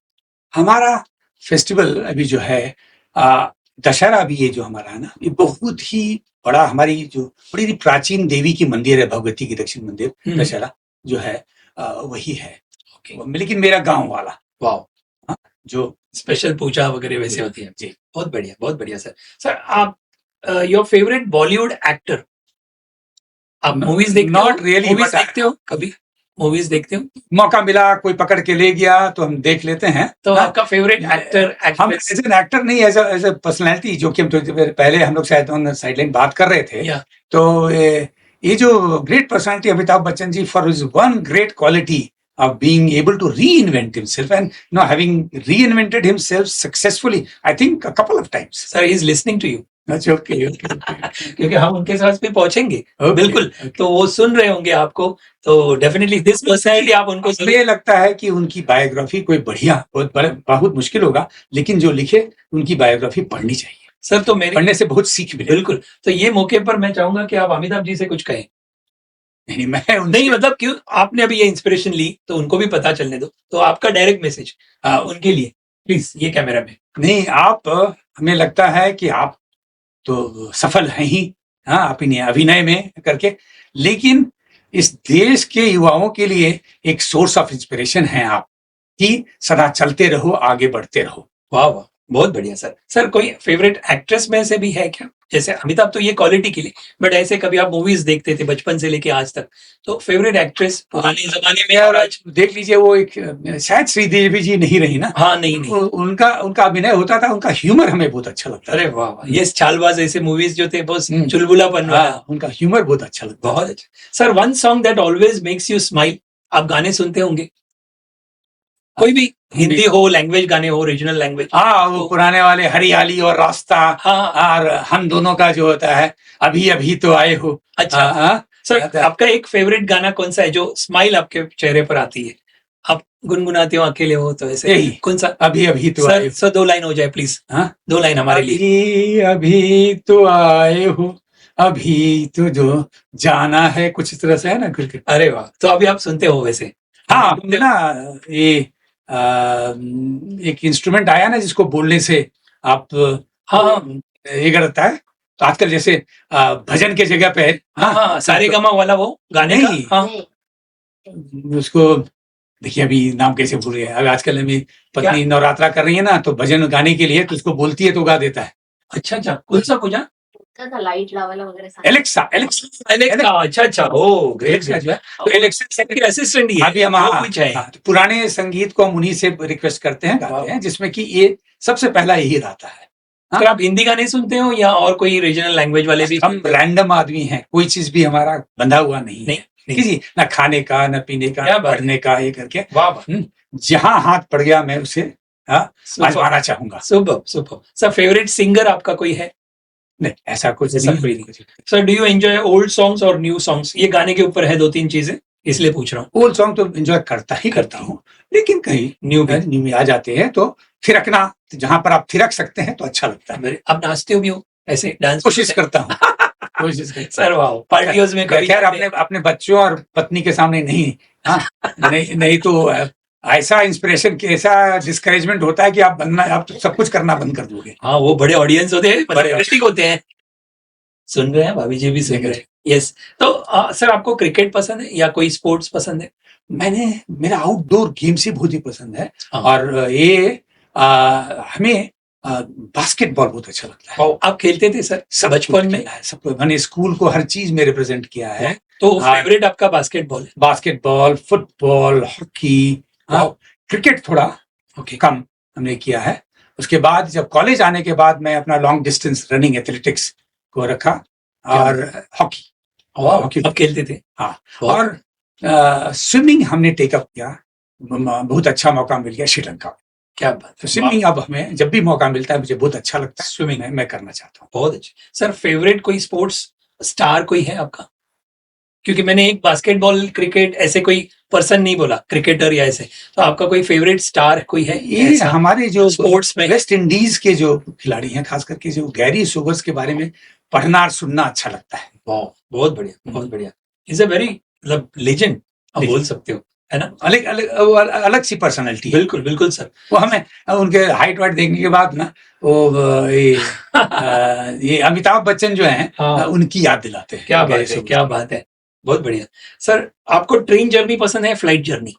हमारा फेस्टिवल अभी जो है दशहरा, अभी ये जो हमारा है ना, ये बहुत ही बड़ा, हमारी जो बड़ी प्राचीन देवी की मंदिर है, भगवती की दक्षिण मंदिर, दशहरा जो है वही है। लेकिन मेरा गांव वाला, वाह, जो स्पेशल पूजा वगैरह वैसे होती है जी। बहुत बढ़िया, बहुत बढ़िया सर। सर आप योर फेवरेट बॉलीवुड एक्टर? आप मूवीज देखते हो? नॉट रियली, मूवीज देखते हो कभी? मूवीज देखते हो? मौका मिला, कोई पकड़ के ले गया तो हम देख लेते हैं। तो आपका फेवरेट एक्टर? हम एज एन एक्टर नहीं, एज ए पर्सनैलिटी, जो कि हम तो पहले हम लोग शायद ऑन साइडलाइन बात कर रहे थे, तो ये जो great personality Amitabh Bachchan ji, for his one great quality of being able to reinvent himself and having reinvented himself successfully, I think a couple of times. Sir, he is listening to you. That's okay. क्योंकि हम उनके साथ भी पहुंचेंगे। बिल्कुल। तो वो सुन रहे होंगे आपको, तो डेफिनेटली दिस पर्सनैलिटी आप उनको। मुझे लगता है कि उनकी बायोग्राफी कोई बढ़िया, बहुत मुश्किल होगा, लेकिन जो लिखे उनकी बायोग्राफी पढ़नी चाहिए सर। तो मेरे पढ़ने से बहुत सीख मिले। बिल्कुल। तो ये मौके पर मैं चाहूंगा कि आप अमिताभ जी से कुछ कहें। नहीं, मतलब क्यों, आपने अभी ये इंस्पिरेशन ली तो उनको भी पता चलने दो, तो आपका डायरेक्ट मैसेज उनके लिए प्लीज, ये कैमरा में। नहीं, आप, हमें लगता है कि आप तो सफल हैं ही, अपने अभिनय में करके, लेकिन इस देश के युवाओं के लिए एक सोर्स ऑफ इंस्पिरेशन है आप, कि सदा चलते रहो, आगे बढ़ते रहो। वाह वाह, बहुत बढ़िया सर। सर कोई फेवरेट एक्ट्रेस में से भी है क्या? जैसे अमिताभ तो ये क्वालिटी के लिए, बट ऐसे कभी आप मूवीज देखते थे बचपन से लेके आज तक, तो फेवरेट एक्ट्रेस पुराने जमाने में और आज? देख लीजिए वो एक शायद श्रीदेवी जी नहीं रही ना। हाँ, नहीं उनका उनका अभिनय होता था, उनका ह्यूमर हमें बहुत अच्छा लगता था। अरे वाह वाह, ये चालबाज ऐसे मूवीज जो थे बहुत चुलबुलापन वाला, उनका ह्यूमर बहुत अच्छा लगता बहुत अच्छा। Sir, one song that always makes you smile, आप गाने सुनते होंगे कोई भी, हिंदी हो, लैंग्वेज गाने हो, रीजनल लैंग्वेज? वो पुराने वाले हरियाली और रास्ता, और हम दोनों का जो होता है अभी अभी तो आए हो। अच्छा, सर आपका एक फेवरेट गाना कौन सा है जो स्माइल आपके चेहरे पर आती है, आप गुनगुनाते हो, अकेले हो तो ऐसे? यही कौन सा? अभी अभी तो आए हो। सर 2 लाइन हो जाए प्लीज, 2 लाइन हमारे लिए। अभी तो आए हो, अभी तो जो जाना है, कुछ इस तरह से है ना करके। अरे वाह, तो अभी आप सुनते हो वैसे? हाँ, ना ये एक इंस्ट्रूमेंट आया ना जिसको बोलने से आप ये करता है, तो आजकल जैसे भजन के जगह पे सारेगामा वाला वो गाने नहीं, का, उसको देखिए अभी नाम कैसे भूल गए। अब आजकल मेरी पत्नी नवरात्रा कर रही है ना, तो भजन गाने के लिए तो उसको बोलती है तो गा देता है। अच्छा, कौन सा पूजा? लाइट लावायला वगैरे एलेक्सा। अच्छा, ओ ग्रेट जो है, तो एलेक्सा के असिस्टेंट ही है। अभी हम पुराने संगीत को हम उन्हीं से रिक्वेस्ट करते हैं, गाते हैं, जिसमें कि ये सबसे पहला यही रहता है। तो आप हिंदी गाने सुनते हो या और कोई रीजनल लैंग्वेज वाले भी? हम रैंडम आदमी हैं, कोई चीज भी हमारा बंधा हुआ नहीं है किसी, ना खाने का, ना पीने का, ना पढ़ने का, ये करके जहां हाथ पड़ गया मैं उसे आजमाना चाहूंगा। सुपर। सर फेवरेट सिंगर आपका कोई है? नहीं, ऐसा कुछ नहीं। Sir do you enjoy old songs और न्यू सॉन्ग्स? ये गाने के ऊपर है 2-3 चीजें, इसलिए पूछ रहा हूँ। ओल्ड सॉन्ग तो एंजॉय करता हूँ, लेकिन कहीं न्यू में आ जाते हैं तो थिरकना, जहां पर आप थिरक सकते हैं तो अच्छा लगता है। आप नाचते हो भी हो ऐसे, डांस? कोशिश करता हूँ। सर वाह, पार्टियों में कभी? खैर अपने बच्चों और पत्नी के सामने नहीं। नहीं तो ऐसा इंस्पिरेशन, ऐसा डिस्करेजमेंट होता है कि आप तो सब कुछ करना बंद कर दोगे। हाँ, वो बड़े ऑडियंस होते हैं, बड़े इंटरेस्टिंग होते हैं। सुन रहे हैं भाभी जी भी सुन रहे हैं। यस, तो सर आपको क्रिकेट पसंद है या कोई स्पोर्ट्स पसंद है? मेरा आउटडोर गेम्स ही बहुत ही पसंद है, और ये हमें बास्केटबॉल बहुत अच्छा लगता है। आप खेलते थे सर बचपन में? मैंने स्कूल को हर चीज में रिप्रेजेंट किया है। तो फेवरेट आपका बास्केटबॉल है? बास्केटबॉल, फुटबॉल, हॉकी, क्रिकेट थोड़ा कम हमने किया है। उसके बाद जब कॉलेज आने के बाद मैं अपना लॉन्ग डिस्टेंस रनिंग एथलेटिक्स को रखा, और हॉकी अब खेलते थे। हाँ, और स्विमिंग हमने टेकअप किया, बहुत अच्छा मौका मिल गया श्रीलंका में। क्या बात है। स्विमिंग अब हमें जब भी मौका मिलता है मुझे बहुत अच्छा लगता है, स्विमिंग मैं करना चाहता हूँ। बहुत अच्छा। सर फेवरेट कोई स्पोर्ट्स स्टार कोई है आपका? क्योंकि मैंने एक बास्केटबॉल, क्रिकेट, ऐसे कोई पर्सन नहीं बोला, क्रिकेटर या ऐसे, तो आपका कोई फेवरेट स्टार कोई है? ये हमारे जो स्पोर्ट्स में वेस्ट इंडीज के जो खिलाड़ी हैं, खास करके जो गैरी सोबर्स के बारे में पढ़ना और सुनना अच्छा लगता है। बहुत बढ़िया। इज अ वेरी मतलब लेजेंड आप बोल सकते हो, है ना? अलग सी पर्सनालिटी। बिल्कुल सर। वो हमें उनके हाइट वाइट देखने के बाद ना वो ये अमिताभ बच्चन जो हैं उनकी याद दिलाते हैं। क्या बात है, बहुत बढ़िया। सर आपको ट्रेन जर्नी पसंद है, फ्लाइट जर्नी?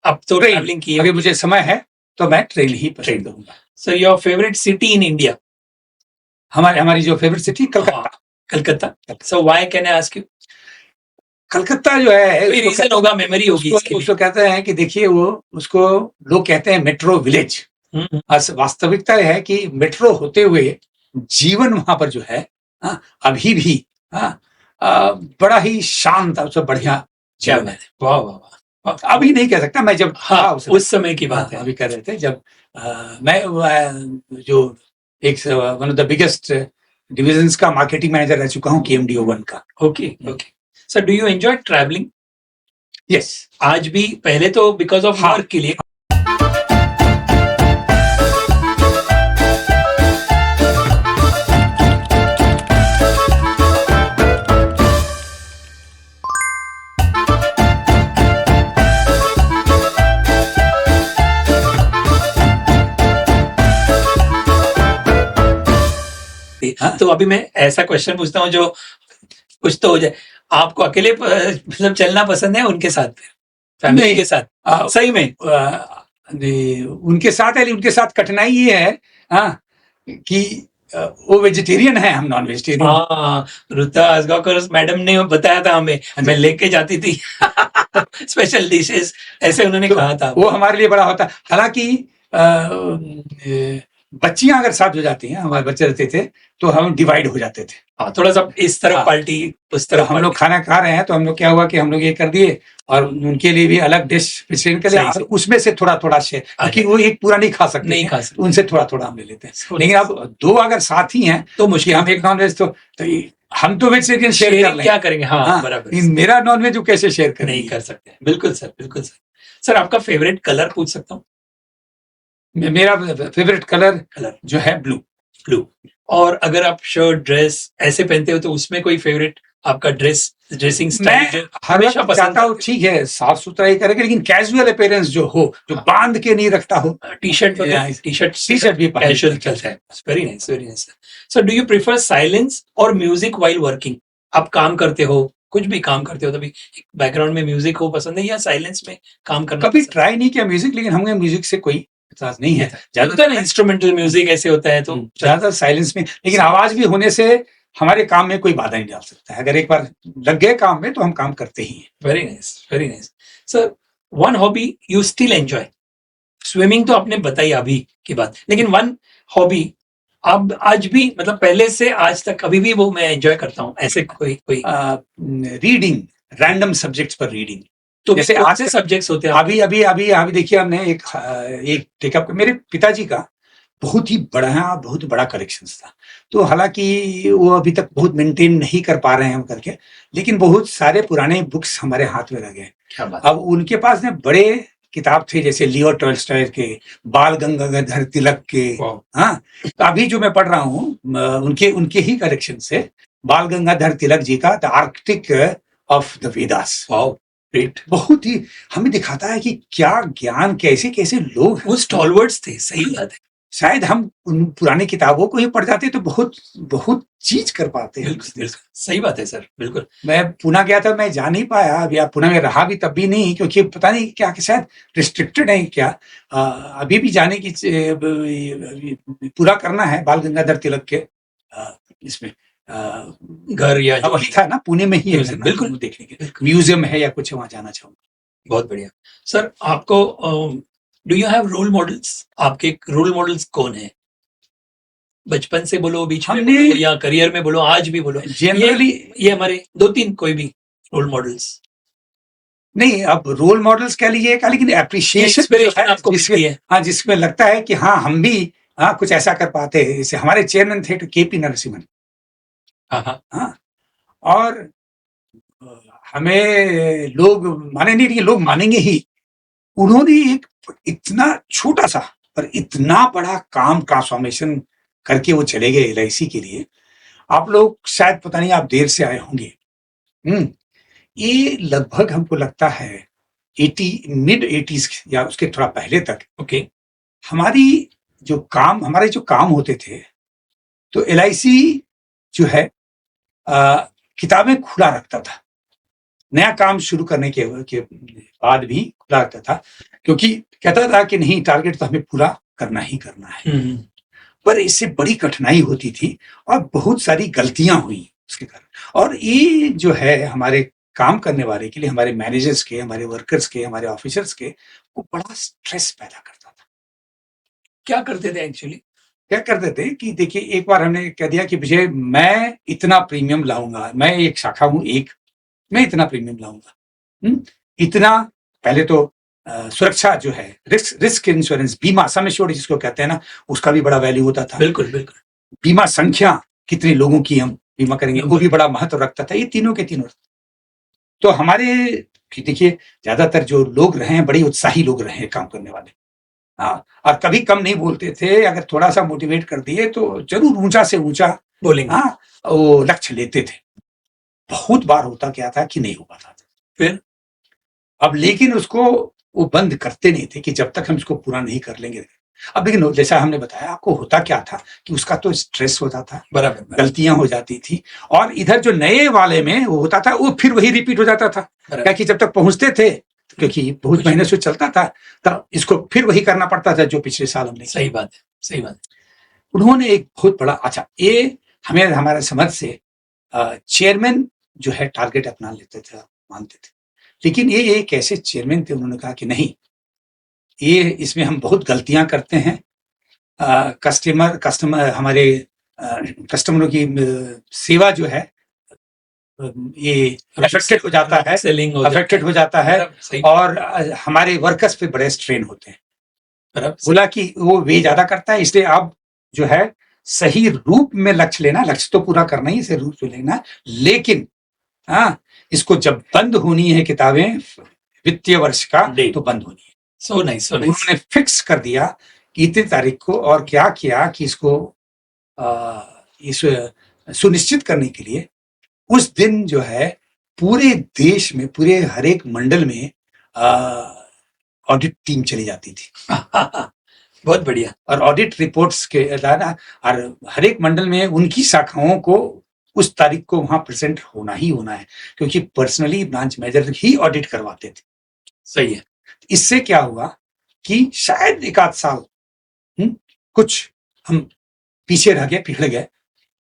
अब तो ट्रैवलिंग की है, अगर मुझे समय है तो मैं ट्रेन ही पसंद करूंगा। Sir your favourite city in India? हमारी जो favourite city Calcutta. So why can I ask you? Calcutta जो है, रीजन होगा, मेमोरी होगी उसको कहते हैं कि देखिए वो उसको लोग कहते हैं मेट्रो विलेज। वास्तविकता है कि मेट्रो होते हुए जीवन वहां पर जो है अभी भी बड़ा ही शांत और बढ़िया जीवन है। वाह। अभी नहीं कह सकता मैं, जब उस समय की बात है, अभी कर रहे थे जब मैं जो एक one of the biggest divisions का मार्केटिंग मैनेजर रह चुका हूँ, KMDO 1 का। Okay. Sir do you enjoy travelling? Yes, आज भी, पहले तो बिकॉज ऑफ वर्क के लिए। तो अभी मैं ऐसा क्वेश्चन पूछता हूँ जो कुछ तो हो जाए। आपको अकेले मतलब चलना पसंद है, उनके साथ, फैमिली के साथ? सही में उनके साथ है, उनके साथ कठिनाई ये है कि वो वेजिटेरियन है, हम नॉन वेजिटेरियन। हाँ, रुता आसगांवकर मैडम ने बताया था हमें, मैं लेके जाती थी स्पेशल डिशेस, ऐसे उन्होंने तो कहा था। वो हमारे लिए बड़ा होता। हालांकि बच्चियां अगर साथ हो जाती हैं, हमारे बच्चे रहते थे तो हम डिवाइड हो जाते थे। हाँ, थोड़ा सा इस तरफ हाँ। पार्टी उस तो तरफ हम लोग खाना खा रहे हैं तो हम लोग क्या हुआ कि हम लोग ये कर दिए और उनके लिए भी अलग डिश पिछले के लिए, सही, और सही। उसमें से थोड़ा थोड़ा शेयर, क्योंकि वो एक पूरा नहीं खा सकते नहीं थे, खा तो सकते, उनसे थोड़ा थोड़ा हम ले लेते हैं। So लेकिन nice. अब दो अगर साथी हैं तो कि मुश्किल हम एक नॉन वेज, तो हम तो वेजिटेरियन शेयर कर शेयरिंग लें, क्या करेंगे? हाँ, हाँ, बराबर, लेकिन मेरा नॉन वेज कैसे शेयर नहीं करेंगे? कर सकते। बिल्कुल सर, बिल्कुल सर। सर, आपका फेवरेट कलर पूछ सकता हूँ? मेरा फेवरेट कलर कलर जो है ब्लू। ब्लू। और अगर आप शर्ट ड्रेस ऐसे पहनते हो तो उसमें कोई फेवरेट आपका ड्रेसिंग मैं स्टाइल जो हर हमेशा वक्त पसंद चाहता हूँ, करते ठीक है साफ सुथरा ही करेंगे, लेकिन कैजुअल अपीयरेंस जो हो, जो हाँ। बांध के नहीं रखता हो। हो? टी-शर्ट वगैरह, Yeah, टी-शर्ट भी पहन कैजुअल लेते हैं। चलता है। Very nice, very nice. Sir, do you prefer silence और म्यूजिक व्हाइल वर्किंग? आप काम करते हो, कुछ भी काम करते हो, तभी बैकग्राउंड में म्यूजिक हो पसंद है या साइलेंस में काम करना कभी पसंद है? ट्राई नहीं किया म्यूजिक, लेकिन हमें म्यूजिक से कोई एतराज नहीं है। होता है ना, इंस्ट्रूमेंटल म्यूजिक ऐसे होता है तो ज्यादा साइलेंस में, लेकिन आवाज भी होने से हमारे काम में कोई बाधा नहीं डाल सकता है। अगर एक बार लग गए काम में तो हम काम करते ही हैं। Very nice, very nice. Sir, one hobby you still enjoy? Swimming तो आपने बताई अभी की बात, लेकिन वन हॉबी अब आज भी, मतलब पहले से आज तक अभी भी वो मैं एंजॉय करता हूँ, ऐसे कोई कोई रीडिंग, रैंडम सब्जेक्ट्स पर रीडिंग। तो जैसे कौन आज से सब्जेक्ट्स होते हैं? अभी अभी अभी अभी देखिए, हमने एक टेकअप, मेरे पिताजी का बहुत बड़ा कलेक्शन था। तो हालांकि वो अभी तक बहुत मेंटेन नहीं कर पा रहे हैं हम करके, लेकिन बहुत सारे पुराने बुक्स हमारे हाथ में रह गए। क्या बात। अब उनके पास ने बड़े किताब थे, जैसे लियो टॉल्स्टॉय के, बाल गंगाधर तिलक के। वाह। हाँ, तो अभी जो मैं पढ़ रहा हूँ उनके उनके ही कलेक्शन से, बाल गंगाधर तिलक जी का the Arctic of the Vedas. Wow, great. बहुत ही हमें दिखाता है कि क्या ज्ञान, कैसे कैसे लोग हैं। वो स्टॉलवर्ड्स थे, सही बात है। शायद हम उन पुरानी किताबों को ही पढ़ जाते तो बहुत बहुत चीज कर पाते हैं। बिल्कुल, बिल्कुल सही बात है सर, बिल्कुल। मैं पुणे गया था, मैं जा नहीं पाया अभी, पुणे में रहा भी तब भी नहीं, क्योंकि पता नहीं क्या कि शायद रिस्ट्रिक्टेड है क्या। अभी भी जाने की पूरा करना है बाल गंगाधर तिलक के इसमें घर या जो वही था ना, पुणे में ही है म्यूजियम, बिल्कुल देखने के म्यूजियम है या कुछ, वहां जाना चाहूंगा। बहुत बढ़िया। सर, आपको do you have role models? आपके रोल मॉडल्स कौन है? बचपन से बोलो, बीच में हमने बोलो, या करियर में बोलो, आज भी बोलो, जनरली ये हमारे 2-3 कोई भी रोल मॉडल्स। नहीं, अब रोल मॉडल्स कह लीजिए का, लेकिन एप्रिशिएशन इंस्पिरेशन आपको मिलती है। हाँ, जिसमें लगता है कि हाँ हम भी हाँ कुछ ऐसा कर पाते हैं। जैसे हमारे चेयरमैन थे केपी नरसिम्हन। हाँ, और हमें लोग माने नहीं, लोग मानेंगे ही। उन्होंने एक इतना छोटा सा पर इतना बड़ा काम ट्रांसफॉर्मेशन करके वो चले गए एलआईसी के लिए। आप लोग शायद पता नहीं, आप देर से आए होंगे। ये लगभग हमको लगता है मिड 80s या उसके थोड़ा पहले तक। ओके। हमारे जो काम होते थे, तो एलआईसी जो है किताबें खुला रखता था। नया काम शुरू करने के बाद भी खुला रखता था, क्योंकि कहता था कि नहीं, टारगेट तो हमें पूरा करना ही करना है। पर इससे बड़ी कठिनाई होती थी और बहुत सारी गलतियां हुई उसके कारण। और ये जो है हमारे काम करने वाले के लिए, हमारे मैनेजर्स के, हमारे वर्कर्स के, हमारे ऑफिसर्स के, वो बड़ा स्ट्रेस पैदा करता था। क्या करते थे एक्चुअली? क्या करते थे कि देखिए, एक बार हमने कह दिया कि विजय, मैं इतना प्रीमियम लाऊंगा, मैं एक शाखा हूं, मैं इतना प्रीमियम लाऊंगा। इतना पहले तो सुरक्षा जो है, रिस्क इंश्योरेंस, बीमा सम एश्योर्ड जिसको कहते हैं ना, उसका भी बड़ा वैल्यू होता था। बिल्कुल, बिल्कुल। बीमा संख्या, कितने लोगों की हम बीमा करेंगे, वो भी बड़ा महत्व रखता था। ये तीनों के तीनों। तो हमारे देखिए, ज्यादातर जो लोग रहे हैं, बड़े उत्साही लोग रहे हैं काम करने वाले। हाँ, और कभी कम नहीं बोलते थे। अगर थोड़ा सा मोटिवेट कर दिए तो जरूर ऊंचा से ऊंचा बोलेंगे। हाँ, वो लक्ष्य लेते थे। बहुत बार होता क्या था कि नहीं हो पाता था। फिर अब लेकिन उसको वो बंद करते नहीं थे कि जब तक हम इसको पूरा नहीं कर लेंगे। अब लेकिन जैसा हमने बताया आपको, होता क्या था कि उसका तो स्ट्रेस होता था, बराबर, गलतियां हो जाती थी, और इधर जो नए वाले में वो होता था, वो फिर वही रिपीट हो जाता था। क्या कि जब तक पहुंचते थे, क्योंकि बहुत महीने से चलता था, तब इसको फिर वही करना पड़ता था जो पिछले साल हमने। सही बात है, सही बात है। उन्होंने एक बहुत बड़ा, अच्छा ये हमें हमारे समझ से चेयरमैन जो है टारगेट अपना लेते थे, मानते थे, लेकिन ये एक ऐसे चेयरमैन थे, उन्होंने कहा कि नहीं, ये इसमें हम बहुत गलतियां करते हैं, कस्टमर हमारे कस्टमरों की सेवा जो है ये अफेक्टेड हो जाता है, सेलिंग अफेक्टेड हो जाता है, और हमारे वर्कर्स पे बड़े स्ट्रेन होते हैं। बोला कि वो वे ज्यादा करता है, इसलिए आप जो है सही रूप में लक्ष्य लेना, लक्ष्य तो पूरा करना ही, सही रूप से लेना, लेकिन इसको जब बंद होनी है किताबें वित्तीय वर्ष का, तो बंद होनी है। So nice, so nice. उन्होंने फिक्स कर दिया कि इतनी तारीख को, और क्या किया कि इसको इस सुनिश्चित करने के लिए उस दिन जो है पूरे देश में, पूरे हर एक मंडल में ऑडिट टीम चली जाती थी। बहुत बढ़िया। और ऑडिट रिपोर्ट्स के अलावा और हर एक मंडल में उनकी शाखाओं को उस तारीख को वहां प्रेजेंट होना ही होना है, क्योंकि पर्सनली ब्रांच मैनेजर ही ऑडिट करवाते थे। सही है। इससे क्या हुआ कि शायद एक आध साल कुछ हम पीछे रह गए, पिछड़ गए,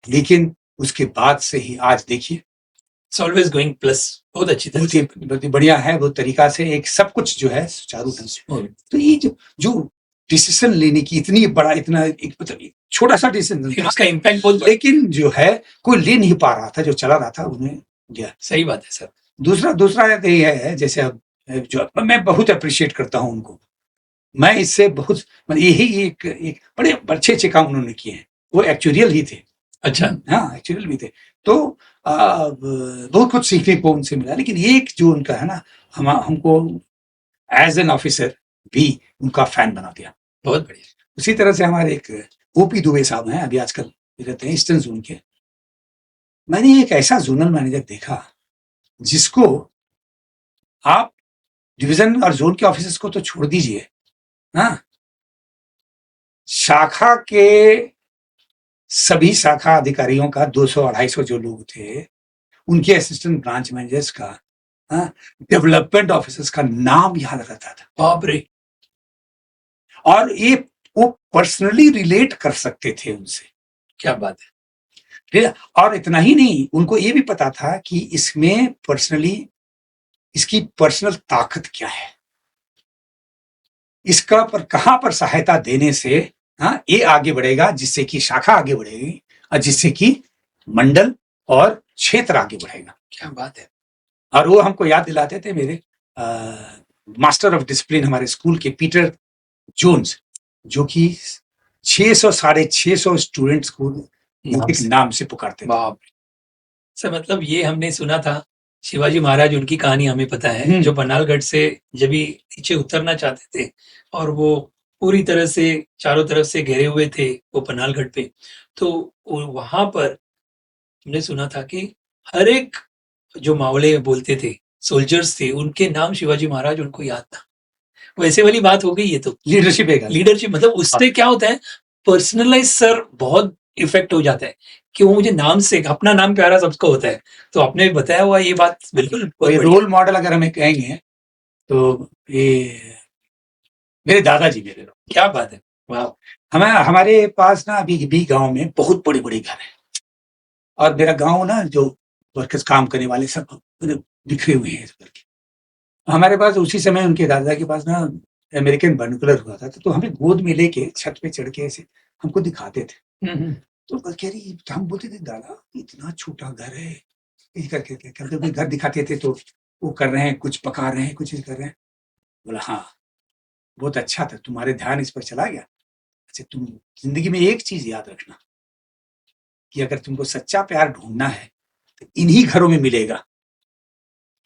लेकिन उसके बाद से ही आज देखिए इट्स ऑलवेज गोइंग प्लस। बहुत अच्छी तरह से, बहुत ही बढ़िया है, वो तरीका से एक सब कुछ जो है सुचारू ढंग से। तो ये जो डिसीजन लेने की इतनी बड़ा, इतना एक मतलब छोटा सा डिसीजन, उसका इम्पैक्ट बहुत, लेकिन जो है कोई ले नहीं पा रहा था, जो चला रहा था उन्हें लिया। सही बात है सर। दूसरा ये है, जैसे अब जो मैं बहुत अप्रिशिएट करता हूं उनको, मैं इससे बहुत, मतलब यही एक बड़े अच्छे काम उन्होंने किए हैं। वो एक्चुअरियल ही थे। अच्छा। हाँ, एक्चुअरियल भी थे, तो बहुत कुछ सीखने को उनसे मिला। लेकिन एक जो उनका है ना, हमको एज एन ऑफिसर भी उनका फैन बना दिया। बहुत बढ़िया। उसी तरह से हमारे एक ओपी दुबे साहब हैं, अभी आजकल रहते हैं ईस्टर्न जोन के। मैंने एक ऐसा जोनल मैनेजर देखा जिसको आप डिवीजन और जोन के ऑफिसर्स को तो छोड़ दीजिए, हाँ, शाखा के सभी शाखा अधिकारियों का 200-250 जो लोग थे, उनके असिस्टेंट ब्रांच मैनेजर्स का, डेवलपमेंट ऑफिसर्स का नाम याद रहता था। बाप रे। और ये वो पर्सनली रिलेट कर सकते थे उनसे। क्या बात है। और इतना ही नहीं, उनको ये भी पता था कि इसमें पर्सनली, इसकी पर्सनल ताकत क्या है, इसका पर कहां पर सहायता देने से ये आगे बढ़ेगा, जिससे कि शाखा आगे बढ़ेगी और जिससे कि मंडल और क्षेत्र आगे बढ़ेगा। क्या बात है। और वो हमको याद दिलाते थे, मेरे मास्टर ऑफ डिसिप्लिन हमारे स्कूल के पीटर जोन्स, जो कि 600-650 स्टूडेंट्स को नाम से पुकारते थे। बाप रे। सर मतलब ये हमने सुना था, शिवाजी महाराज, उनकी कहानी हमें पता है, जो पनालगढ़ से जब भी नीचे उतरना चाहते थे और वो पूरी तरह से चारों तरफ से घेरे हुए थे वो पनालगढ़ पे, तो वहां पर हमने सुना था कि हर एक जो मावले बोलते थे, सोल्जर्स थे, उनके नाम शिवाजी महाराज उनको याद था। वैसे वाली बात हो गई। ये तो लीडरशिप मतलब उससे क्या होता है, पर्सनलाइज सर बहुत इफेक्ट हो जाता है कि वो मुझे नाम से, अपना नाम प्यारा सबको होता है। तो आपने बताया हुआ ये बात बिल्कुल रोल मॉडल अगर हमें कहेंगे तो ये मेरे दादाजी मेरे। क्या बात है। वाह। हमारे पास ना अभी भी गांव में बहुत बड़े बड़े घर हैं, और मेरा गांव ना जो वर्कर्स काम करने वाले सब बिखरे हुए हैं करके। हमारे पास उसी समय उनके दादा के पास ना अमेरिकन बाइनोकुलर हुआ था, तो हमें गोद में लेके छत पे चढ़ के ऐसे हमको दिखाते थे। तो कह रही, हम बोलते थे दादा इतना छोटा घर है, करके घर दिखाते थे, तो वो कर रहे हैं, कुछ पका रहे हैं, कुछ कर रहे हैं। बोला हाँ बहुत अच्छा था, तुम्हारे ध्यान इस पर चला गया। अच्छा, तुम जिंदगी में एक चीज याद रखना कि अगर तुमको सच्चा प्यार ढूंढना है तो इन्हीं घरों में मिलेगा।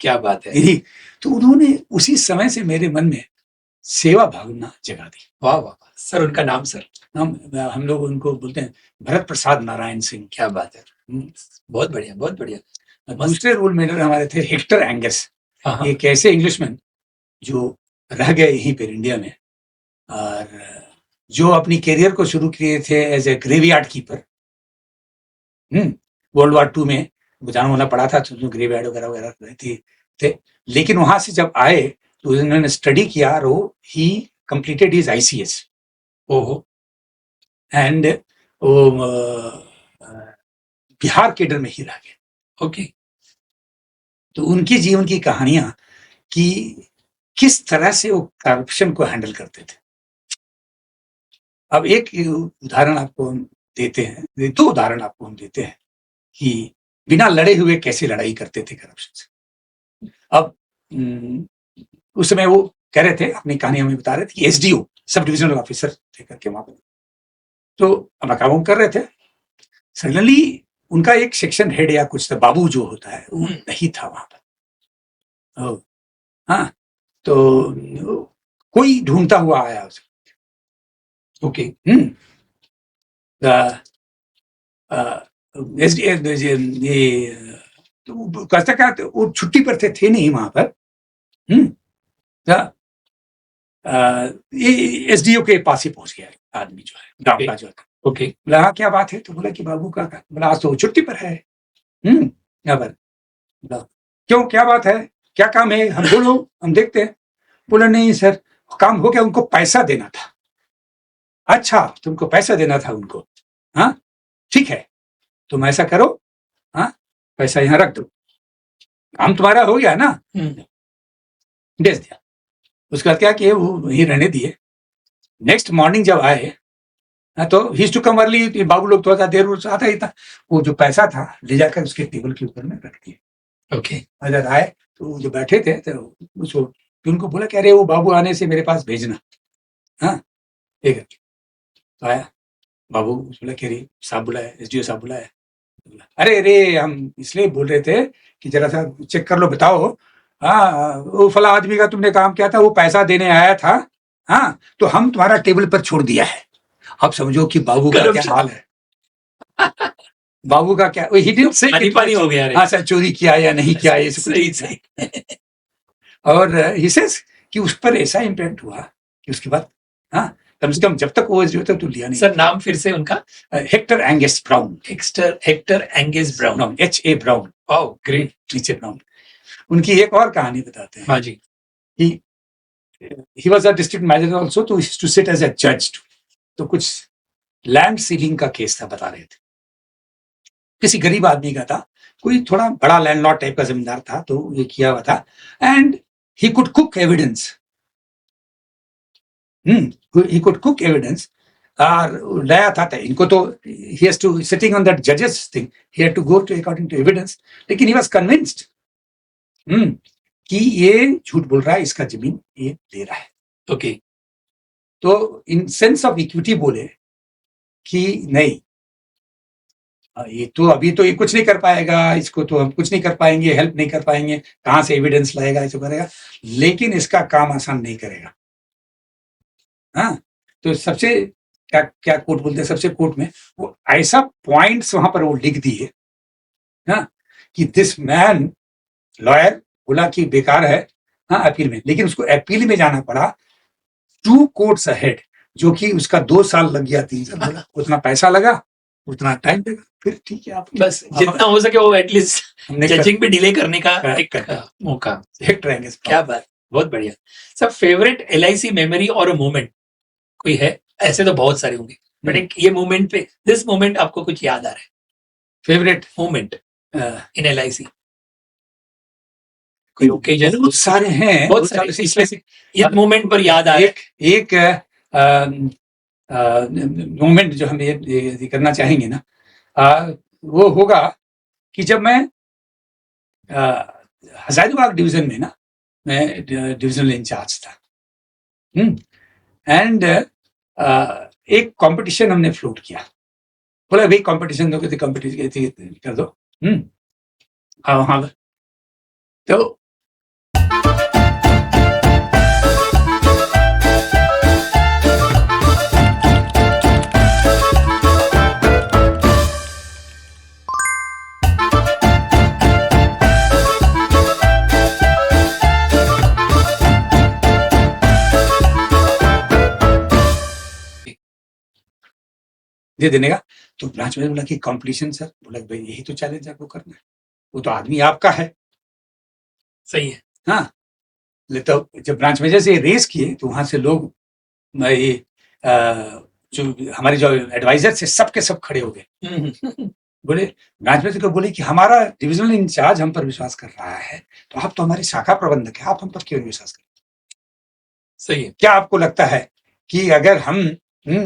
क्या बात है। यही तो उन्होंने उसी समय से मेरे मन में सेवा भावना जगा दी। वाह वाह सर। उनका नाम सर, हम लोग उनको बोलते हैं भरत प्रसाद नारायण सिंह। क्या बात है। बहुत बढ़िया, बहुत बढ़िया। दूसरे रोल मॉडल हमारे थे हेक्टर एंगस, एक ऐसे इंग्लिशमैन जो रह गए यहीं पर इंडिया में, और जो अपनी करियर को शुरू किए थे as a graveyard keeper. World war 2 में गुजारा होना पड़ा था, तो ग्रेवयार्ड वगैरह वगैरह थे। लेकिन वहां से जब आए तो उन्होंने स्टडी किया और ही कंप्लीटेड हिज ICS। ओहो। एंड वो बिहार केडर में ही रह गए। ओके। तो उनकी जीवन की कहानियां कि किस तरह से वो करप्शन को हैंडल करते थे। अब एक उदाहरण आपको हम देते हैं, 2 उदाहरण आपको हम देते हैं कि बिना लड़े हुए कैसे लड़ाई करते थे करप्शन से। अब उस समय वो कह रहे थे, अपनी कहानी हमें बता रहे थे कि एसडीओ, सब डिविजनल ऑफिसर थे करके वहां पर, तो अपना काम कर रहे थे। सडनली उनका एक सेक्शन हेड या कुछ था, बाबू जो होता है, वो नहीं था वहां पर। हाँ, तो कोई ढूंढता हुआ आया उसे। ओके। ये तो कहता क्या, वो छुट्टी पर थे नहीं वहां पर। ये एसडीओ के पास ही पहुंच गया आदमी जो है, गांव का जो है। ओके। बोला हाँ क्या बात है? तो बोला कि बाबू का, बोला आज तो छुट्टी पर है। यहाँ पर। बोला क्यों, क्या बात है, क्या काम है, हम बोलो, हम देखते हैं। बोला नहीं सर, काम हो गया, उनको पैसा देना था। अच्छा, तुमको पैसा देना था उनको? हाँ ठीक है, तुम ऐसा करो, हाँ पैसा यहाँ रख दो, काम तुम्हारा हो गया ना। भेज दिया। उसके बाद क्या किए, वो वहीं रहने दिए। नेक्स्ट मॉर्निंग जब आए, तो ही टू कम अर्ली, बाबू लोग थोड़ा सा देर से आता ही था। वो जो पैसा था ले जाकर उसके टेबल के ऊपर में रख दिए। ओके। अगर आए तो वो जो बैठे थे तो उसको, उनको बोला कि अरे वो बाबू आने से मेरे पास भेजना। हाँ ठीक है। तो आया बाबू, बोला कि अरे साहब बुलाया, एसडीओ साहब बुलाया। अरे अरे हम इसलिए बोल रहे थे कि जरा सा चेक कर लो, बताओ। हाँ वो फला आदमी का तुमने काम किया था, वो पैसा देने आया था। हाँ तो हम तुम्हारा टेबल पर छोड़ दिया है। अब समझो कि बाबू का क्या हाल है। बाबू का क्या, ही डिडंट से पानी हो गया। हाँ सर, चोरी किया या नहीं किया, ये सही। और ही सेज कि उस पर ऐसा इम्पैक्ट हुआ कि उसके बाद हाँ कम से कम जब तक वो जो था तो लिया नहीं। सर नाम फिर से उनका? Hector Angus brown. Hector Angus brown, HA brown. Oh great. नीचे ब्राउन। उनकी एक और कहानी बताते हैं। हाँ जी। he was a district manager also, तो to sit as a judge। तो कुछ लैंड सीलिंग का केस था, बता रहे थे। किसी गरीब आदमी का था, कोई थोड़ा बड़ा लैंडलॉर्ड टाइप का जमींदार था, तो ये किया हुआ था। And he could cook evidence. He could cook evidence. और लाया था इनको तो he has to sitting on that judges thing, he had to go to according to evidence। लेकिन he was convinced कि ये झूठ बोल रहा है, इसका जमीन ये ले रहा है। ओके। तो इन सेंस ऑफ इक्विटी बोले कि नहीं, ये तो अभी तो ये कुछ नहीं कर पाएगा, इसको तो हम कुछ नहीं कर पाएंगे, हेल्प नहीं कर पाएंगे, कहां से एविडेंस लाएगा, ऐसा करेगा, लेकिन इसका काम आसान नहीं करेगा। हाँ तो सबसे क्या क्या कोर्ट बोलते हैं, सबसे कोर्ट में वो ऐसा पॉइंट्स वहां पर वो लिख दिए हाँ कि दिस मैन, लॉयर बोला कि बेकार है हाँ अपील में, लेकिन उसको अपील में जाना पड़ा 2 कोर्ट्स अहेड, जो कि उसका 2 साल लग गया, 3 साल लगा। उतना पैसा लगा, उतना टाइम लगा, फिर ठीक है, आप बस जितना हो सके वो एटलीस्ट जजिंग पे डिले करने का एक मौका। क्या बात, बहुत बढ़िया। सब फेवरेट LIC मेमोरी और मोमेंट कोई है? ऐसे तो बहुत सारे होंगे, बट एक ये मोमेंट पे, दिस मोमेंट आपको कुछ याद आ रहा है? फेवरेट मोमेंट इन LIC कोई ओकेजन? बहुत सारे हैं, बहुत सारे, इसमें से ये मोमेंट पर याद आ रहा है? एक मोमेंट जो हम ये करना चाहेंगे ना, वो होगा कि जब मैं हजारीबाग डिवीजन में ना, मैं डिविजनल इंचार्ज था। एंड एक कंपटीशन हमने फ्लोट किया। बोला भाई कंपटीशन दो, कहते कंपटीशन कर दो। हाँ तो दे देने का। तो ब्रांच मैनेजर बोला कि कॉम्पिटिशन सर, बोला भाई यही तो चैलेंज आपको करना है, वो तो आदमी आपका है। सही है। हाँ तो जब ब्रांच मैनेजर से रेस किए तो वहां से लोग जो हमारे जो एडवाइजर थे सबके सब खड़े हो गए। बोले ब्रांच मैनेजर को बोले कि हमारा डिविजनल इंचार्ज हम पर विश्वास कर रहा है, तो आप तो हमारी शाखा प्रबंधक है, आप हम पर क्यों नहीं विश्वास करें? सही है। क्या आपको लगता है कि अगर हम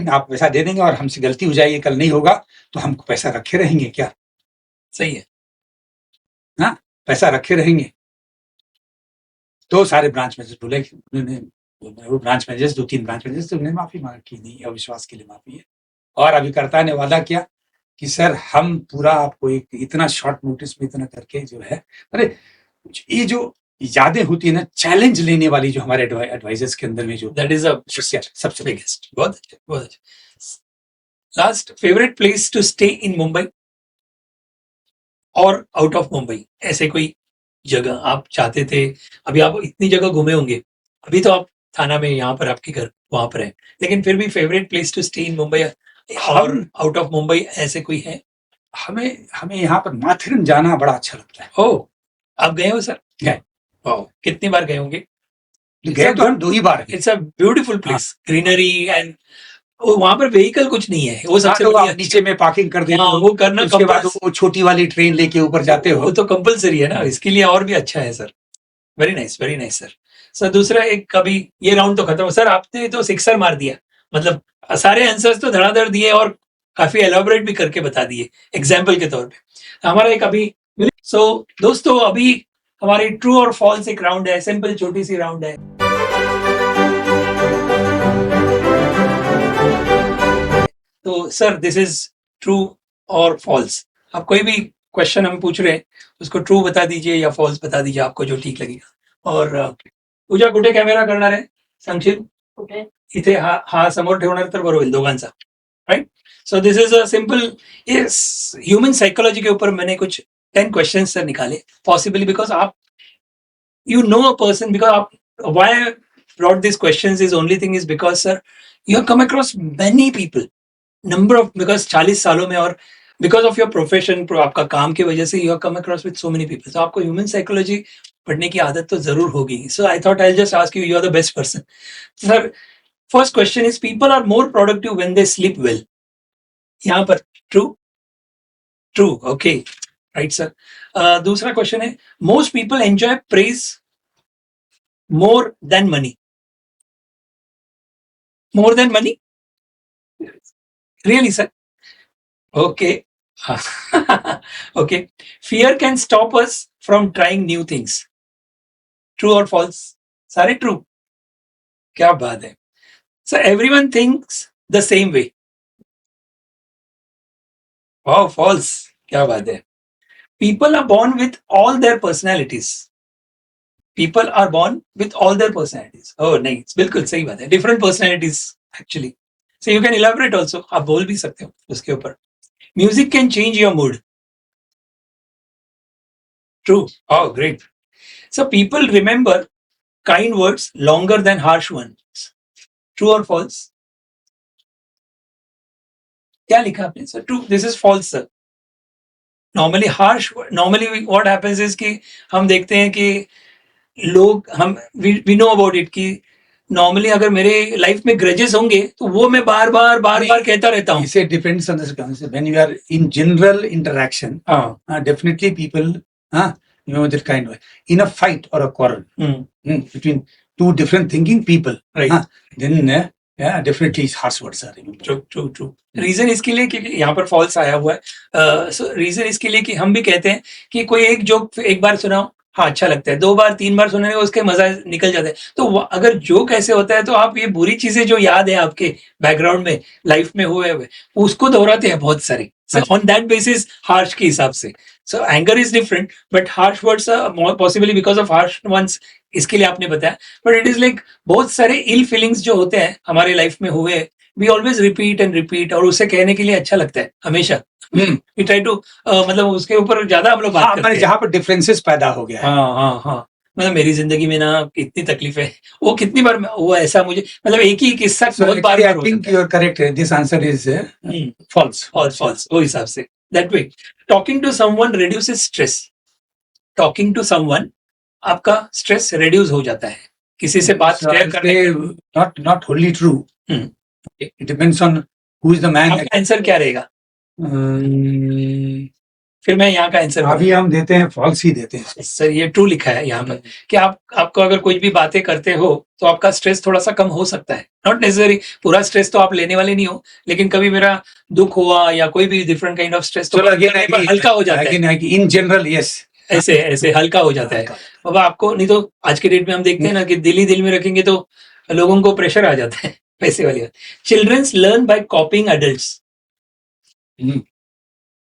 आप पैसा दे देंगे और हमसे गलती हो जाएगी, कल नहीं होगा, तो हम पैसा रखे रहेंगे क्या? सही है। हाँ, पैसा रखे रहेंगे। तो सारे ब्रांच मैनेजर बोले कि उन्होंने वो ब्रांच मैनेजर्स 2-3 ब्रांच मैनेजर्स उन्होंने माफी मांग की, नहीं अविश्वास के लिए माफी है। और अभिकर्ता ने वादा किया कि सर हम पूरा आपको एक इतना शॉर्ट नोटिस में इतना करके जो है, अरे ये जो यादें होती है ना चैलेंज लेने वाली, जो हमारे एडवाइजर्स के अंदर में जो दैट इज अ सबसे बिगेस्ट। बहुत अच्छा, बहुत अच्छा। Last favourite place to stay in Mumbai or out of Mumbai, ऐसे कोई जगह आप चाहते थे? अभी आप इतनी जगह घूमे होंगे, अभी तो आप थाना में, यहाँ पर आपके घर वहां पर है, लेकिन फिर भी favourite place to stay in Mumbai or out of Mumbai ऐसे कोई है? हमें यहाँ पर माथेरन जाना बड़ा अच्छा लगता है। ओह, आप गए हो सर? गए। वाह, कितनी बार गए होंगे? गए तो हम 2 ही बार। It's a beautiful place, greenery and वहां पर व्हीकल कुछ नहीं है, वो सबसे तो बढ़िया। आप नीचे में पार्किंग कर देते हो, वो करना उसके बाद वो छोटी वाली ट्रेन लेके ऊपर जाते हो, वो तो कंपलसरी है ना, इसके लिए और भी अच्छा है sir. Very nice sir. Sir दूसरा एक, कभी ये राउंड तो खत्म हो सर, आपने तो सिक्सर मार दिया, मतलब सारे आंसर्स तो धड़ाधड़ दिए और काफी एलॉबरेट भी करके बता दिए एग्जाम्पल के तौर पे। हमारा एक अभी दोस्तों अभी हमारी ट्रू और फॉल्स एक राउंड है, सिंपल छोटी सी राउंड है। तो सर दिस इज ट्रू और फॉल्स। आप कोई भी क्वेश्चन हम पूछ रहे हैं उसको ट्रू बता दीजिए या फॉल्स बता दीजिए, आपको जो ठीक लगेगा। और पूजा कुठे कॅमेरा करणार आहे सांगशील? कुठे? इथे हा समोर ठेवणार तर बरोबर होईल दोघांचा, right? So this is a simple, yes, human psychology के ऊपर मैंने कुछ 10 क्वेश्चंस सर निकाले, पॉसिबली बिकॉज आप you know a person, because why I brought these questions is only thing is because sir you have come across many people, number of, because 40 सालों में और because of your profession, आपका काम की वजह से you have come across with so many people, so आपको human psychology पढ़ने की आदत तो जरूर होगी। So I thought I'll just ask you, you are the best person sir. First question is, people are more productive when they sleep well. यहाँ पर true, okay, right sir. दूसरा क्वेश्चन है, most people enjoy praise more than money. More than money? Really, sir? Okay. Okay. Fear can stop us from trying new things. True or false? सारे true. क्या बात है. So everyone thinks the same way. Wow, false. क्या बात है. People are born with all their personalities. People are born with all their personalities. Oh, नहीं, बिल्कुल सही बात है. Different personalities actually. So you can elaborate also. आप बोल भी सकते हो उसके ऊपर. Music can change your mood. True. Oh, great. So people remember kind words longer than harsh ones. True or false? क्या लिखा आपने sir? True. This is false, sir. Normally what happens is कि हम देखते हैं कि लोग, हम we know about it कि नॉर्मली अगर मेरे लाइफ में ग्रजेस होंगे तो वो मैं बार बार कहता रहता हूँ. It depends on the circumstances. When you are in general interaction, definitely people, you know, that kind of, in a fight or a quarrel between two different thinking people, right? Then yeah, definitely harsh words are remembered. True. Reason इसके लिए कि यहाँ पर false आया हुआ है. सो reason इसके लिए कि हम भी कहते हैं कि कोई एक जोक एक बार सुनाओ, हाँ अच्छा लगता है, 2 बार 3 बार सुनने में उसके मजा निकल जाता है. तो अगर जोक ऐसे होता है तो आप ये बुरी चीजें जो याद है आपके बैकग्राउंड में लाइफ में हुए उसको दोहराते हैं बहुत सारी. So on that basis, harsh के हिसाब से. So anger is different, but harsh words are more possibly because of harsh ones. इसके लिए आपने बताया. But it is like बहुत सारे ill feelings जो होते हैं हमारे लाइफ में हुए, we always repeat and repeat, और उसे कहने के लिए अच्छा लगता है हमेशा. We try to मतलब उसके ऊपर ज्यादा हम लोग बात करते हैं. जहाँ पर डिफरेंसेस पैदा हो गया है. हाँ. मतलब मेरी जिंदगी में ना इतनी तकलीफ है, वो कितनी बार वो ऐसा मुझे, मतलब एक ही किस्सा बहुत बार I think you are correct. This answer is false. वो हिसाब से. That way, talking to someone reduces stress. Talking to someone आपका स्ट्रेस reduce हो जाता है. किसी से बात शेयर करने. Not wholly true. It depends on who is the man? आपका आंसर क्या रहेगा? फिर मैं यहाँ का आंसर अभी हम देते हैं फॉल्स ही देते हैं सर, ये ट्रू लिखा है यहाँ पर कि आपको अगर कुछ भी बातें करते हो तो आपका स्ट्रेस थोड़ा सा कम हो सकता है. नॉट नेसेसरी पूरा स्ट्रेस तो आप लेने वाले नहीं हो, लेकिन कभी मेरा दुख हुआ या कोई भी डिफरेंट काइंड ऑफ स्ट्रेस तो हल्का हो जाता है. इन जनरल यस, ऐसे हल्का हो जाता है. बाबा आपको नहीं तो आज के डेट में हम देखते हैं ना कि दिल ही दिल में रखेंगे तो लोगों को प्रेशर आ जाता है पैसे वाली बात. Childrens learn by copying adults.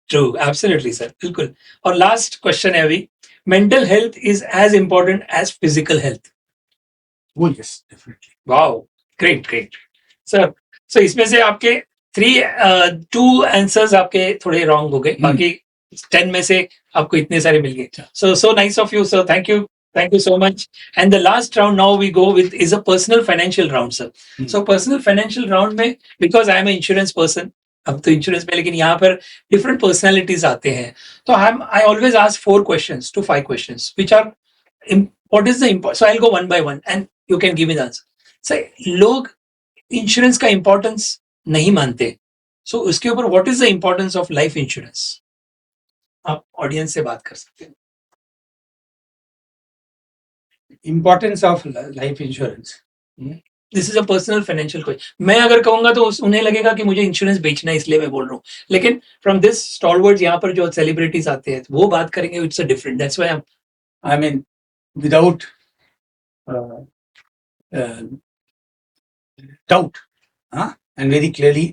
True, absolutely sir, बिल्कुल. और लास्ट क्वेश्चन है अभी, mental health is as important as physical health. वो yes definitely. Wow, great sir. So इसमें से आपके 2 आंसर्स आपके थोड़े रॉन्ग हो गए, बाकी 10 में से आपको इतने सारे मिल गए. So nice of you sir, thank you so much. And the last round now we go with is a personal financial round sir. So personal financial round में, because I am insurance person, अब तो insurance में, लेकिन यहाँ पर different personalities आते हैं, तो I always ask 4 questions to 5 questions which are what is the important. So I'll go one by one and you can give me the answer. So लोग इंश्योरेंस का इंपॉर्टेंस नहीं मानते, सो उसके ऊपर what is the importance of life insurance? आप audience से बात कर सकते हैं. Importance of life insurance. This is a personal financial question. मैं अगर कहूंगा तो उन्हें लगेगा कि मुझे इंश्योरेंस बेचना है, इसलिए मैं बोल रहा हूँ, लेकिन फ्रॉम दिस स्टॉलवर्ड्स यहाँ पर जो सेलिब्रिटीज आते हैं वो बात करेंगे, it's a different. That's why I mean without doubt, and very clearly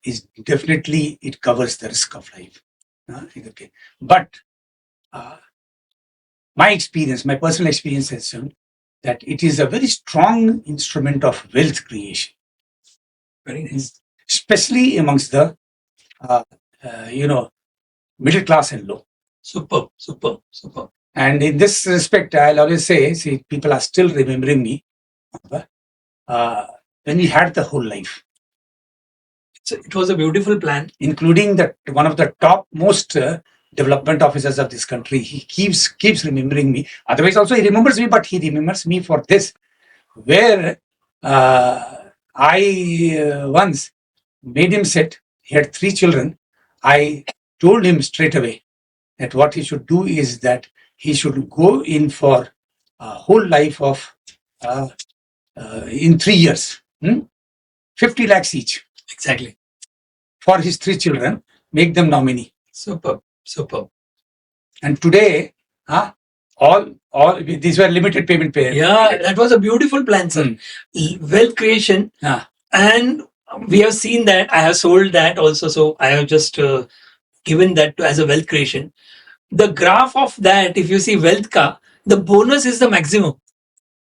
is definitely it covers the risk of life. Okay. But my personal experience has shown that it is a very strong instrument of wealth creation. Very nice. Especially amongst the middle class and low. Super. And in this respect, I'll always say, people are still remembering me when we had the whole life. It was a beautiful plan, including one of the top most development officers of this country. He keeps remembering me. Otherwise, also he remembers me, but he remembers me for this, where I once made him sit. He had 3 children. I told him straight away that what he should do is that he should go in for a whole life of in 3 years, 50 lakhs each. Exactly. For his 3 children, make them nominee. Super. And today, all these were limited payment payers. Yeah, that was a beautiful plan, sir. Wealth creation, and we have seen that. I have sold that also, so I have just given that as a wealth creation. The graph of that, if you see wealth ka, the bonus is the maximum.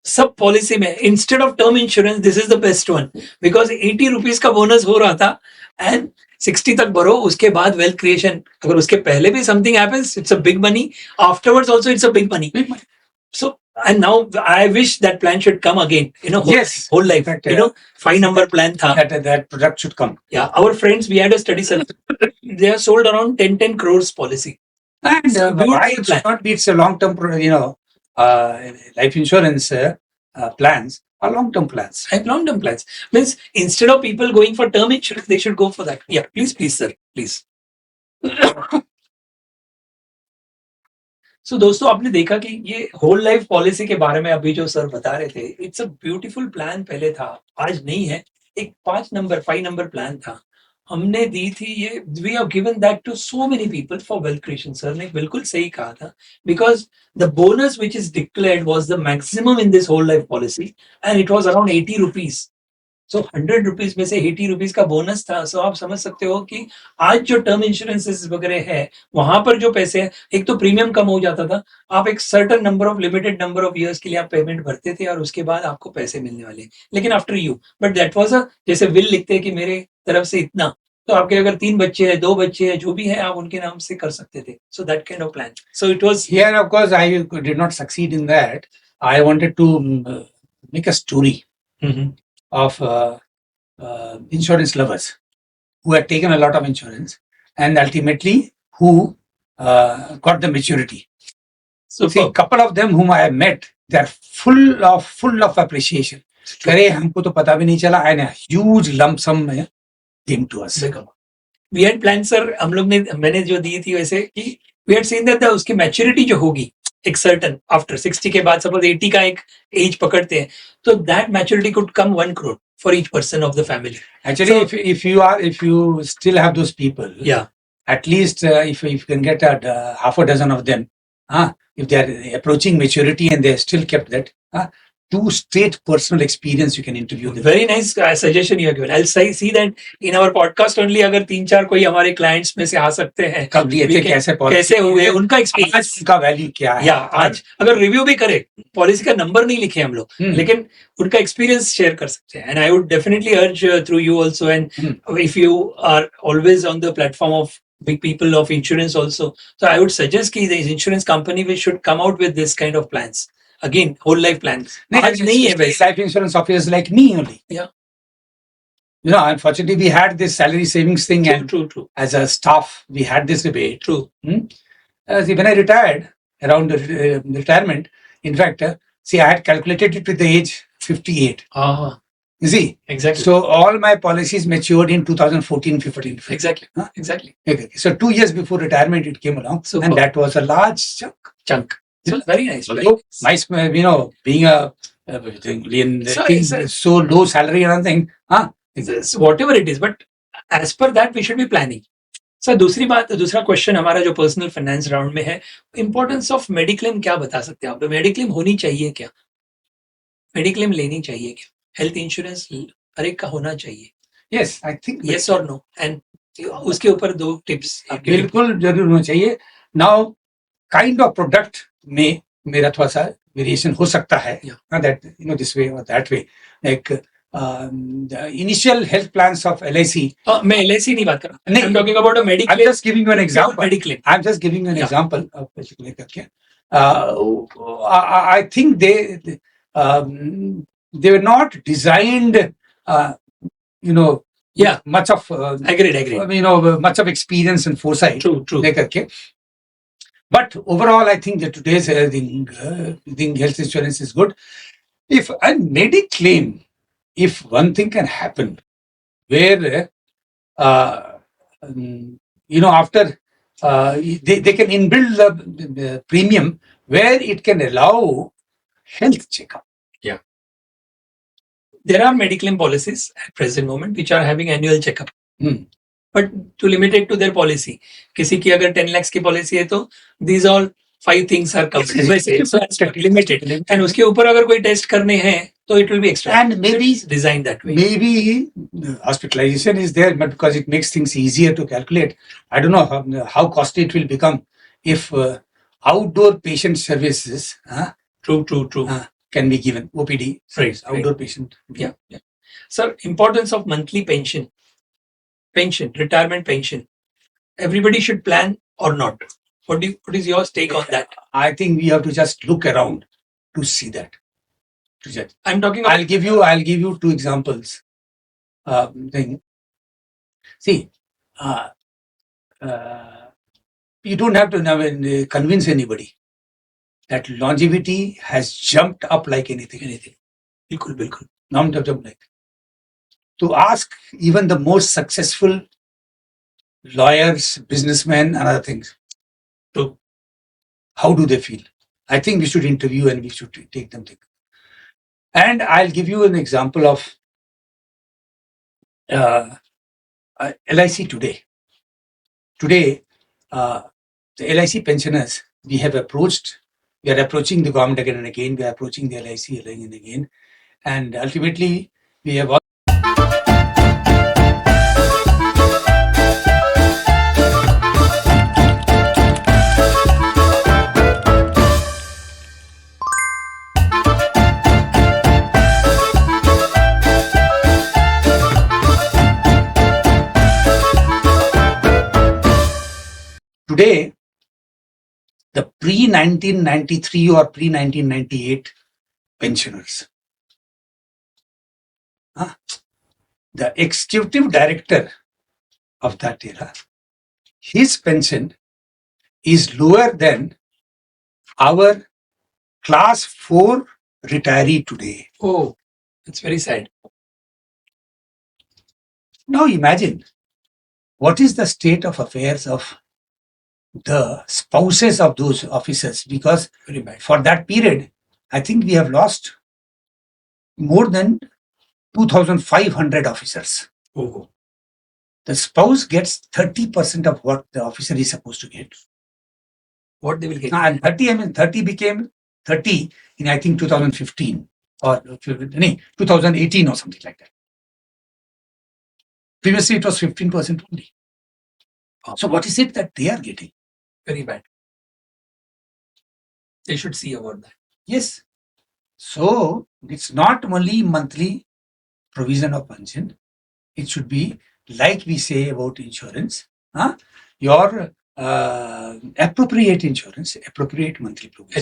सब policy में instead of term insurance this is the best one, because 80 rupees का bonus हो रहा था and 60 तक भरो, उसके बाद वेल्थ क्रिएशन. अगर उसके पहले भी something happens, it's a big money. Afterwards also it's a big money. So and now I wish that plan should come again. Whole life. Fact, 5 number plan tha. That product should come. Yeah, our friends, we had a study session. They have sold around 10 crores policy. And why it should not be? It's a long term, life insurance plans are long-term plans. Long-term plans means instead of people going for term insurance, they should go for that. Yeah, please, sir, please. So, दोस्तों आपने देखा कि ये whole life policy के बारे में अभी जो सर बता रहे थे, इट्स अ ब्यूटीफुल प्लान. पहले था, आज नहीं है. एक 5 नंबर प्लान था, हमने दी थी ये. We have given that to so many people for wealth creation. Sir ने बिल्कुल सही कहा था, because the bonus which is declared was the maximum in this whole life policy and it was around 80 rupees. So 100 rupees में से 80 rupees का bonus था. सो आप समझ सकते हो कि आज जो टर्म इंश्योरेंसेस वगैरह है, वहां पर जो पैसे है, एक तो प्रीमियम कम हो जाता था, आप एक certain limited number of years के लिए आप पेमेंट भरते थे और उसके बाद आपको पैसे मिलने वाले. लेकिन after you, but that was a, जैसे विल लिखते हैं कि मेरे तरफ से इतना, तो आपके अगर 3 बच्चे हैं, 2 बच्चे हैं, जो भी है आप उनके नाम से कर सकते थे. So that kind of plan. So it was here. Of course, I did not succeed in that. I wanted to make a story of insurance lovers who had taken a lot of insurance and ultimately who got the maturity. So, see, a couple of them whom I have met, they are full of appreciation. करे हमको तो पता भी नहीं चला, and a huge lump sum came to us. We had planned, sir, हम लोग ने मैंने जो दी थी वैसे कि we had seen that उसकी maturity जो होगी एक certain after 60 के बाद suppose 80 का एक age पकड़ते हैं तो that maturity could come 1 crore for each person of the family. Actually, So- if you still have those people, Yeah. at least if you can get half a dozen of them, if they are approaching maturity and they are still kept that, to state personal experience, you can interview them. Very nice suggestion you have given. I'll see that in our podcast only अगर 3-4 कोई हमारे clients में से आ सकते हैं कब लिए थे, we can- कैसे हुए उनका आज experience उनका वैल्यू क्या है? या आज अगर रिव्यू भी करे पॉलिसी का नंबर नहीं लिखे हम लोग लेकिन उनका एक्सपीरियंस शेयर कर सकते हैं and I would definitely urge through you also and if you are always on the platform of big people of insurance also, so I would suggest कि the insurance company we should come out with this kind of plans again, whole life plans. आज नहीं है वैसे. Life insurance officers like me only. Yeah. You know, unfortunately, we had this salary savings thing, and True. as a staff, we had this debate. True. See, when I retired, around the retirement, in fact, see, I had calculated it with the age 58. You see? Exactly. So all my policies matured in 2014-15. Exactly. Huh? Exactly. Okay. So 2 years before retirement, it came along, Super. and that was a large chunk. So very nice. Very So, nice. nice, you know, being a so low salary and everything, So whatever it is, but as per that we should be planning. Sir दूसरा question हमारा जो personal finance round में है, importance of mediclaim क्या बता सकते हैं आप? मेडिक्लेम होनी चाहिए क्या? मेडिक्लेम लेनी चाहिए क्या? हेल्थ इंश्योरेंस हर एक का होना चाहिए? Yes, I think yes or no, and उसके ऊपर 2 टिप्स बिल्कुल जरूर होना चाहिए. Now, kind of product में मेरा थोड़ा सा वेरिएशन हो सकता है, that you know, this way or that way. Like the initial health plans of LIC. मैं LIC नहीं बात कर रहा. नहीं, I'm talking about a I'm mediclaim. just giving you an example. Mediclaim. I'm just giving you an Yeah. example of I think they were not designed, you know, Yeah. much of Agreed. you know, much of experience and foresight. True. Okay. But overall, I think that today's think health insurance is good. If a Mediclaim, if one thing can happen, where you know, after they can inbuild the premium where it can allow health checkup. Yeah. There are mediclaim policies at present moment which are having annual checkup. But to limit it to their policy, किसी की अगर 10 lakhs की policy है तो these all 5 things are covered. वैसे limited. And उसके ऊपर अगर कोई टेस्ट करने हैं तो it will be extra. And maybe designed that way. Maybe hospitalization is there, but because it makes things easier to calculate. I don't know how costly it will become if outdoor patient services. True. Can be given OPD. Right. Outdoor patient. Yeah. Sir, importance of monthly pension, retirement pension. Everybody should plan or not. What is your take on that? I think we have to just look around to see that. To judge. I'm talking about. I'll give you 2 examples. See, you don't have to convince anybody that longevity has jumped up like anything. बिल्कुल. Jumped up like. To ask even the most successful lawyers, businessmen, and other things. True. How do they feel? I think we should interview and we should take them there. And I'll give you an example of LIC today. Today, the LIC pensioners, we are approaching the government again and again, we are approaching the LIC again and again. And ultimately, we have today, the pre-1993 or pre-1998 pensioners, the executive director of that era, his pension is lower than our class 4 retiree today. Oh, it's very sad. Now imagine what is the state of affairs of the spouses of those officers, because Very bad. for that period, I think we have lost more than 2,500 officers. Oh, The spouse gets 30% of what the officer is supposed to get. what they will get? And 30, I mean, 30 became 30 in, I think, 2015 or 2018 or something like that. Previously, it was 15% only. So what is it that they are getting? Very bad. They should see about that. Yes. So it's not only monthly provision of pension. It should be like we say about insurance. Your appropriate insurance, appropriate monthly provision.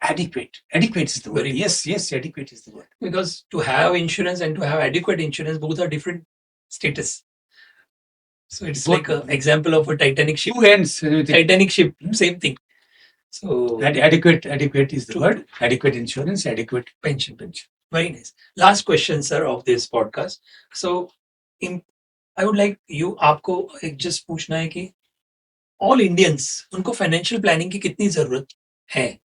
Adequate. Adequate is the word. Very Yes, adequate is the word. Because to have insurance and to have adequate insurance, both are different status. So it's Both- like an example of a Titanic ship. Two ends. Titanic ship, same thing. So Adequate is the True. word. Adequate insurance, adequate. pension. Very nice. Last question, sir, of this podcast. So, I would like you, आपको एक just पूछना है कि all Indians उनको financial planning की कितनी जरूरत है?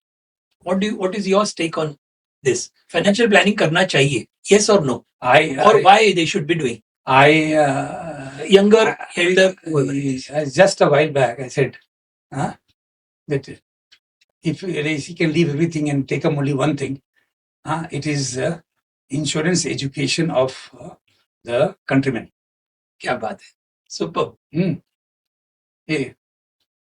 What is your take on this? Financial planning करना चाहिए? Yes or no? Or why they should be doing? Younger, elder, whoever it is. Just a while back, I said that if he can leave everything and take up only one thing, it is insurance education of the countrymen. क्या बात है? Superb. ये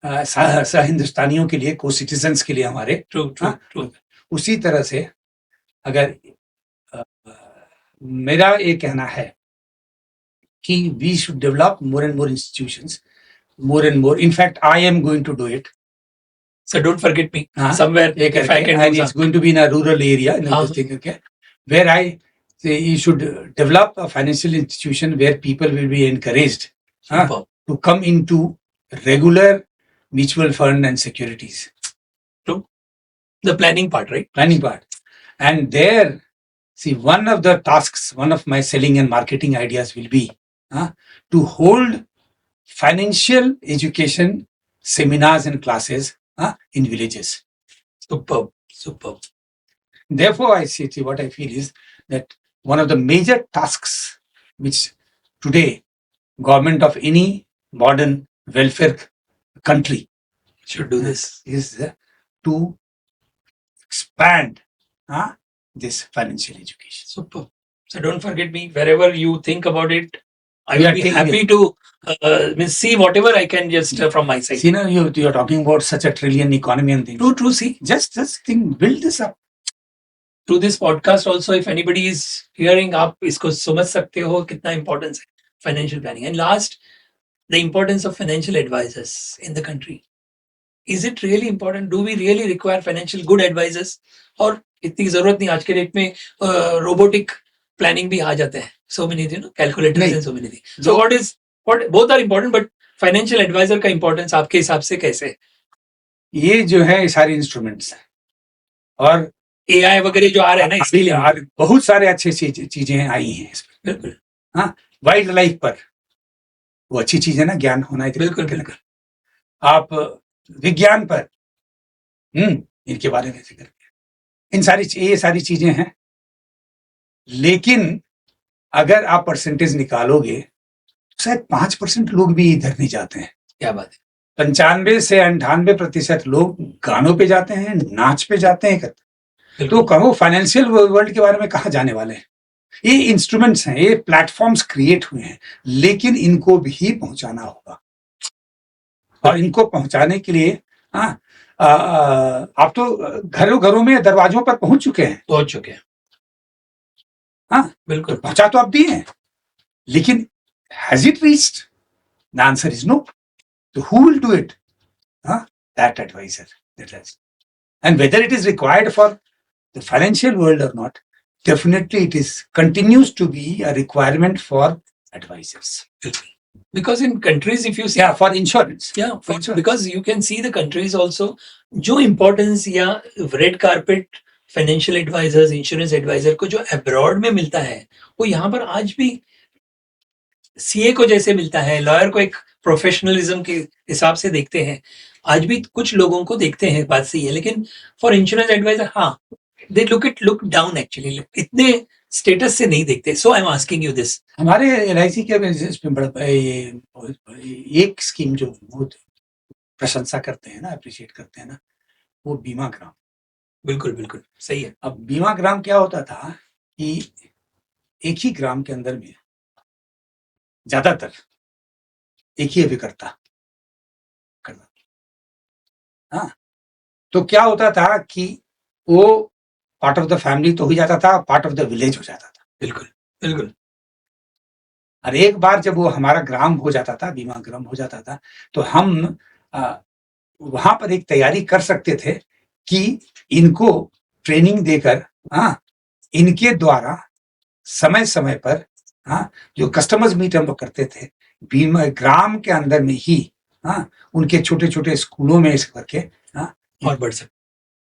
हिंदुस्तानियों के लिए, को citizens के लिए हमारे True. उसी तरह से अगर मेरा ये कहना है कि we should develop more and more institutions, more and more. In fact, I am going to do it. So don't forget me हाँ, somewhere ये if I करके, can and do it's something. going to be in a rural area, हाँ. this thing, okay, where I say you should develop a financial institution where people will be encouraged Superb. to come into regular mutual fund and securities. The planning part, right? Planning part. And there, see, one of the tasks, one of my selling and marketing ideas will be to hold financial education seminars and classes in villages. Superb. Therefore, I see what I feel is that one of the major tasks which today government of any modern welfare country Should do this. is to expand this financial education. Superb. So don't forget me wherever you think about it. I We will are be taking happy to see whatever I can just from my side. See, now you are talking about such a trillion economy and things. True. See, Just think, build this up. through this podcast also, if anybody is hearing आप इसको समझ सकते हो कितना importance है financial planning. And last, the importance of financial advisors in the country. Is it really important? Do we really require financial good advisors? और इतनी जरूरत नहीं आज के डेट में robotic planning भी आ जाते हैं. So many calculators नहीं. and so many things. So what both are important, but financial advisor का importance आपके हिसाब से कैसे है? ये जो है सारे इंस्ट्रूमेंट्स हैं और AI वगैरह जो आ रहे हैं ना इसके लिए बहुत सारे अच्छे चीजें आई हैं इस पर. बिल्कुल वाइल्ड लाइफ पर वो अच्छी चीज है ना, ज्ञान होना है. बिल्कुल. आप विज्ञान पर इनके बारे में जिक्र किया. ये सारी चीजें हैं, लेकिन अगर आप परसेंटेज निकालोगे तो शायद 5% लोग भी इधर नहीं जाते हैं. क्या बात है. 95 से 98% लोग गानों पे जाते हैं, नाच पे जाते हैं. तो कहो फाइनेंशियल वर्ल्ड के बारे में कहाँ जाने वाले हैं. ये इंस्ट्रूमेंट्स हैं, ये प्लेटफॉर्म्स क्रिएट हुए हैं, लेकिन इनको भी पहुंचाना होगा. और इनको पहुंचाने के लिए आप तो घरों में दरवाजों पर पहुंच चुके हैं. बिल्कुल. पहुंचा तो आप दिए हैं, लेकिन has it reached? The answer is no. तो who will do it? That advisor. And whether it is required for the financial world or not, definitely continues to be a requirement for advisors. Because in countries, if you see, Yeah, for insurance. yeah, for insurance. because you can see the countries also, जो importance या red carpet financial advisors, insurance advisor को जो abroad में मिलता है, वो यहाँ पर आज भी सीए को जैसे मिलता है, लॉयर को एक प्रोफेशनलिज्म के हिसाब से देखते हैं, आज भी कुछ लोगों को देखते हैं, बात सही है, लेकिन फॉर इंश्योरेंस एडवाइजर हाँ, दे लुक डाउन एक्चुअली, इतने स्टेटस से नहीं देखते. So I am asking you this. हमारे एलआईसी के इसमें बड़ा एक स्कीम जो बहुत प्रशंसा करते हैं ना, अप्रिशिएट करते हैं ना, वो बीमा ग्राम. बिल्कुल बिल्कुल सही है. अब बीमा ग्राम क्या होता था कि एक ही ग्राम के अंदर में ज्यादातर एक ही अभिकर्ता करता. हाँ, तो क्या होता था कि वो पार्ट ऑफ द फैमिली तो हो जाता था, पार्ट ऑफ द विलेज हो जाता था. बिल्कुल बिल्कुल. और एक बार जब वो हमारा ग्राम हो जाता था, बीमा ग्राम हो जाता था, तो हम वहां पर एक तैयारी कर सकते थे कि इनको ट्रेनिंग देकर, हाँ, इनके द्वारा समय समय पर, हाँ, जो कस्टमर्स मीट हम लोग करते थे बीमा ग्राम के अंदर में ही, हाँ, उनके छोटे छोटे स्कूलों में इस करके, हाँ, और बढ़ सकते.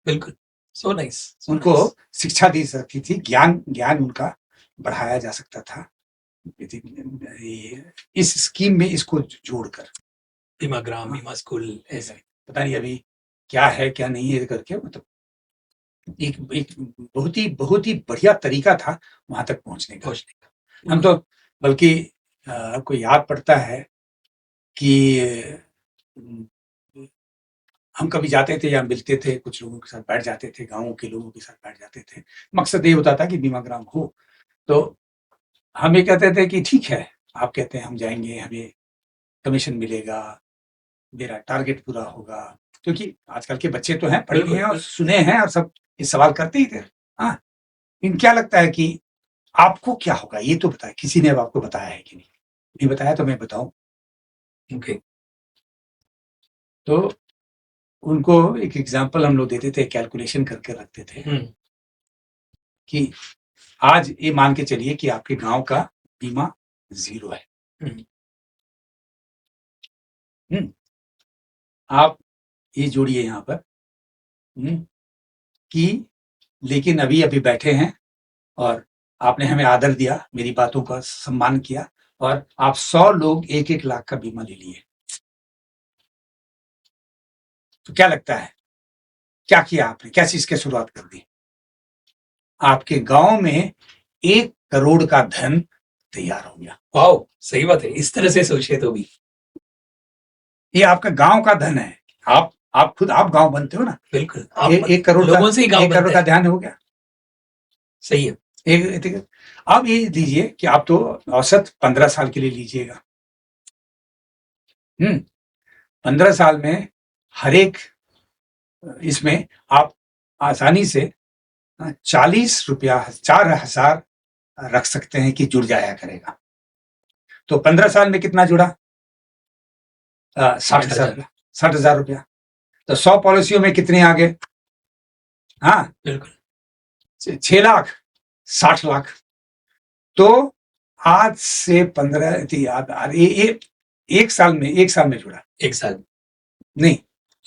बिल्कुल. So nice. उनको शिक्षा दी सकती थी, ज्ञान उनका बढ़ाया जा सकता था इस स्कीम में इसको जोड़कर. बीमा ग्राम, बीमा स्कूल, ऐसा. पता नहीं अभी क्या है क्या नहीं है करके, मतलब एक बहुत ही बढ़िया तरीका था वहां तक पहुंचने का. हम तो बल्कि आपको याद पड़ता है कि हम कभी जाते थे या मिलते थे, कुछ लोगों के साथ बैठ जाते थे, गाँवों के लोगों के साथ बैठ जाते थे. मकसद ये होता था कि बीमा ग्राम हो. तो हम ये कहते थे कि ठीक है, आप कहते हैं हम जाएंगे, हमें कमीशन मिलेगा, मेरा टारगेट पूरा होगा. क्योंकि आजकल के बच्चे तो हैं, पढ़े हैं और सुने हैं और सब ये सवाल करते ही थे. हाँ, इन क्या लगता है कि आपको क्या होगा, ये तो बताए. किसी ने अब आपको बताया है कि नहीं बताया, तो मैं बताऊं. ओके. तो उनको एक एग्जांपल हम लोग देते थे, कैलकुलेशन करके रखते थे कि आज ये मान के चलिए कि आपके गांव का बीमा 0 है. आप ये जोड़िए यहाँ पर कि लेकिन अभी बैठे हैं और आपने हमें आदर दिया, मेरी बातों का सम्मान किया, और आप 100 लोग 1-1 लाख का बीमा ले लिए. तो क्या लगता है क्या किया आपने, क्या चीज की शुरुआत कर दी? आपके गांव में 1 करोड़ का धन तैयार हो गया. वाओ, सही बात है. इस तरह से सोचिए तो भी ये आपका गांव का धन है. आप खुद आप गांव बनते हो ना. बिल्कुल. 1 करोड़ लोगों से ही गांव 1 करोड़ बनता का ध्यान हो गया. सही है. अब ये लीजिए कि आप तो औसत 15 साल के लिए लीजिएगा. 15 साल में हर एक इसमें आप आसानी से 40 रुपया 4,000 रख सकते हैं कि जुड़ जाया करेगा. तो 15 साल में कितना जुड़ा? 60,000 रुपया. तो 100 पॉलिसियों में कितने आ गए? हाँ, बिल्कुल 6 लाख 60 लाख. तो आज से 15 एक साल में जुड़ा. एक साल नहीं,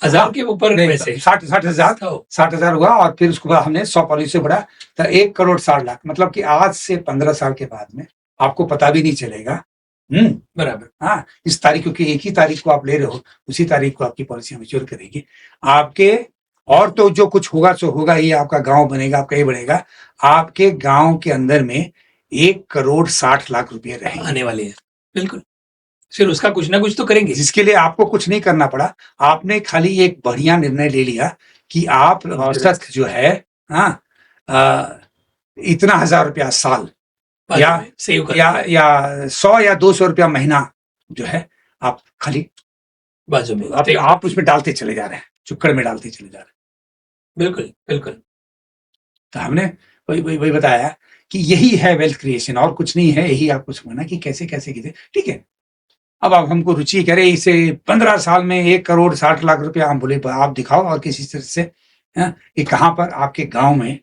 1000 के ऊपर पैसे 60,000 हुआ. और फिर उसके बाद हमने 100 पॉलिसी बढ़ा तो 1 करोड़ 60 लाख. मतलब कि आज से 15 साल के बाद में आपको पता भी नहीं चलेगा. बराबर. हाँ, इस तारीख, क्योंकि एक ही तारीख को आप ले रहे हो, उसी तारीख को आपकी पॉलिसी मैच्योर करेगी आपके. और तो जो कुछ होगा सो होगा ही. आपका गांव बनेगा, आपका ही बढ़ेगा. आपके गांव के अंदर में 1 करोड़ 60 लाख रुपए रहेंगे, आने वाले हैं. बिल्कुल. फिर उसका कुछ ना कुछ तो करेंगे, जिसके लिए आपको कुछ नहीं करना पड़ा. आपने खाली एक बढ़िया निर्णय ले लिया कि आप औसत जो है, हाँ, इतना 1,000 रुपया साल या 100 या 200 रुपया महीना जो है, आप खाली बाजू में आप उसमें डालते चले जा रहे हैं, चुक्कड़ में डालते चले जा रहे हैं. बिल्कुल बिल्कुल. तो हमने वही बताया कि यही है वेल्थ क्रिएशन, और कुछ नहीं है. यही आपको समझना कि कैसे कैसे कीजिए. ठीक है, अब आप हमको रुचि करे इसे 15 साल में 1 करोड़ 60 लाख रुपया. हम बोले आप दिखाओ, और किसी तरह से ये कहाँ पर आपके गांव में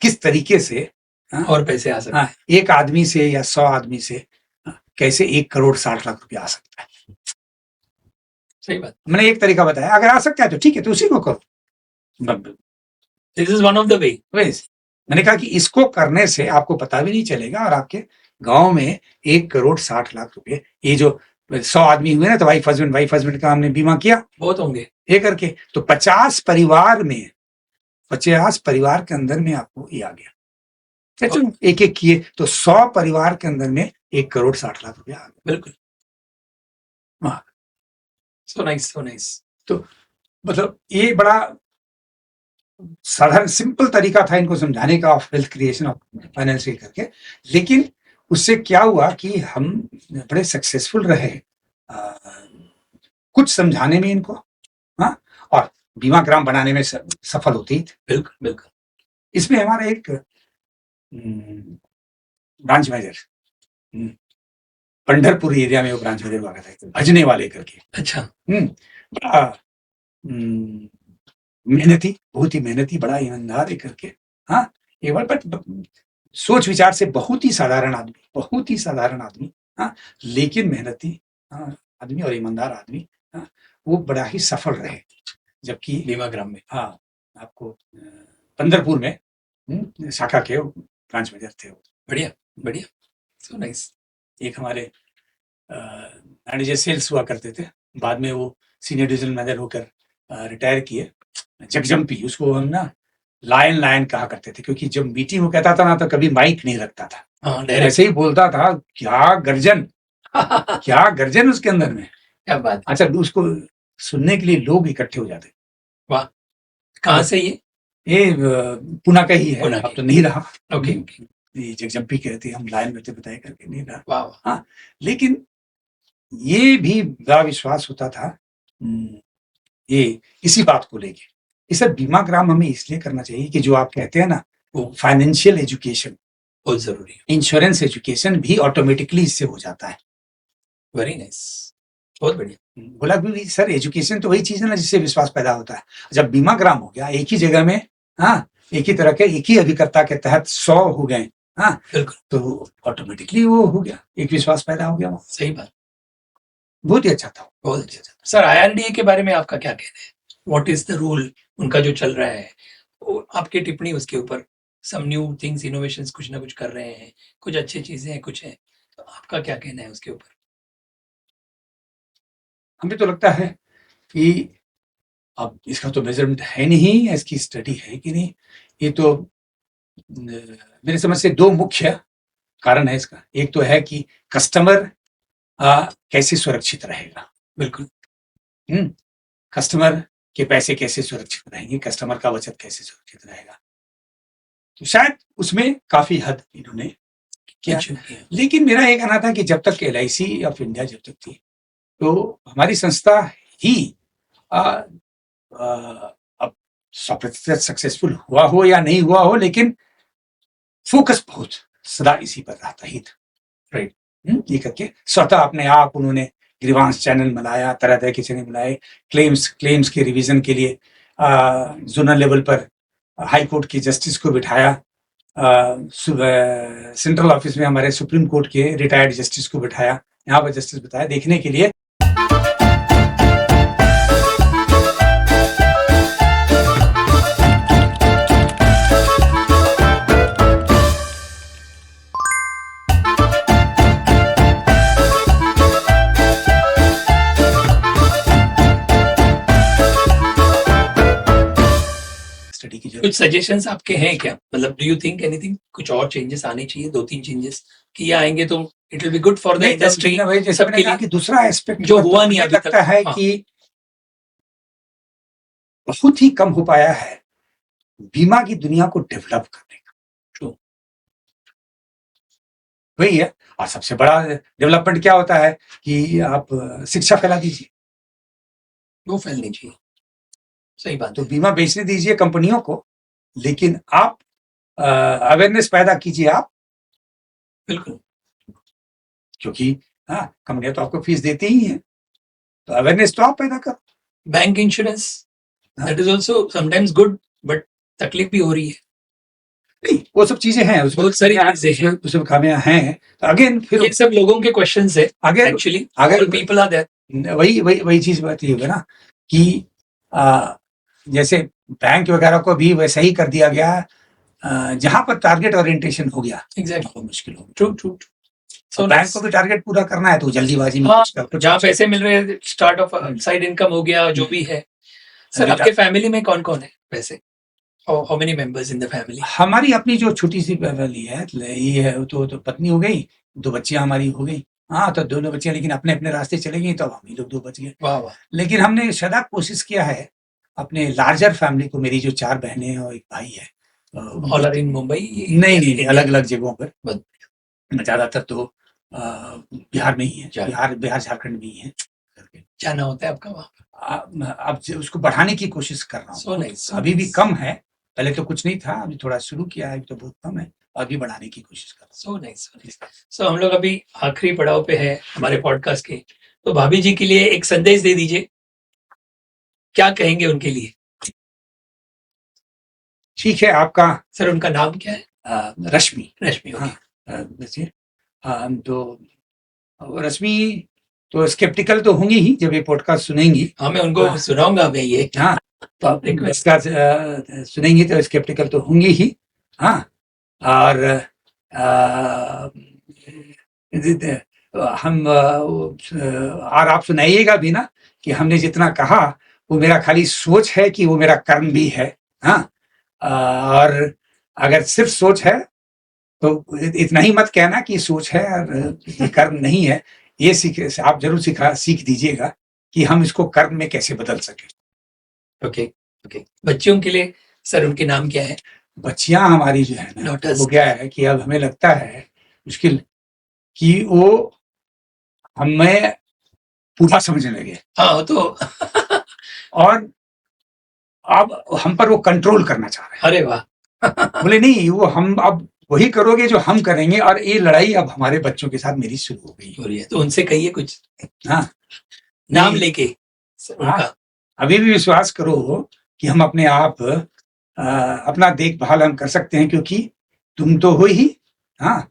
किस तरीके से और पैसे आ सकते हैं. एक आदमी से या 100 आदमी से कैसे 1 करोड़ 60 लाख रुपया आ सकता है. सही बात. मैंने एक तरीका बताया. अगर आ सकता है तो ठीक है, तो उसी को करो. This is one of the way. मैंने कहा कि इसको करने से आपको पता भी नहीं चलेगा और आपके गांव में 1,60,00,000 रुपए, ये जो 100 आदमी हुए ना, तो वाइफ हस्बैंड का हमने बीमा किया बहुत होंगे। ये करके, तो 50 परिवार के अंदर में आपको ये आ गया। चलो एक एक किए तो 100 परिवार के अंदर में 1,60,00,000 आ गया। बिल्कुल। हाँ, सो नाइस। तो मतलब ये बड़ा साधारण सिंपल तरीका था इनको समझाने का, of wealth creation of financial करके, लेकिन उससे क्या हुआ कि हम बड़े सक्सेसफुल रहे कुछ समझाने में इनको, हाँ, और बीमा ग्राम बनाने में सफल होती थे। बिल्कुल। इसमें हमारा एक ब्रांच मैनेजर, पंढरपुर एरिया में वो ब्रांच मैनेजर हुआ करता था, भजने वाले करके। अच्छा। बड़ा मेहनती, बहुत ही मेहनती, बड़ा ईमानदार करके। हाँ, एक बार बट सोच विचार से बहुत ही साधारण आदमी, हाँ, लेकिन मेहनती, हाँ, आदमी और ईमानदार आदमी, हाँ, वो बड़ा ही सफल रहे। जबकि बीमा ग्राम में, हाँ, आपको पंढरपुर में शाखा के ब्रांच मैनेजर थे वो। बढ़िया। So nice. एक हमारे मैनेजर सेल्स हुआ करते थे, बाद में वो सीनियर डिविजनल मैनेजर होकर रिटायर किए, जगजम्पी, उसको हम ना लायन कहा करते थे, क्योंकि जब मीटिंग वो कहता था ना तो कभी माइक नहीं रखता था, हाँ, ऐसे ही बोलता था, क्या गर्जन उसके अंदर में, क्या बात। अच्छा, उसको सुनने के लिए लोग इकट्ठे हो जाते। वाह, कहाँ से ये पुणे का ही है, अब तो नहीं रहा। ओके। ये जगजम्पी कहते, हम लाइन में थे, बताया करके नहीं रहा। वाह। हाँ, लेकिन ये भी बड़ा विश्वास होता था ये इसी बात को लेके। इसे बीमा ग्राम हमें इसलिए करना चाहिए कि जो आप कहते हैं ना, वो फाइनेंशियल एजुकेशन बहुत जरूरी है, इंश्योरेंस एजुकेशन भी ऑटोमेटिकली इससे हो जाता है। वेरी नाइस, बहुत बढ़िया। बोला भी सर, एजुकेशन तो वही चीज है ना जिससे विश्वास पैदा होता है। जब बीमा ग्राम हो गया, एक ही जगह में, हाँ, एक ही तरह के, एक ही अभिकर्ता के तहत 100 हो गए, हाँ, तो ऑटोमेटिकली वो हो गया, एक विश्वास पैदा हो गया। सही बात, बहुत ही अच्छा था, बहुत अच्छा था। सर, IRDA के बारे में आपका क्या कहना है? व्हाट इज द रूल उनका जो चल रहा है, आपकी टिप्पणी उसके ऊपर? सम न्यू थिंग्स, इनोवेशंस कुछ ना कुछ कर रहे हैं, कुछ अच्छी चीजें हैं, कुछ है, तो आपका क्या कहना है उसके ऊपर? हमें तो लगता है कि अब इसका तो मेजरमेंट है नहीं, इसकी स्टडी है कि नहीं, ये तो मेरे समझ से 2 मुख्य कारण है इसका। एक तो है कि कस्टमर कैसे सुरक्षित रहेगा। बिल्कुल। कस्टमर के पैसे कैसे सुरक्षित रहेंगे, कस्टमर का बचत कैसे सुरक्षित रहेगा, तो शायद उसमें काफी हद इन्होंने किया। लेकिन मेरा ये कहना था कि जब तक LIC ऑफ इंडिया जब तक थी, तो हमारी संस्था ही अब 100% सक्सेसफुल हुआ हो या नहीं हुआ हो, लेकिन फोकस बहुत सदा इसी पर रहता ही था, राइट। ये करके स्वतः अपने आप उन्होंने ग्रीवांस चैनल बनाया, तरह तरह के चैनल बनाए, क्लेम्स के रिवीजन के लिए जोनल लेवल पर हाई कोर्ट के जस्टिस को बिठाया, सेंट्रल ऑफिस में हमारे सुप्रीम कोर्ट के रिटायर्ड जस्टिस को बिठाया, यहाँ पर जस्टिस बताया देखने के लिए। कुछ सजेशंस आपके हैं क्या? मतलब डू यू थिंक एनीथिंग, कुछ और चेंजेस आने चाहिए, 2-3 चेंजेस कि आएंगे तो it will be good for the industry? जैसे मैंने कहा कि दूसरा एस्पेक्ट जो हुआ नहीं अभी तक, लगता है कि बहुत ही कम हो पाया है बीमा की दुनिया को डेवलप करने का। वही है, और सबसे बड़ा डेवलपमेंट क्या होता है कि आप शिक्षा फैला दीजिए, वो फैलनी चाहिए। सही बात। तो बीमा बेचने दीजिए कंपनियों को, लेकिन आप अवेयरनेस पैदा कीजिए आप। बिल्कुल, क्योंकि हाँ, कंपनियां तो आपको फीस देती ही हैं, तो अवेयरनेस तो आप पैदा करो। Bank insurance, that is also sometimes good, but तकलीफ भी हो रही है। नहीं, वो सब चीजें हैं, उसमें बहुत सारी चीजें हैं, उसमें खामियां हैं। तो अगेन फिर ये सब लोगों के क्वेश्चंस है एक्चुअली, अगर पीपल आर देयर, वही चीज बात ये होगा ना कि जैसे बैंक वगैरह को भी वैसा ही कर दिया गया, जहां पर टारगेट ओरिएंटेशन हो गया, एग्जैक्टली, मुश्किल हो गया। ट्रू। So bank nice. को भी टारगेट पूरा करना है तो जल्दीबाजी में हाँ, कुछ कर कुछ जहाँ पैसे मिल रहे हैं, स्टार्ट ऑफ साइड इनकम हो गया, जो भी है। सर, बेटा- आपके फैमिली में कौन कौन है वैसे? How many members in the family? हमारी अपनी जो छोटी सी फैमिली है ये है, तो पत्नी हो गई, 2 बच्चियां हमारी हो गई। हाँ, तो दोनों बच्चियां लेकिन अपने अपने रास्ते चले गई, तो अब हम ही लोग 2 बच गए। वाह वाह। लेकिन हमने सदा कोशिश किया है अपने लार्जर फैमिली को, मेरी जो 4 बहनें हैं और 1 भाई है, ऑल आर इन मुंबई? नहीं, अलग-अलग जगहों पर। बहुत ज़्यादातर तो बिहार में ही है, बिहार। बिहार झारखंड में ही है करके। जाना होता है आपका वहाँ? अब उसको बढ़ाने की कोशिश कर रहा सो हूँ। नाइस। अभी भी कम है, पहले तो कुछ नहीं था, अभी थोड़ा शुरू किया है, अभी तो बहुत कम है, अभी बढ़ाने की कोशिश कर रहा सो नाइस। सो हम लोग अभी आखिरी पड़ाव पे है हमारे पॉडकास्ट के, तो भाभी जी के लिए एक संदेश दे दीजिए, क्या कहेंगे उनके लिए? हूँ। ठीक है, आपका सर, उनका नाम क्या है? रश्मि। रश्मि। हाँ, वैसे तो रश्मि तो स्केप्टिकल तो होंगी ही जब ये पॉडकास्ट सुनेंगी। हाँ, मैं उनको सुनाऊंगा मैं ये। हाँ, तो आप रिक्वेस्ट इसका सुनेंगी तो स्केप्टिकल तो होंगी ही। हाँ, और हम और आप सुनाइएगा भी ना कि हमने जितना कहा वो मेरा खाली सोच है कि वो मेरा कर्म भी है। हाँ, और अगर सिर्फ सोच है तो इतना ही मत कहना कि सोच है और ये कर्म नहीं है। ये आप जरूर सीख दीजिएगा कि हम इसको कर्म में कैसे बदल सके। ओके। बच्चियों के लिए सर, उनके नाम क्या है? बच्चियां हमारी जो है ना, Daughters. वो क्या है कि अब हमें लगता है मुश्किल कि वो हमें पूरा समझने लगे हाँ, तो और अब हम पर वो कंट्रोल करना चाह रहे हैं। अरे वाह। बोले नहीं, वो हम अब वही करोगे जो हम करेंगे, और ये लड़ाई अब हमारे बच्चों के साथ मेरी शुरू हो गई। हो रही है, तो उनसे कहिए कुछ हाँ, नाम नहीं, लेके सर, हाँ, उनका। अभी भी विश्वास करो कि हम अपने आप अपना देखभाल हम कर सकते हैं, क्योंकि तुम तो हो ही। हाँ,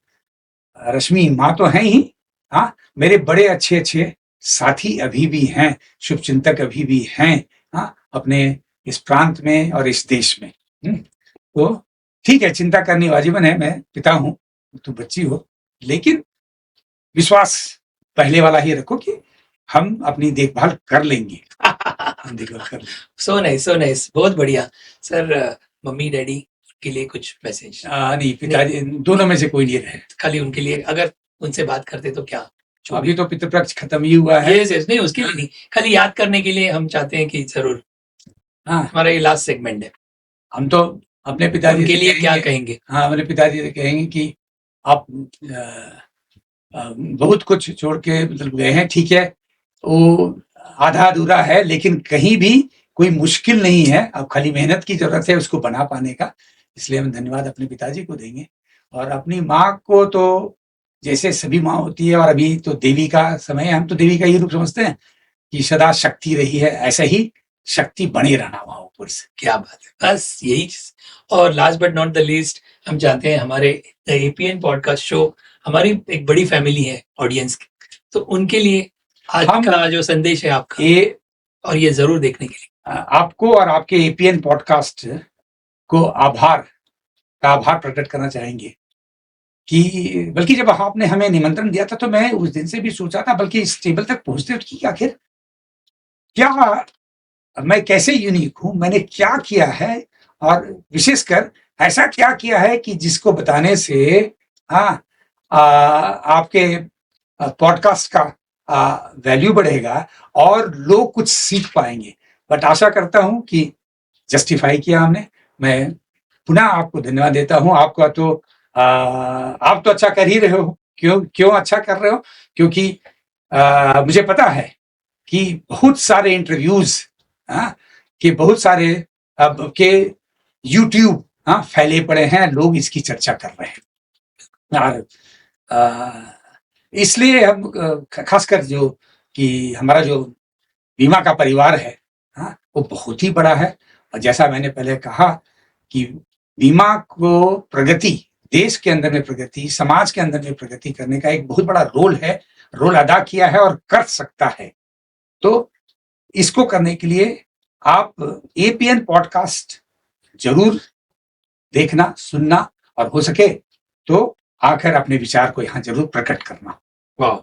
रश्मि माँ तो है ही। हाँ, मेरे बड़े अच्छे अच्छे साथी अभी भी हैं, शुभचिंतक अभी भी हैं। हाँ, अपने इस प्रांत में और इस देश में। तो ठीक है, चिंता करनी वाजिबन है, मैं पिता हूँ, तुम बच्ची हो, लेकिन विश्वास पहले वाला ही रखो कि हम अपनी देखभाल कर लेंगे। हम देखभाल कर लेंगे। सो नाइस, बहुत बढ़िया। सर, मम्मी डैडी के लिए कुछ मैसेज? नहीं, पिताजी दोनों में से कोई नहीं रहे। खाली उनके लिए, अगर उनसे बात करते तो क्या? अभी तो पितृपक्ष खत्म ही हुआ है। यस, नहीं, उसके लिए नहीं, खाली याद करने के लिए हम चाहते हैं कि जरूर। हाँ, हमारा ये लास्ट सेगमेंट है। हम तो अपने पिताजी उनके से लिए क्या कहेंगे। कहेंगे? हाँ, अपने पिताजी से कहेंगे कि आप बहुत कुछ छोड़ के मतलब गए हैं, ठीक है, वो आधा अधूरा है, लेकिन कहीं भी कोई मुश्किल नहीं है, अब खाली मेहनत की जरूरत है उसको बना पाने का। इसलिए हम धन्यवाद अपने पिताजी को देंगे, और अपनी माँ को तो जैसे सभी माँ होती है, और अभी तो देवी का समय है, हम तो देवी का ये रूप समझते हैं कि सदा शक्ति रही है, ऐसा ही शक्ति बने रहना वहां ऊपर से। क्या बात है, बस यही चीज। और last but not the least, हम चाहते हैं हमारे एपीएन पॉडकास्ट शो, हमारी एक बड़ी फैमिली है ऑडियंस की, तो उनके लिए आज का जो संदेश है आपका, और ये जरूर देखने के लिए आपको और आपके एपीएन पॉडकास्ट को आभार प्रकट करना चाहेंगे कि बल्कि जब आपने हमें निमंत्रण दिया था तो मैं उस दिन से भी सोचा था, बल्कि इस टेबल तक पहुंचते कि आखिर क्या मैं कैसे यूनिक हूं, मैंने क्या किया है, और विशेषकर ऐसा क्या किया है कि जिसको बताने से हाँ आपके पॉडकास्ट का वैल्यू बढ़ेगा और लोग कुछ सीख पाएंगे। बट आशा करता हूं कि जस्टिफाई किया हमने। मैं पुनः आपको धन्यवाद देता हूं। आपका तो आप तो अच्छा कर ही रहे हो। क्यों अच्छा कर रहे हो? क्योंकि मुझे पता है कि बहुत सारे इंटरव्यूज के बहुत सारे अब के यूट्यूब फैले पड़े हैं, लोग इसकी चर्चा कर रहे हैं, और इसलिए हम खासकर जो कि हमारा जो बीमा का परिवार है वो बहुत ही बड़ा है। और जैसा मैंने पहले कहा कि बीमा को प्रगति, देश के अंदर में प्रगति, समाज के अंदर में प्रगति करने का एक बहुत बड़ा रोल अदा किया है और कर सकता है। तो इसको करने के लिए आप एपीएन पॉडकास्ट जरूर देखना, सुनना, और हो सके तो आकर अपने विचार को यहाँ जरूर प्रकट करना। वाह,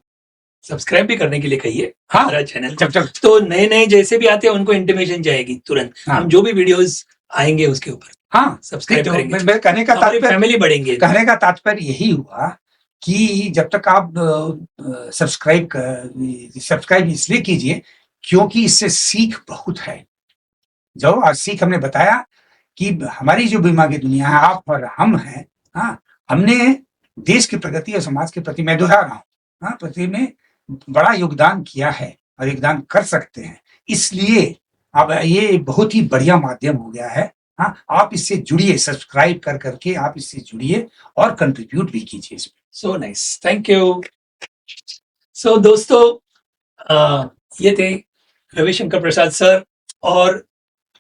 सब्सक्राइब भी करने के लिए कहिए हाँ, हमारा चैनल। जब तो नए नए जैसे भी आते हैं उनको इंटीमेशन जाएगी तुरंत। हाँ। हम जो भी वीडियोस आएंगे उसके ऊपर हाँ, सब्सक्राइब तो करेंगे। मैं कहने का हमारी तात्पर्य फैमिली बढ़ेंगे। कहने का तात्पर्य यही हुआ कि जब तक आप सब्सक्राइब इसलिए कीजिए क्योंकि इससे सीख बहुत है। जो आज सीख हमने बताया कि हमारी जो बीमा की दुनिया है, आप और हम हैं, हाँ, हमने देश की प्रगति और समाज के प्रति, मैं दोहरा रहा हूँ, हाँ, प्रति में बड़ा योगदान किया है और योगदान कर सकते हैं। इसलिए अब ये बहुत ही बढ़िया माध्यम हो गया है। हाँ, आप इससे जुड़िए, सब्सक्राइब कर करके आप इससे जुड़िए और कंट्रीब्यूट भी कीजिए इसमें। So nice, thank you. So दोस्तों, ये थे रविशंकर प्रसाद सर, और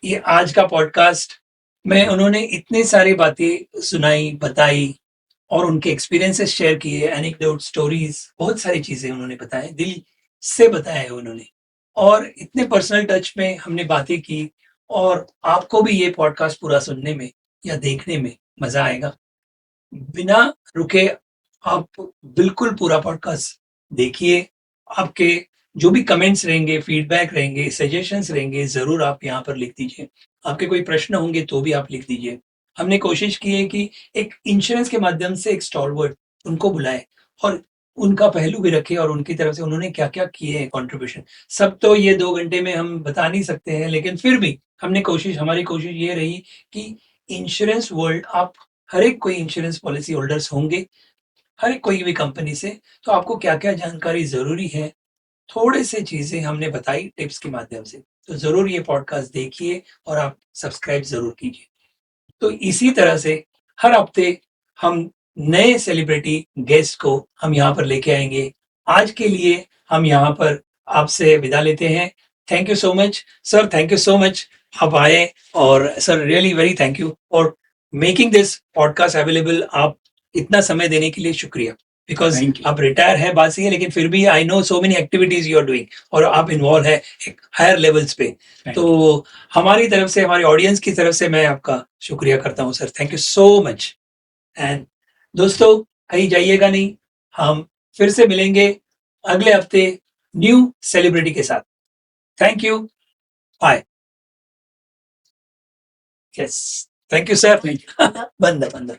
ये आज का पॉडकास्ट में उन्होंने इतने सारी बातें सुनाई, बताई, और उनके एक्सपीरियंसेस शेयर किए, एनेक्डोट, स्टोरीज, बहुत सारी चीजें उन्होंने बताए, दिल से बताया है उन्होंने, और इतने पर्सनल टच में हमने बातें की। और आपको भी ये पॉडकास्ट पूरा सुनने में या देखने में मजा आएगा। बिना रुके आप बिल्कुल पूरा पॉडकास्ट देखिए। आपके जो भी कमेंट्स रहेंगे, फीडबैक रहेंगे, सजेशंस रहेंगे, जरूर आप यहाँ पर लिख दीजिए। आपके कोई प्रश्न होंगे तो भी आप लिख दीजिए। हमने कोशिश की है कि एक इंश्योरेंस के माध्यम से एक स्टॉलवर्ड उनको बुलाए और उनका पहलू भी रखे, और उनकी तरफ से उन्होंने क्या क्या किए हैं कंट्रीब्यूशन। सब तो ये 2 घंटे में हम बता नहीं सकते हैं, लेकिन फिर भी हमारी कोशिश ये रही कि इंश्योरेंस वर्ल्ड, आप हर एक कोई इंश्योरेंस पॉलिसी होल्डर्स होंगे, हर एक कोई भी कंपनी से, तो आपको क्या क्या जानकारी जरूरी है, थोड़े से चीजें हमने बताई टिप्स के माध्यम से। तो जरूर ये पॉडकास्ट देखिए और आप सब्सक्राइब जरूर कीजिए। तो इसी तरह से हर हफ्ते हम नए सेलिब्रिटी गेस्ट को हम यहाँ पर लेके आएंगे। आज के लिए हम यहाँ पर आपसे विदा लेते हैं। Thank you so much sir, thank you so much, आप आए। और sir, really very thank you for making this podcast available. आप इतना समय देने के लिए शुक्रिया। Because Thank you. आप रिटायर है बात सही है, लेकिन फिर भी I know so many activities you are doing, और आप इन्वॉल्व है एक हायर लेवल्स पे। Thank तो हमारी तरफ से, हमारी ऑडियंस की तरफ से मैं आपका शुक्रिया करता हूँ sir. Thank you so much. And दोस्तों, कहीं जाइएगा नहीं, हम फिर से मिलेंगे अगले हफ्ते न्यू सेलिब्रिटी के साथ। Thank you, bye. Yes, thank you sir. Thank you. बंद बंद।